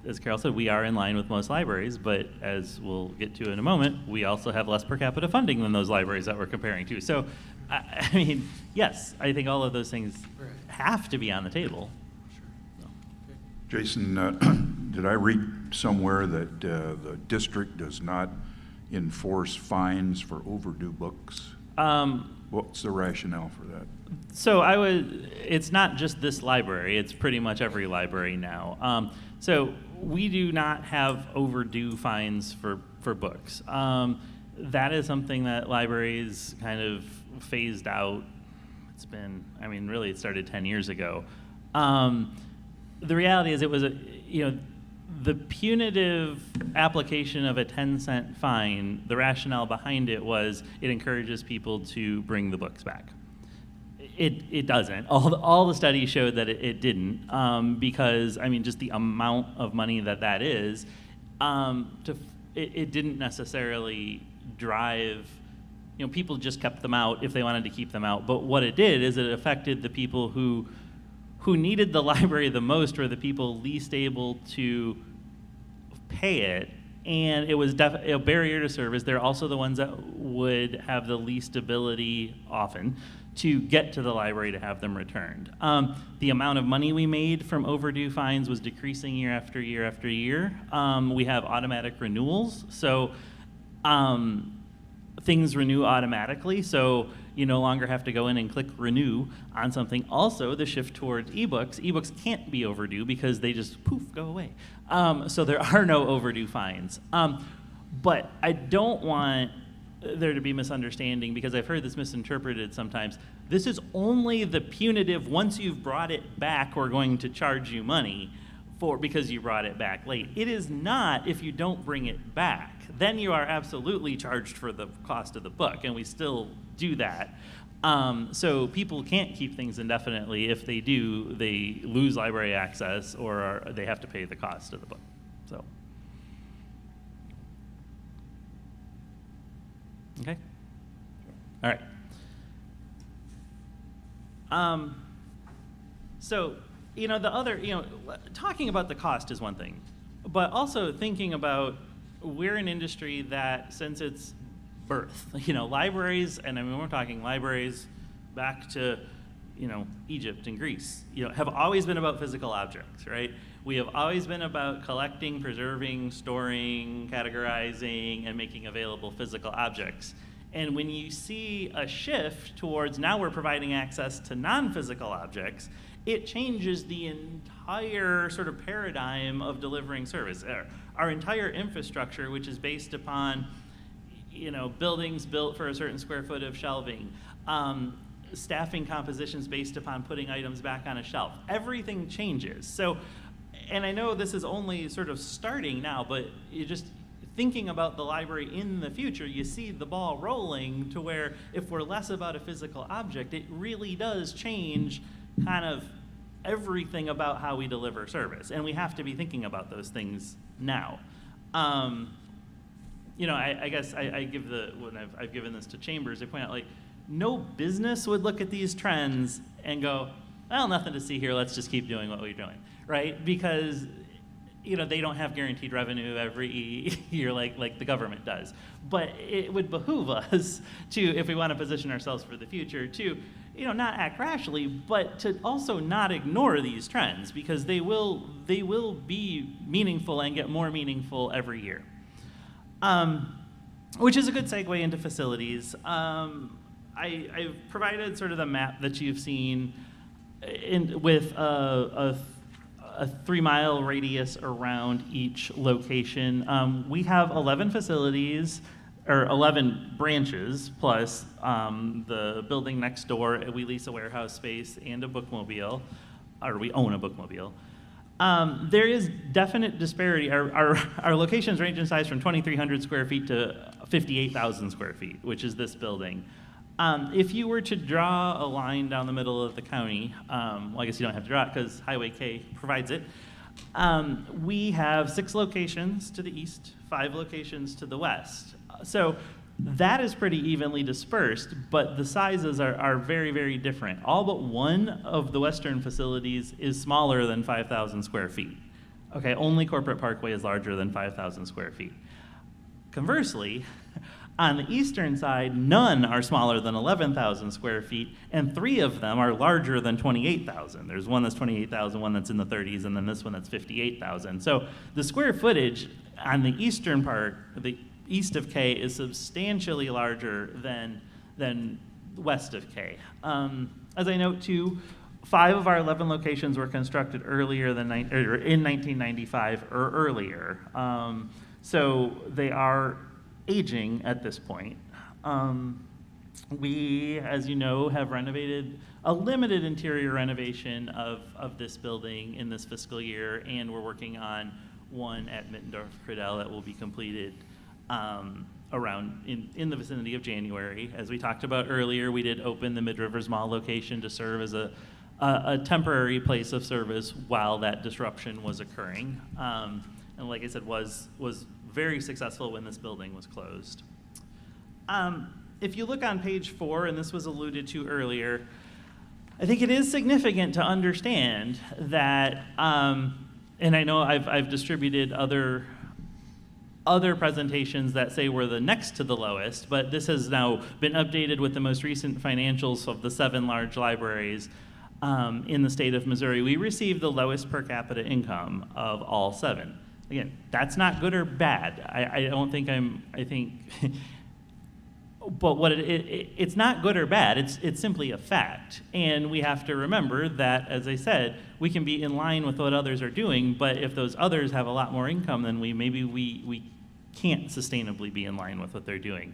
as Carol said, we are in line with most libraries, but as we'll get to in a moment, we also have less per capita funding than those libraries that we're comparing to. So, I mean, yes, I think all of those things have to be on the table. Jason, did I read somewhere that the district does not enforce fines for overdue books? What's the rationale for that? So it's not just this library, it's pretty much every library now. So we do not have overdue fines for books. That is something that libraries kind of phased out. It's been, I mean, really it started 10 years ago. The reality is it was the punitive application of a 10-cent fine, the rationale behind it was it encourages people to bring the books back. It doesn't. All the studies showed that it didn't, because, I mean, just the amount of money that is, it didn't necessarily drive, people just kept them out if they wanted to keep them out. But what it did is it affected the people who needed the library the most, or the people least able to pay it, and it was a barrier to service. They're also the ones that would have the least ability often to get to the library to have them returned. The amount of money we made from overdue fines was decreasing year after year after year. We have automatic renewals, so things renew automatically, so you no longer have to go in and click renew on something. Also, the shift towards ebooks can't be overdue because they just poof, go away. So there are no overdue fines. But I don't want there to be misunderstanding, because I've heard this misinterpreted sometimes. This is only the punitive, once you've brought it back, we're going to charge you money because you brought it back late. It is not if you don't bring it back. Then you are absolutely charged for the cost of the book, and we still do that. So people can't keep things indefinitely. If they do, they lose library access, or they have to pay the cost of the book. So, okay, all right. So, the other, talking about the cost is one thing, but also thinking about, we're an industry that, since its birth, libraries, and I mean, we're talking libraries back to, Egypt and Greece, have always been about physical objects, right? We have always been about collecting, preserving, storing, categorizing, and making available physical objects. And when you see a shift towards now we're providing access to non-physical objects, it changes the entire sort of paradigm of delivering service. Our entire infrastructure, which is based upon, buildings built for a certain square foot of shelving, staffing compositions based upon putting items back on a shelf. Everything changes. So, and I know this is only sort of starting now, but you just thinking about the library in the future, you see the ball rolling to where if we're less about a physical object, it really does change kind of everything about how we deliver service. And we have to be thinking about those things now. I guess I give when I've given this to chambers, I point out, like, no business would look at these trends and go, well, nothing to see here, let's just keep doing what we're doing, right? Because they don't have guaranteed revenue every year like the government does. But it would behoove us to, if we want to position ourselves for the future, to not act rashly, but to also not ignore these trends, because they will be meaningful and get more meaningful every year. Which is a good segue into facilities. I've provided sort of the map that you've seen with a 3-mile radius around each location. We have 11 facilities, or 11 branches, plus the building next door. We lease a warehouse space and a bookmobile, or we own a bookmobile. There is definite disparity. Our locations range in size from 2,300 square feet to 58,000 square feet, which is this building. If you were to draw a line down the middle of the county, well, I guess you don't have to draw it because Highway K provides it. We have 6 locations to the east, 5 locations to the west. So that is pretty evenly dispersed, but the sizes are very, very different. All but one of the western facilities is smaller than 5,000 square feet. Okay, only Corporate Parkway is larger than 5,000 square feet. Conversely, on the eastern side, none are smaller than 11,000 square feet, and 3 of them are larger than 28,000. There's one that's 28,000, one that's in the 30s, and then this one that's 58,000. So the square footage on the eastern part, the east of K, is substantially larger than west of K. As I note too, 5 of our 11 locations were constructed earlier than in 1995 or earlier. So they are aging at this point. We, as you know, have renovated a limited interior renovation of this building in this fiscal year, and we're working on one at Mittendorf-Credell that will be completed around in the vicinity of January. As we talked about earlier, we did open the Mid-Rivers Mall location to serve as a temporary place of service while that disruption was occurring. And like I said, was very successful when this building was closed. If you look on page 4, and this was alluded to earlier, I think it is significant to understand that, and I know I've distributed other presentations that say we're the next to the lowest, but this has now been updated with the most recent financials of the 7 large libraries in the state of Missouri. We received the lowest per capita income of all 7. Again, that's not good or bad. I think, but what it's not good or bad. It's simply a fact. And we have to remember that, as I said, we can be in line with what others are doing, but if those others have a lot more income than maybe we can't sustainably be in line with what they're doing.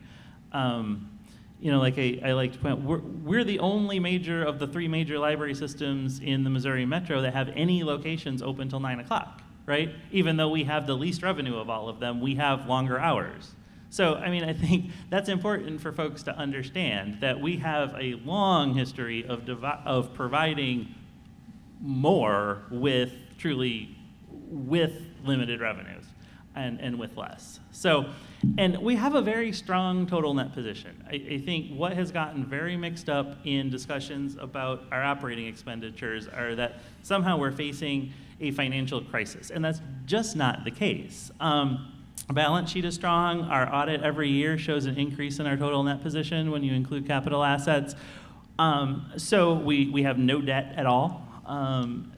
Like I like to point out, we're the only major of the 3 major library systems in the Missouri Metro that have any locations open till 9 o'clock. Right? Even though we have the least revenue of all of them, we have longer hours. So, I think that's important for folks to understand that we have a long history of providing more with limited revenues and with less. So, and we have a very strong total net position. I think what has gotten very mixed up in discussions about our operating expenditures are that somehow we're facing a financial crisis, and that's just not the case. Balance sheet is strong. Our audit every year shows an increase in our total net position when you include capital assets. So we have no debt at all.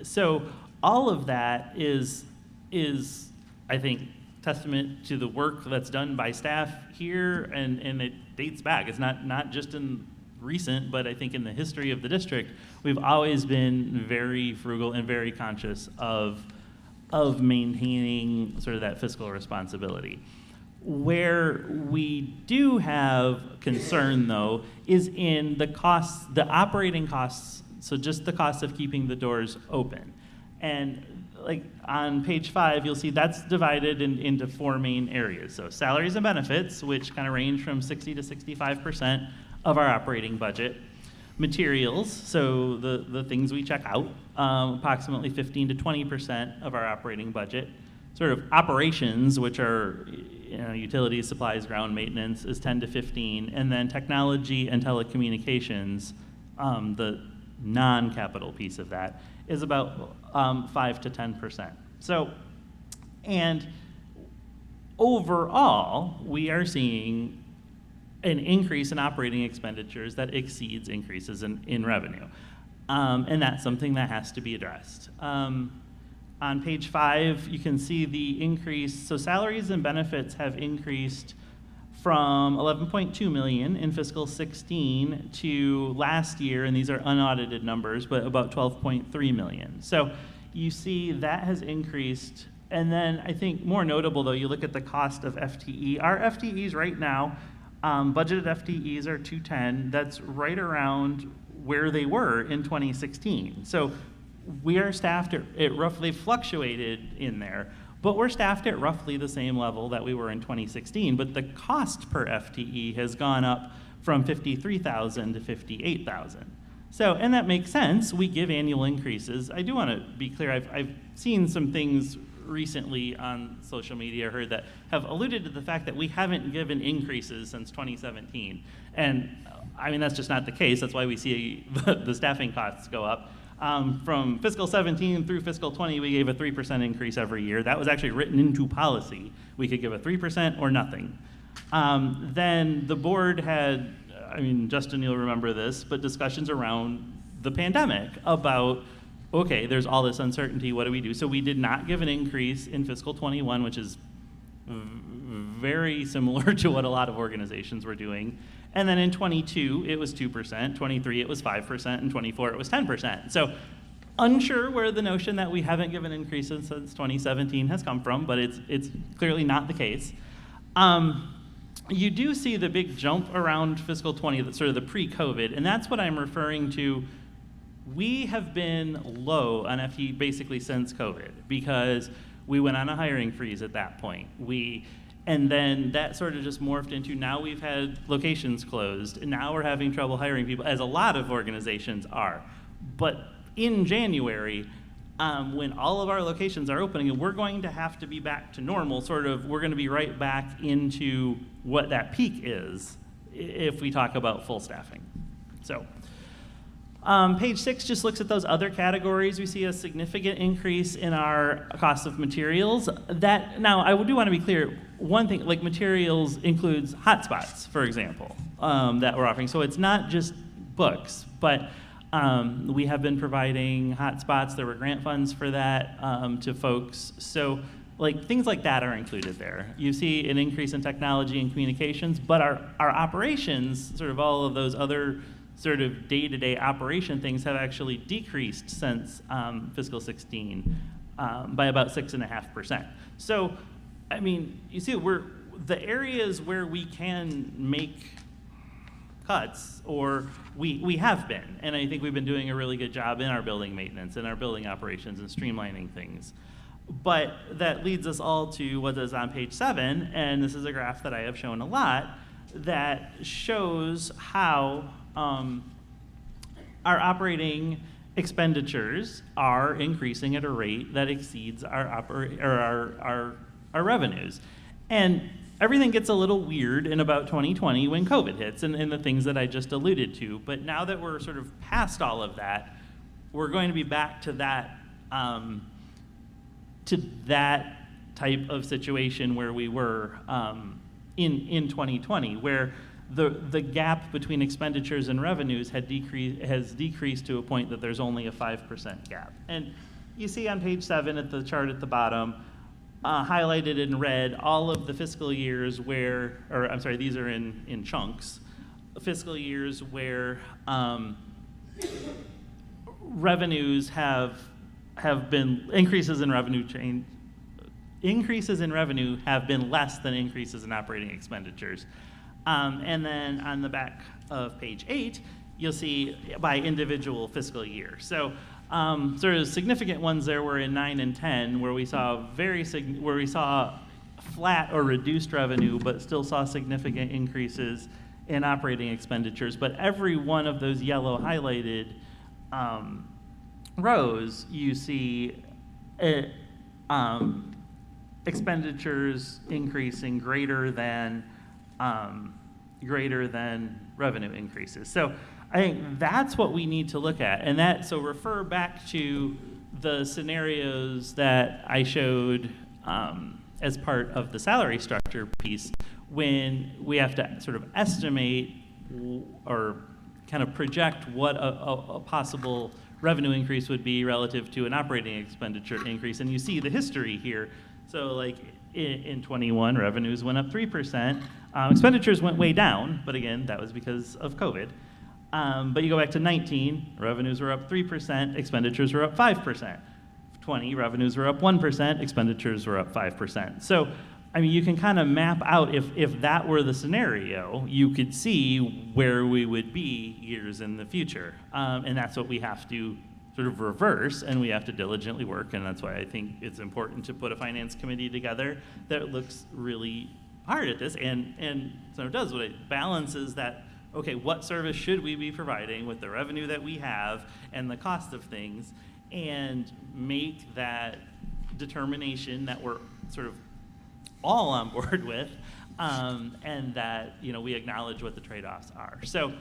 So all of that is I think, testament to the work that's done by staff here, and it dates back. It's not just in recent, but I think in the history of the district, we've always been very frugal and very conscious of maintaining sort of that fiscal responsibility. Where we do have concern, though, is in the costs, the operating costs, so just the cost of keeping the doors open. And like on page 5, you'll see that's divided into 4 main areas. So salaries and benefits, which kind of range from 60 to 65% of our operating budget. Materials, so the things we check out, approximately 15 to 20% of our operating budget. Sort of operations, which are utilities, supplies, ground maintenance, is 10 to 15, and then technology and telecommunications, the non-capital piece of that, is about 5 to 10%. So, and overall, we are seeing an increase in operating expenditures that exceeds increases in revenue. And that's something that has to be addressed. On page 5, you can see the increase. So salaries and benefits have increased from $11.2 million in fiscal 16 to last year, and these are unaudited numbers, but about $12.3 million. So you see that has increased. And then I think more notable, though, you look at the cost of FTE. Our FTEs right now, budgeted FTEs are 210. That's right around where they were in 2016. So we are staffed at, it roughly fluctuated in there, but we're staffed at roughly the same level that we were in 2016. But the cost per FTE has gone up from 53,000 to 58,000. So, and that makes sense. We give annual increases. I do want to be clear. I've seen some things recently on social media, heard that have alluded to the fact that we haven't given increases since 2017. And I mean, that's just not the case. That's why we see the staffing costs go up. From fiscal 17 through fiscal 20, we gave a 3% increase every year. That was actually written into policy. We could give a 3% or nothing. Then the board had, I mean, Justin, you'll remember this, but discussions around the pandemic about, okay, there's all this uncertainty, what do we do? So we did not give an increase in fiscal 21, which is very similar to what a lot of organizations were doing. And then in 22, it was 2%, 23, it was 5%, and 24, it was 10%. So unsure where the notion that we haven't given increases since 2017 has come from, but it's clearly not the case. You do see the big jump around fiscal 20, that's sort of the pre-COVID, and that's what I'm referring to. We have been low on FTE basically since COVID because we went on a hiring freeze at that point. And then that sort of just morphed into now we've had locations closed, and now we're having trouble hiring people, as a lot of organizations are. But in January, when all of our locations are opening, and we're going to have to be back to normal, sort of, we're going to be right back into what that peak is if we talk about full staffing. So page 6 just looks at those other categories. We see a significant increase in our cost of materials. That, now, I do want to be clear, one thing, like materials includes hotspots, for example, that we're offering. So it's not just books, but we have been providing hotspots. There were grant funds for that to folks. So like things like that are included there. You see an increase in technology and communications, but our operations, sort of all of those other sort of day-to-day operation things have actually decreased since fiscal 16 by about 6.5%. So, I mean, you see, the areas where we can make cuts, or we have been, and I think we've been doing a really good job in our building maintenance and our building operations and streamlining things. But that leads us all to what is on page 7, and this is a graph that I have shown a lot, that shows how our operating expenditures are increasing at a rate that exceeds our revenues. And everything gets a little weird in about 2020 when COVID hits and the things that I just alluded to. But now that we're sort of past all of that, we're going to be back to that type of situation where we were in 2020, where the gap between expenditures and revenues has decreased to a point that there's only a 5% gap. And you see on page 7 at the chart at the bottom, highlighted in red, all of the fiscal years where, or I'm sorry, these are in chunks, fiscal years where revenues have been, increases in revenue have been less than increases in operating expenditures. And then on the back of page 8, you'll see by individual fiscal year. So sort of significant ones there were in 9 and 10, where we saw flat or reduced revenue, but still saw significant increases in operating expenditures. But every one of those yellow highlighted rows, you see expenditures increasing greater than revenue increases. So I think that's what we need to look at. And so refer back to the scenarios that I showed as part of the salary structure piece, when we have to sort of estimate or kind of project what a possible revenue increase would be relative to an operating expenditure increase. And you see the history here. So like in 21, revenues went up 3%. Expenditures went way down, but again, that was because of COVID. But you go back to 19, revenues were up 3%, expenditures were up 5%. 20, revenues were up 1%, expenditures were up 5%. So, I mean, you can kind of map out, if that were the scenario, you could see where we would be years in the future. And that's what we have to sort of reverse, and we have to diligently work, and that's why I think it's important to put a finance committee together that looks really hard at this, and so it does, what it balances that okay, what service should we be providing with the revenue that we have and the cost of things, and make that determination that we're sort of all on board with, and that, you know, we acknowledge what the trade-offs are. So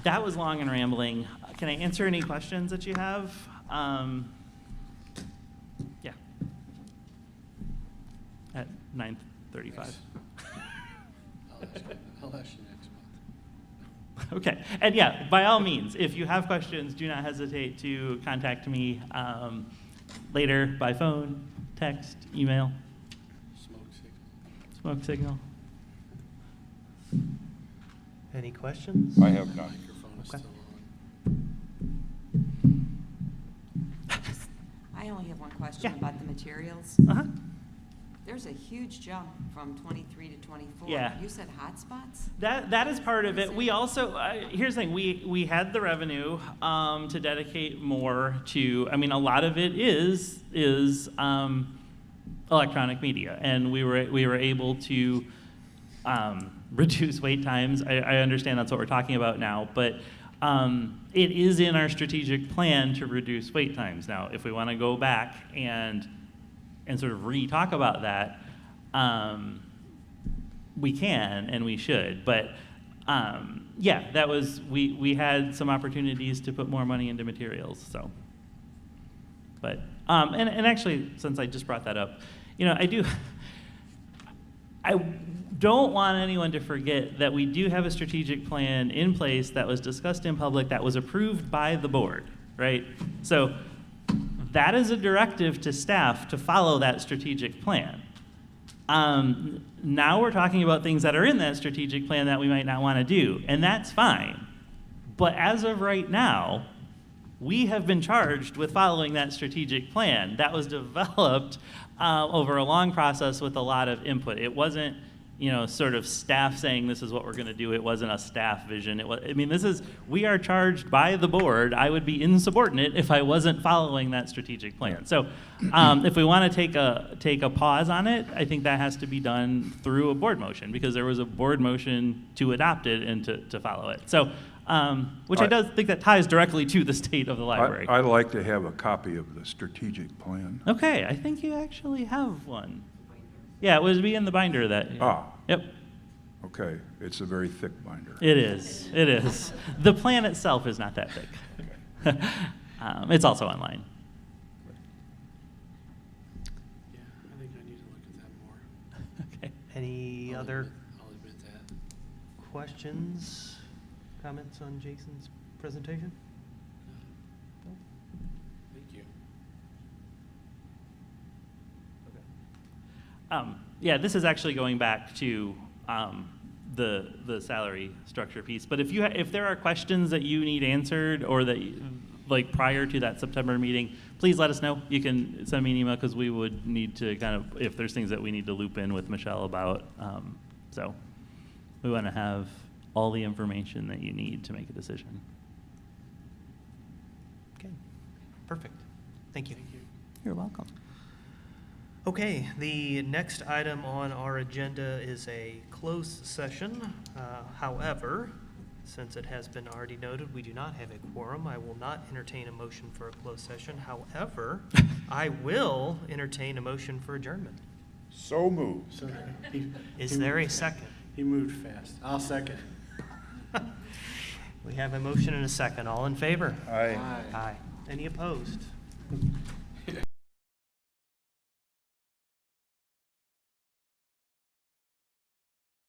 that was long and rambling. Can I answer any questions that you have? Yeah. At 9:35. I'll ask you next month. Okay, and yeah, by all means, if you have questions, do not hesitate to contact me later by phone, text, email. Smoke signal. Any questions? I have none. Microphone is Okay. still on. I only have one question Yeah. about the materials. Uh-huh. There's a huge jump from 23 to 24. Yeah. You said hotspots? That is part of it. We also, here's the thing, we had the revenue to dedicate more to, I mean, a lot of it is electronic media, and we were able to reduce wait times. I understand that's what we're talking about now, but it is in our strategic plan to reduce wait times. Now, if we want to go back and sort of re-talk about that, we can and we should. But yeah, that was, we had some opportunities to put more money into materials. So, but and actually, since I just brought that up, you know, I don't want anyone to forget that we do have a strategic plan in place that was discussed in public, that was approved by the board, right? So that is a directive to staff to follow that strategic plan. Now we're talking about things that are in that strategic plan that we might not want to do, and that's fine. But as of right now, we have been charged with following that strategic plan. That was developed over a long process with a lot of input. It wasn't, you know, sort of staff saying this is what we're going to do. It wasn't a staff vision. It was, I mean, we are charged by the board. I would be insubordinate if I wasn't following that strategic plan. So if we want to take a pause on it, I think that has to be done through a board motion, because there was a board motion to adopt it and to follow it. So, which I do think that ties directly to the state of the library. I'd like to have a copy of the strategic plan. Okay, I think you actually have one. Yeah, it would be in the binder that. Ah. Yep. Okay, it's a very thick binder. It is. It is. The plan itself is not that thick. It's also online. Yeah, I think I need to look at that more. Okay. Any other I'll admit that. questions, comments on Jason's presentation? Thank you. Yeah, this is actually going back to the salary structure piece. But if there are questions that you need answered, or that like prior to that September meeting, please let us know. You can send me an email, because we would need to kind of, if there's things that we need to loop in with Michelle about. So we want to have all the information that you need to make a decision. Okay, perfect. Thank you. You're welcome. Okay, the next item on our agenda is a closed session. However, since it has been already noted, we do not have a quorum. I will not entertain a motion for a closed session. However, I will entertain a motion for adjournment. So moved. So Is there a second? He moved fast. I'll second. We have a motion and a second. All in favor? Aye. Aye. Any opposed?